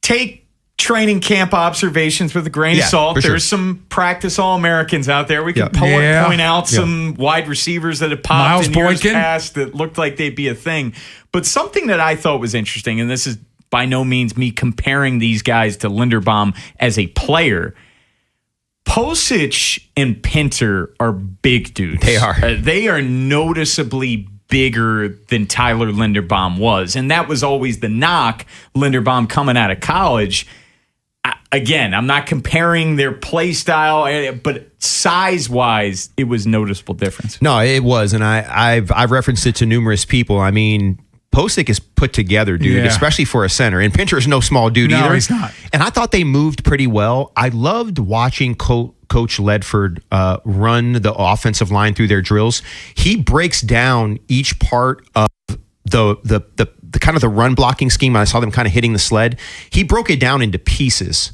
take training camp observations with a grain of salt. There's some practice All-Americans out there. We can point out some wide receivers that have popped Miles in years Boykin past that looked like they'd be a thing. But something that I thought was interesting, and this is by no means me comparing these guys to Linderbaum as a player, Posich and Pinter are big dudes. They are. They are noticeably bigger than Tyler Linderbaum was. And that was always the knock, Linderbaum coming out of college. Again, I'm not comparing their play style, but size-wise, it was noticeable difference. No, it was, and I've referenced it to numerous people. I mean, Posick is put together, dude, especially for a center. And Pinter is no small dude either. No, he's not. And I thought they moved pretty well. I loved watching Coach Ledford run the offensive line through their drills. He breaks down each part of the kind of the run blocking scheme. I saw them kind of hitting the sled. He broke it down into pieces.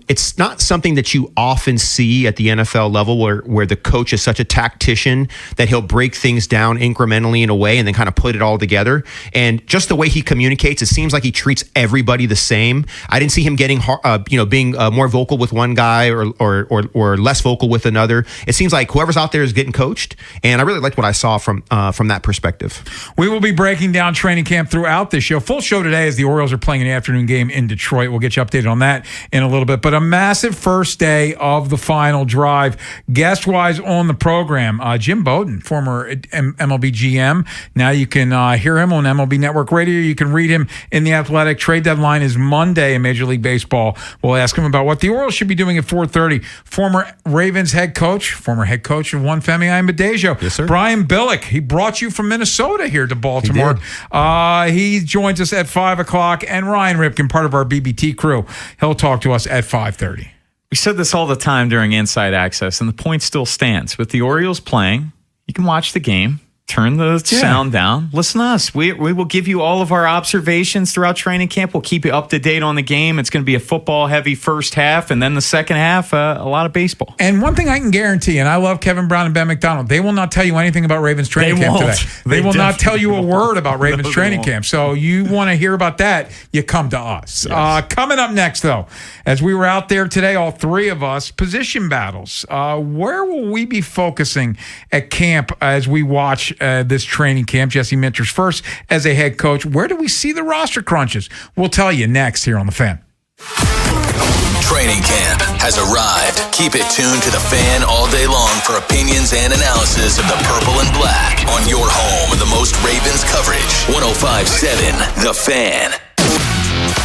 It's not something that you often see at the NFL level where the coach is such a tactician that he'll break things down incrementally in a way and then kind of put it all together. And just the way he communicates, it seems like he treats everybody the same. I didn't see him getting, being more vocal with one guy or less vocal with another. It seems like whoever's out there is getting coached. And I really liked what I saw from that perspective. We will be breaking down training camp throughout this show. Full show today as the Orioles are playing an afternoon game in Detroit. We'll get you updated on that in a little bit, but a massive first day of the final drive. Guest-wise on the program, Jim Bowden, former MLB GM. Now you can hear him on MLB Network Radio. You can read him in The Athletic. Trade deadline is Monday in Major League Baseball. We'll ask him about what the Orioles should be doing at 4:30. Former Ravens head coach of One Femi Amadejio. Yes, sir. Brian Billick. He brought you from Minnesota here to Baltimore. He joins us at 5 o'clock. And Ryan Ripken, part of our BBT crew. He'll talk to us at 5:30. We said this all the time during Inside Access, and the point still stands. With the Orioles playing, you can watch the game, turn the sound down, listen to us. We will give you all of our observations throughout training camp. We'll keep you up to date on the game. It's going to be a football-heavy first half, and then the second half, a lot of baseball. And one thing I can guarantee, and I love Kevin Brown and Ben McDonald, they will not tell you anything about Ravens training camp today. They will not tell you a word about Ravens training camp. So you want to hear about that, you come to us. Yes. Coming up next, though, as we were out there today, all three of us, position battles. Where will we be focusing at camp as we watch this training camp? Jesse Minter's first as a head coach. Where do we see the roster crunches? We'll tell you next here on The Fan. Training camp has arrived. Keep it tuned to The Fan all day long for opinions and analysis of the purple and black on your home of the most Ravens coverage. 105.7 The Fan.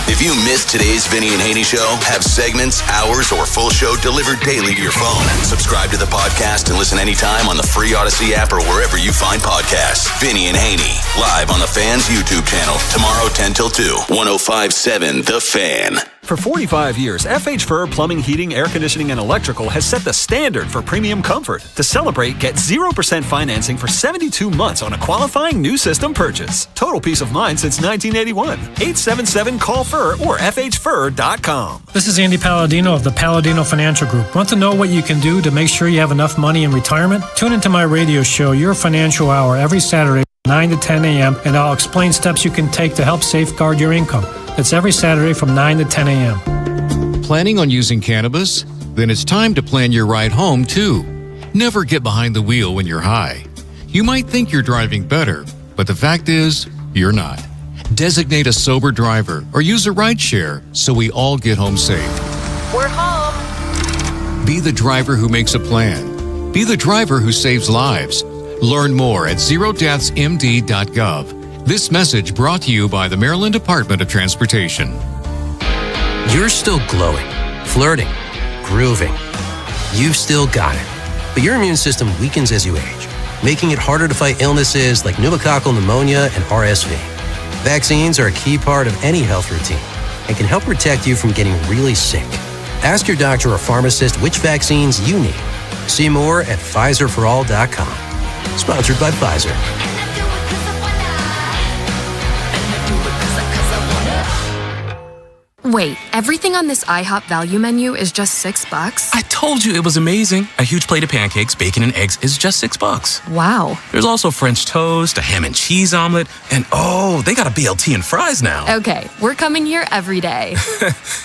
If you missed today's Vinny and Haynie show, have segments, hours, or full show delivered daily to your phone. Subscribe to the podcast and listen anytime on the free Odyssey app or wherever you find podcasts. Vinny and Haynie, live on the Fan's YouTube channel, tomorrow 10 till 2, 105.7 The Fan. For 45 years, FH Fur Plumbing, Heating, Air Conditioning, and Electrical has set the standard for premium comfort. To celebrate, get 0% financing for 72 months on a qualifying new system purchase. Total peace of mind since 1981. 877-CALL-FUR or FHFur.com. This is Andy Palladino of the Palladino Financial Group. Want to know what you can do to make sure you have enough money in retirement? Tune into my radio show, Your Financial Hour, every Saturday, 9 to 10 a.m., and I'll explain steps you can take to help safeguard your income. It's every Saturday from 9 to 10 a.m. Planning on using cannabis? Then it's time to plan your ride home, too. Never get behind the wheel when you're high. You might think you're driving better, but the fact is, you're not. Designate a sober driver or use a rideshare so we all get home safe. We're home. Be the driver who makes a plan. Be the driver who saves lives. Learn more at zerodeathsmd.gov. This message brought to you by the Maryland Department of Transportation. You're still glowing, flirting, grooving. You've still got it. But your immune system weakens as you age, making it harder to fight illnesses like pneumococcal pneumonia and RSV. Vaccines are a key part of any health routine and can help protect you from getting really sick. Ask your doctor or pharmacist which vaccines you need. See more at PfizerForAll.com. Sponsored by Pfizer. Wait, everything on this IHOP value menu is just $6? I told you it was amazing. A huge plate of pancakes, bacon, and eggs is just $6. Wow. There's also French toast, a ham and cheese omelet, and oh, they got a BLT and fries now. Okay, we're coming here every day.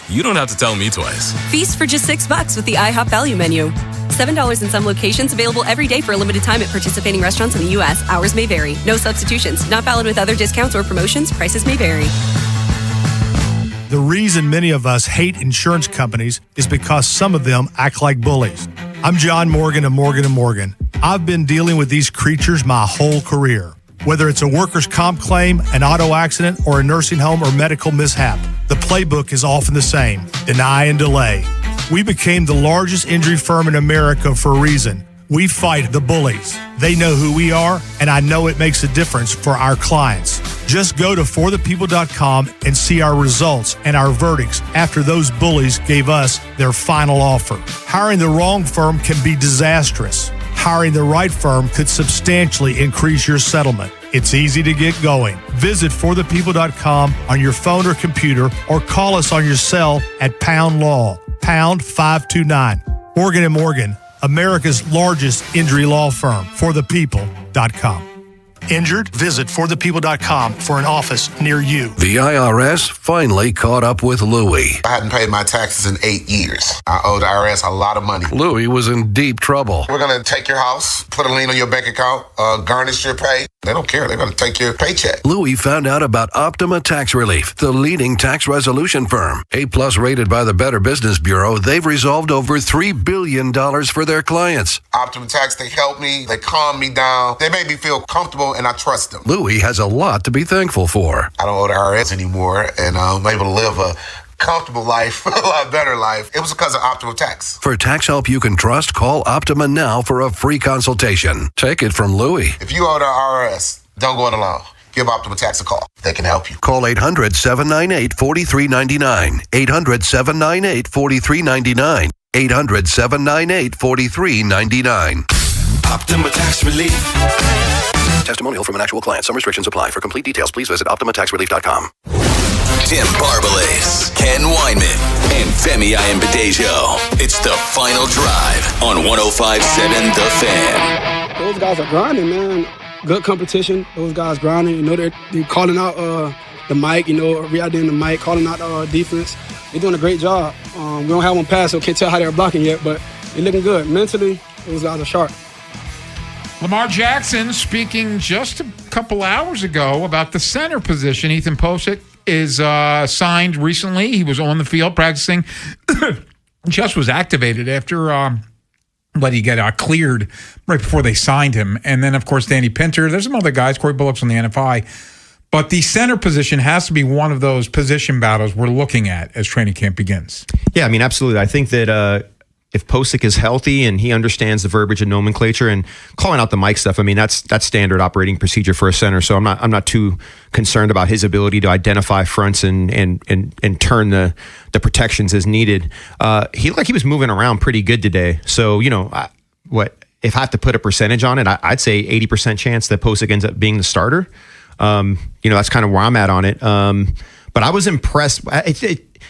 You don't have to tell me twice. Feast for just $6 with the IHOP value menu. $7 in some locations, available every day for a limited time at participating restaurants in the U.S. Hours may vary. No substitutions. Not valid with other discounts or promotions. Prices may vary. The reason many of us hate insurance companies is because some of them act like bullies. I'm John Morgan of Morgan & Morgan. I've been dealing with these creatures my whole career. Whether it's a workers' comp claim, an auto accident, or a nursing home or medical mishap, the playbook is often the same: deny and delay. We became the largest injury firm in America for a reason. We fight the bullies. They know who we are, and I know it makes a difference for our clients. Just go to forthepeople.com and see our results and our verdicts after those bullies gave us their final offer. Hiring the wrong firm can be disastrous. Hiring the right firm could substantially increase your settlement. It's easy to get going. Visit forthepeople.com on your phone or computer, or call us on your cell at pound law, pound 529. Morgan & Morgan, America's largest injury law firm, forthepeople.com. Injured? Visit forthepeople.com for an office near you. The IRS finally caught up with Louie. I hadn't paid my taxes in 8 years. I owe the IRS a lot of money. Louie was in deep trouble. We're going to take your house, put a lien on your bank account, garnish your pay. They don't care. They're going to take your paycheck. Louie found out about Optima Tax Relief, the leading tax resolution firm. A+ rated by the Better Business Bureau, they've resolved over $3 billion for their clients. Optima Tax, they help me. They calm me down. They make me feel comfortable, and I trust them. Louie has a lot to be thankful for. I don't owe the IRS anymore, and I'm able to live a comfortable life, a lot better life. It was because of Optima Tax. For tax help you can trust, call Optima now for a free consultation. Take it from Louie. If you owe the IRS, don't go it alone. Give Optima Tax a call. They can help you. Call 800-798-4399. 800-798-4399. 800-798-4399. Optima Tax Relief. Testimonial from an actual client. Some restrictions apply. For complete details, please visit OptimaTaxRelief.com. Tim Barbalace, Ken Weinman, and Femi Ayanbadejo. It's the final drive on 105.7 The Fan. Those guys are grinding, man. Good competition. Those guys grinding. You know, they're calling out the mic, you know, reacting the mic, calling out defense. They're doing a great job. We don't have one pass, so can't tell how they're blocking yet, but they're looking good. Mentally, those guys are sharp. Lamar Jackson speaking just a couple hours ago about the center position. Ethan Posick is signed recently. He was on the field practicing. Just was activated after but he got cleared right before they signed him. And then, of course, Danny Pinter. There's some other guys. Corey Bullock's on the NFI. But the center position has to be one of those position battles we're looking at as training camp begins. Yeah, I mean, absolutely. I think that if Posick is healthy and he understands the verbiage and nomenclature and calling out the mic stuff, I mean, that's standard operating procedure for a center. So I'm not too concerned about his ability to identify fronts and turn the protections as needed. He looked like he was moving around pretty good today. So, if I have to put a percentage on it, I'd say 80% chance that Posick ends up being the starter. That's kind of where I'm at on it. But I was impressed.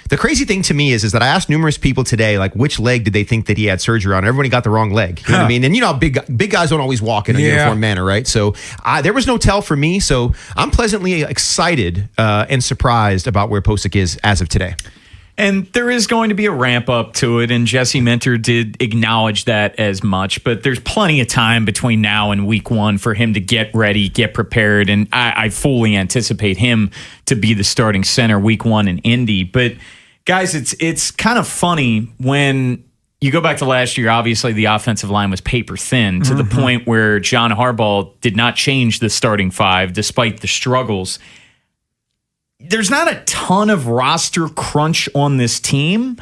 The crazy thing to me is that I asked numerous people today, like, which leg did they think that he had surgery on? Everybody got the wrong leg. You know what I mean? And how big guys don't always walk in a uniform manner, right? So there was no tell for me. So I'm pleasantly excited and surprised about where Posick is as of today. And there is going to be a ramp up to it, and Jesse Minter did acknowledge that as much, but there's plenty of time between now and week 1 for him to get ready, get prepared, and I fully anticipate him to be the starting center week 1 in Indy. But guys, it's kind of funny when you go back to last year. Obviously the offensive line was paper thin to the point where John Harbaugh did not change the starting 5 despite the struggles. There's not a ton of roster crunch on this team,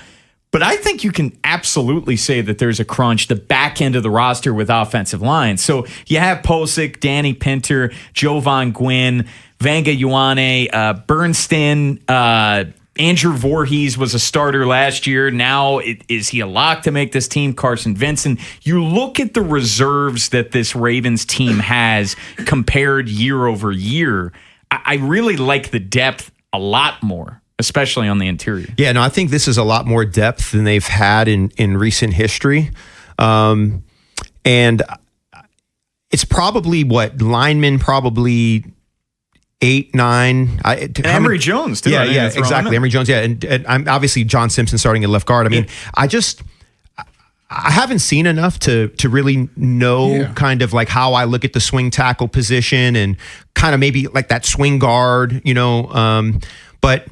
but I think you can absolutely say that there's a crunch the back end of the roster with offensive line. So you have Posick, Danny Pinter, Jovan Gwynn, Vanga Ioane, Bernstein, Andrew Voorhees was a starter last year. Now, is he a lock to make this team? Carson Vincent. You look at the reserves that this Ravens team has compared year over year. I really like the depth a lot more, especially on the interior. Yeah, no, I think this is a lot more depth than they've had in recent history. And it's probably linemen probably 8, 9. Emory Jones, too. Yeah, exactly. Emory Jones, yeah. And I'm obviously John Simpson starting at left guard. I mean, I haven't seen enough to really know kind of like how I look at the swing tackle position and kind of maybe like that swing guard, but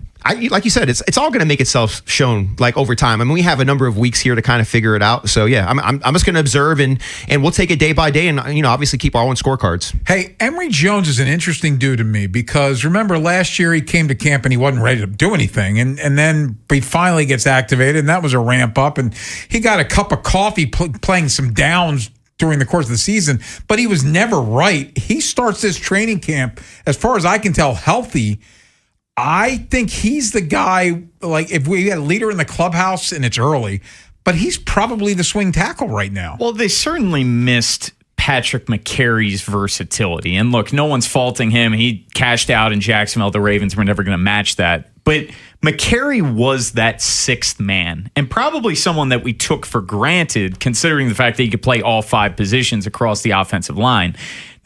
like you said, it's all going to make itself shown like over time. I mean, we have a number of weeks here to kind of figure it out. So yeah, I'm just going to observe and we'll take it day by day and obviously keep our own scorecards. Hey, Emory Jones is an interesting dude to me because remember last year he came to camp and he wasn't ready to do anything, and then he finally gets activated and that was a ramp up, and he got a cup of coffee playing some downs during the course of the season, but he was never right. He starts this training camp, as far as I can tell, healthy. I think he's the guy, like if we had a leader in the clubhouse and it's early, but he's probably the swing tackle right now. Well, they certainly missed Patrick McCary's versatility. And look, no one's faulting him. He cashed out in Jacksonville. The Ravens were never going to match that. But McCary was that sixth man and probably someone that we took for granted considering the fact that he could play all 5 positions across the offensive line.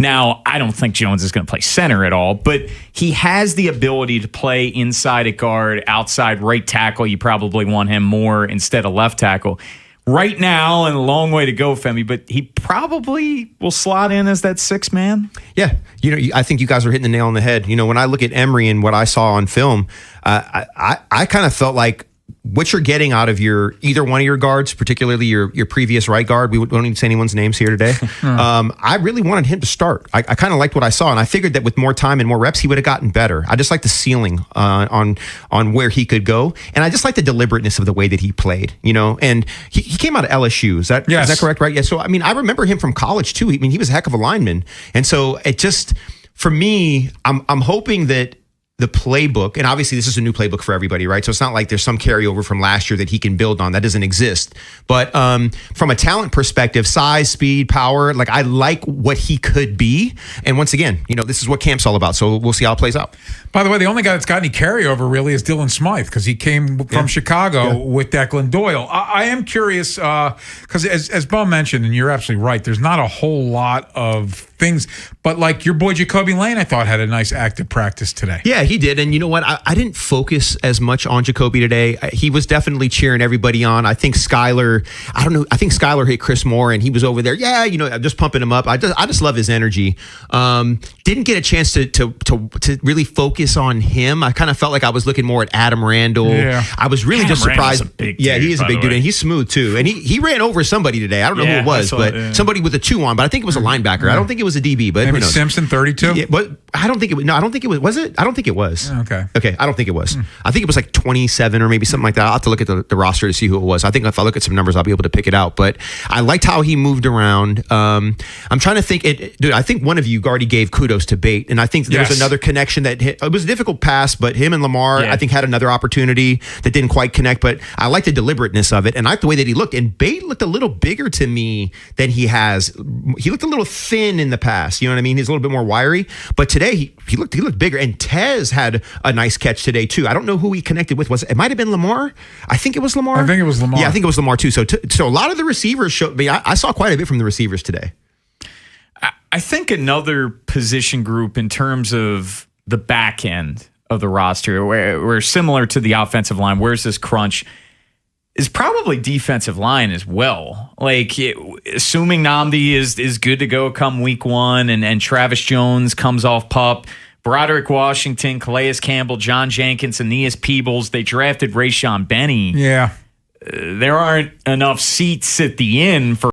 Now, I don't think Jones is going to play center at all, but he has the ability to play inside at guard, outside right tackle. You probably want him more instead of left tackle. Right now, and a long way to go, Femi, but he probably will slot in as that 6th man. Yeah. I think you guys are hitting the nail on the head. When I look at Emory and what I saw on film, I kind of felt like what you're getting out of either one of your guards, particularly your previous right guard, we don't need to say anyone's names here today. I really wanted him to start. I kind of liked what I saw, and I figured that with more time and more reps, he would have gotten better. I just like the ceiling on where he could go, and I just like the deliberateness of the way that he played. And he came out of LSU. Is that correct? Right? Yeah. So I mean, I remember him from college too. I mean, he was a heck of a lineman, and so it just for me, I'm hoping that the playbook, and obviously this is a new playbook for everybody, right? So it's not like there's some carryover from last year that he can build on. That doesn't exist. But from a talent perspective, size, speed, power, like I like what he could be. And once again, this is what camp's all about. So we'll see how it plays out. By the way, the only guy that's got any carryover really is Dylan Smythe because he came from Chicago with Declan Doyle. I am curious because as Bo mentioned, and you're absolutely right, there's not a whole lot of things, but like your boy Jacoby Lane, I thought had a nice active practice today. Yeah, he did. And you know what? I didn't focus as much on Jacoby today. He was definitely cheering everybody on. I think Skylar hit Chris Moore and he was over there. Yeah, just pumping him up. I just love his energy. didn't get a chance to really focus on him. I kind of felt like I was looking more at Adam Randall. Yeah. I was really just surprised. He is a big dude, and he's smooth too. And he ran over somebody today. I don't know who it was, but somebody with a 2 on. But I think it was a linebacker. I don't think it was a DB. But maybe who knows? Simpson, 32. Yeah, but I don't think it was. No, I don't think it was. Was it? I don't think it was. Okay. I don't think it was. I think it was like 27 or maybe something like that. I'll have to look at the roster to see who it was. I think if I look at some numbers, I'll be able to pick it out. But I liked how he moved around. I'm trying to think. Dude, I think one of you already gave kudos to Bate, and I think there was another connection that hit. It was a difficult pass, but him and Lamar, I think, had another opportunity that didn't quite connect. But I like the deliberateness of it, and I like the way that he looked. And Bate looked a little bigger to me than he has. He looked a little thin in the past. You know what I mean? He's a little bit more wiry. But today he looked bigger. And Tez had a nice catch today too. I don't know who he connected with. It might have been Lamar. I think it was Lamar. I think it was Lamar. Yeah, I think it was Lamar too. So a lot of the receivers showed me. I saw quite a bit from the receivers today. I think another position group in terms of the back end of the roster, where similar to the offensive line, where's this crunch, is probably defensive line as well. Like, assuming Nnamdi is good to go come week 1 and Travis Jones comes off PUP, Broderick Washington, Calais Campbell, John Jenkins, Aeneas Peebles, they drafted Rayshon Benny. Yeah. There aren't enough seats at the inn for